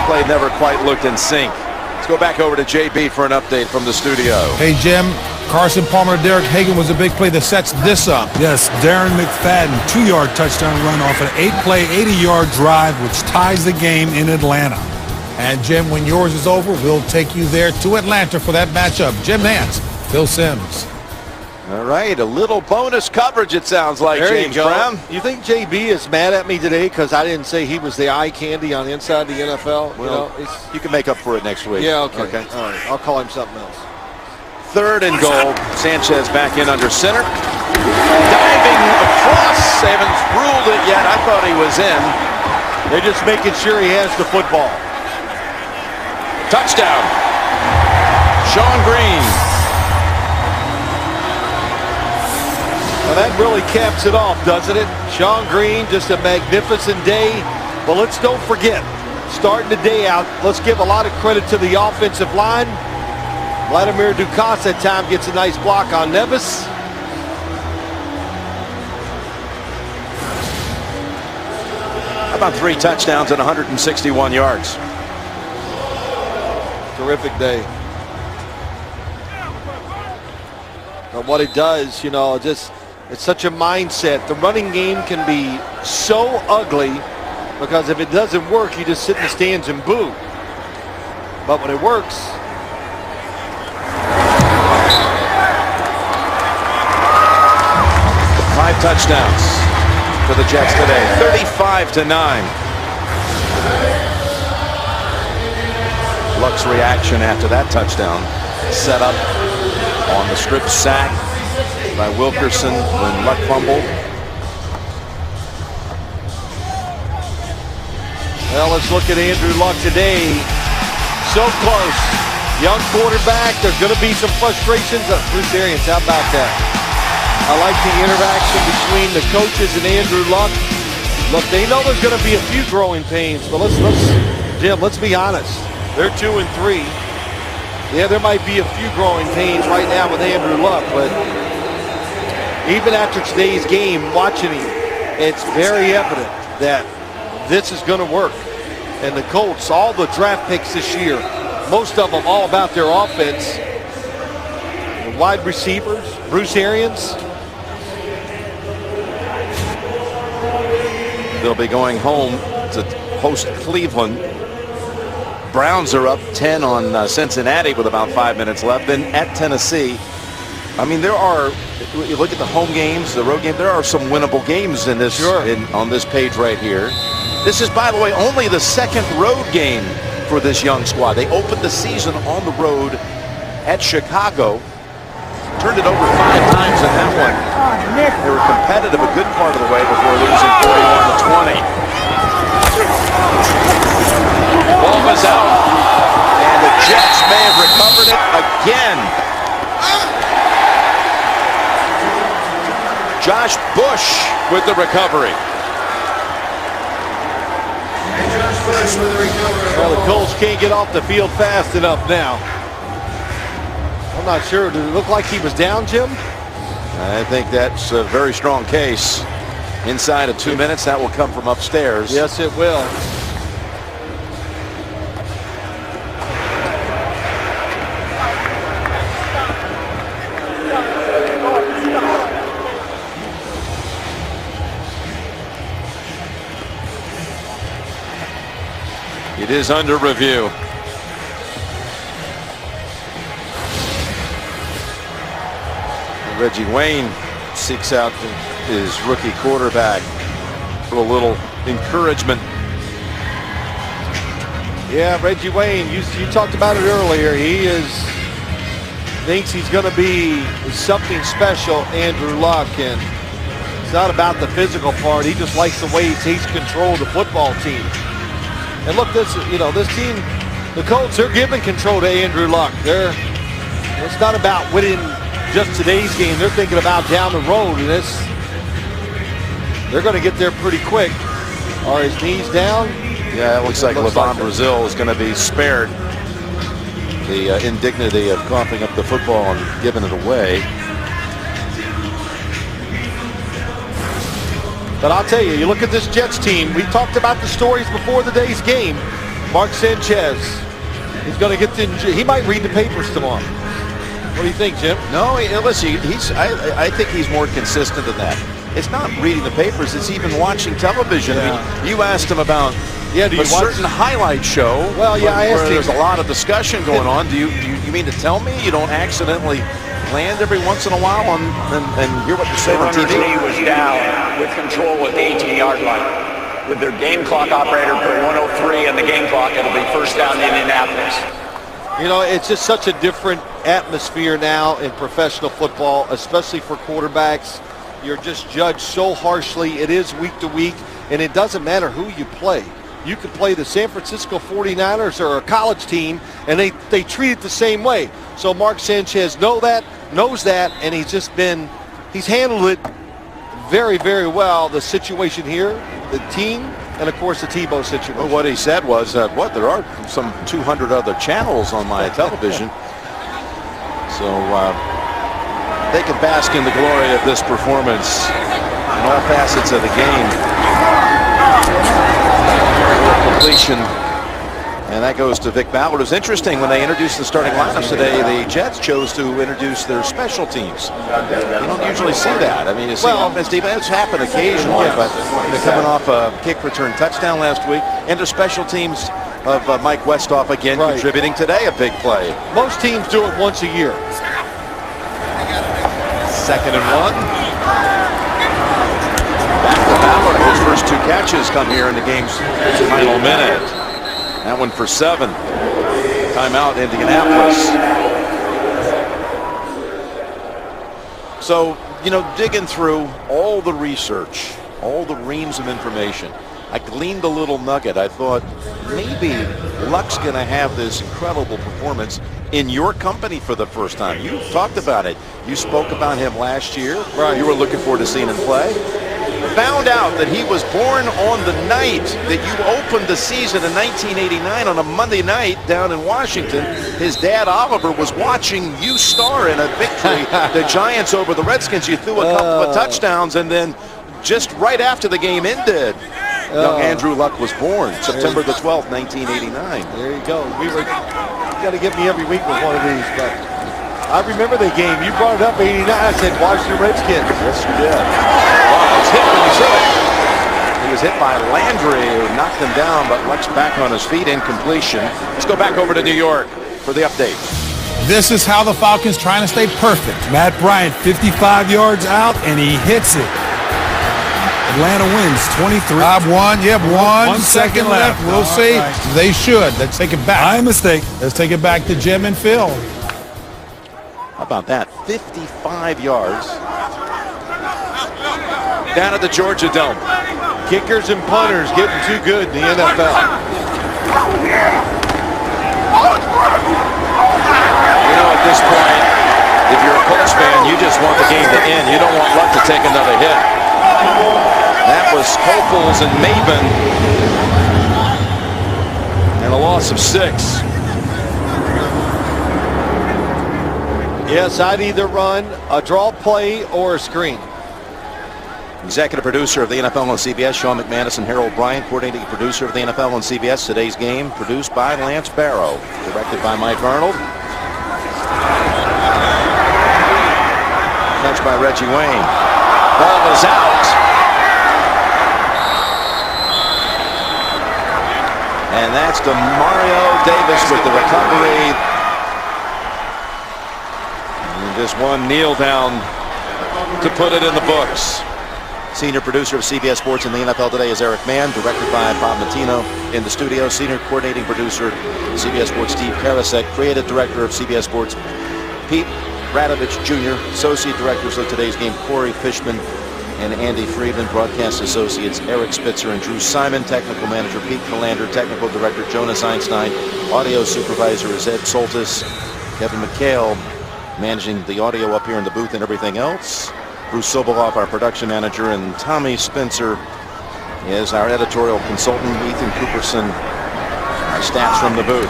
Play never quite looked in sync. Let's go back over to JB for an update from the studio. Hey, Jim. Carson Palmer, Derek Hagan was a big play that sets this up. Yes, Darren McFadden, 2-yard touchdown run off an 8-play, 80-yard drive, which ties the game in Atlanta. And, Jim, when yours is over, we'll take you there to Atlanta for that matchup. Jim Nance, Phil Simms. All right, a little bonus coverage, it sounds like, there James Brown. You think JB is mad at me today because I didn't say he was the eye candy on inside the NFL? Well, you can make up for it next week. Yeah, okay. All right, I'll call him something else. 3rd and goal. Sanchez back in under center. Diving across. They haven't ruled it yet. I thought he was in. They're just making sure he has the football. Touchdown. Sean Green. Now that really caps it off, doesn't it? Sean Green, just a magnificent day. But let's don't forget, starting the day out, let's give a lot of credit to the offensive line. Vladimir Dukas at time gets a nice block on Nevis. How about 3 touchdowns and 161 yards? Terrific day. But what it does, it's such a mindset. The running game can be so ugly because if it doesn't work, you just sit in the stands and boo. But when it works, 5 touchdowns for the Jets today, 35-9. Luck's reaction after that touchdown, set up on the strip sack by Wilkerson when Luck fumbled. well, let's look at Andrew Luck today. So close. Young quarterback. There's going to be some frustrations. Bruce Arians, how about that? I like the interaction between the coaches and Andrew Luck. Look, they know there's going to be a few growing pains, but Jim, let's be honest. They're 2-3. Yeah, there might be a few growing pains right now with Andrew Luck, but even after today's game, watching him, It's very evident that this is going to work. And the Colts, all the draft picks this year, most of them all about their offense. The wide receivers, Bruce Arians. They'll be going home to host Cleveland. Browns are up 10 on Cincinnati with about 5 minutes left. Then at Tennessee. I mean, there are, you look at the home games, the road game, there are some winnable games in this, on this page right here. This is, by the way, only the second road game for this young squad. They opened the season on the road at Chicago. Turned it over 5 times in that one. They were competitive a good part of the way before losing 41-20. Ball was out, and the Jets may have recovered it again. Josh Bush with the recovery. Well, the Colts can't get off the field fast enough now. I'm not sure. Did it look like he was down, Jim? I think that's a very strong case. Inside of 2 minutes, that will come from upstairs. Yes, it will. It is under review. Reggie Wayne seeks out his rookie quarterback for a little encouragement. Yeah, Reggie Wayne, you talked about it earlier. He thinks he's going to be something special, Andrew Luck, and it's not about the physical part. He just likes the way he takes control of the football team. And look, this team, the Colts, they're giving control to Andrew Luck. It's not about winning just today's game. They're thinking about down the road, and they're going to get there pretty quick. Are his knees down? Yeah, it looks like LeVon Brazil is going to be spared the indignity of coughing up the football and giving it away. But I'll tell you, you look at this Jets team. We talked about the stories before the day's game. Mark Sanchez, he's going to get he might read the papers tomorrow. What do you think, Jim? No, listen, I think he's more consistent than that. It's not reading the papers, it's even watching television. Yeah. I mean, you asked him about do you watch certain highlight show. Well, yeah, I asked him. There's a lot of discussion going on. Do you mean to tell me you don't accidentally land every once in a while and hear what you say on TV? He was down with control at the 18-yard line. With their game clock operator put 103 in the game clock, it'll be first down to Indianapolis. You know, it's just such a different atmosphere now in professional football, especially for quarterbacks. You're just judged so harshly. It is week to week, and it doesn't matter who you play. You could play the San Francisco 49ers or a college team, and they treat it the same way. So Mark Sanchez knows that, and he's handled it very, very well. The situation here, the team, and of course the Tebow situation. Well, what he said was, there are some 200 other channels on my television. So they can bask in the glory of this performance in all facets of the game. Completion, and that goes to Vic Ballard. It was interesting when they introduced the starting lineups today. The Jets chose to introduce their special teams. You don't usually see that. I mean, you see offense, defense happen occasionally, but they're coming off a kick return touchdown last week, and their special teams of Mike Westhoff again contributing today, a big play. Most teams do it once a year. 2nd and 1. Back to Ballard. His first 2 catches come here in the game's final minute. That one for 7. Timeout, Indianapolis. So, digging through all the research, all the reams of information, I gleaned a little nugget. I thought maybe Luck's going to have this incredible performance in your company for the first time. You talked about it. You spoke about him last year. Right. You were looking forward to seeing him play. Found out that he was born on the night that you opened the season in 1989 on a Monday night down in Washington. His dad, Oliver, was watching you star in a victory, the Giants over the Redskins. You threw a couple of touchdowns and then just right after the game ended. Young Andrew Luck was born September the 12th, 1989. There you go. You got to get me every week with one of these, but I remember the game. You brought it up, 89. I said, Washington Redskins. Yes, you did. Oh, he was hit when he threw it. He was hit by Landry, who knocked him down, but Luck's back on his feet. Incompletion. Let's go back over to New York for the update. This is how the Falcons trying to stay perfect. Matt Bryant, 55 yards out, and he hits it. Atlanta wins 23. One second left. We'll see. Right. They should. Let's take it back. My mistake. Let's take it back to Jim and Phil. How about that? 55 yards. Down at the Georgia Dome. Kickers and punters getting too good in the NFL. You know, at this point, if you're a Colts fan, you just want the game to end. You don't want Luck to take another hit. That was Copeles and Maven. And a loss of 6. Yes, I'd either run a draw play or a screen. Executive producer of the NFL on CBS, Sean McManus and Harold Bryant. Coordinating producer of the NFL on CBS. Today's game produced by Lance Barrow. Directed by Mike Arnold. Catch by Reggie Wayne. Ball is out. And that's DeMario Davis with the recovery. And just one kneel down to put it in the books. Senior producer of CBS Sports in the NFL Today is Eric Mann. Directed by Bob Matino in the studio. Senior coordinating producer CBS Sports Steve Karasek. Creative director of CBS Sports Pete Radovich Jr. Associate directors of today's game Corey Fishman and Andy Friedman. Broadcast associates Eric Spitzer and Drew Simon. Technical manager Pete Callander. Technical director Jonas Einstein. Audio supervisor is Ed Soltis. Kevin McHale managing the audio up here in the booth and everything else. Bruce Soboloff, our production manager, and Tommy Spencer is our editorial consultant. Ethan Cooperson, our stats from the booth.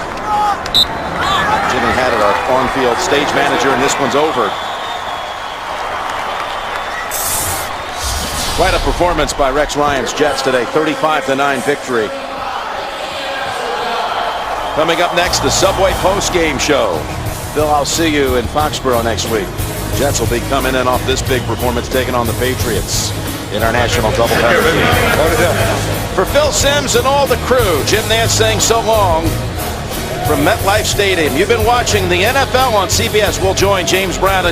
Jimmy Haddett, our on-field stage manager, and this one's over. Quite a performance by Rex Ryan's Jets today. 35-9 victory. Coming up next, the Subway post-game show. Bill, I'll see you in Foxborough next week. Jets will be coming in off this big performance, taking on the Patriots in our national doubleheader. For Phil Simms and all the crew, Jim Nance saying so long from MetLife Stadium. You've been watching the NFL on CBS. We'll join James Brown and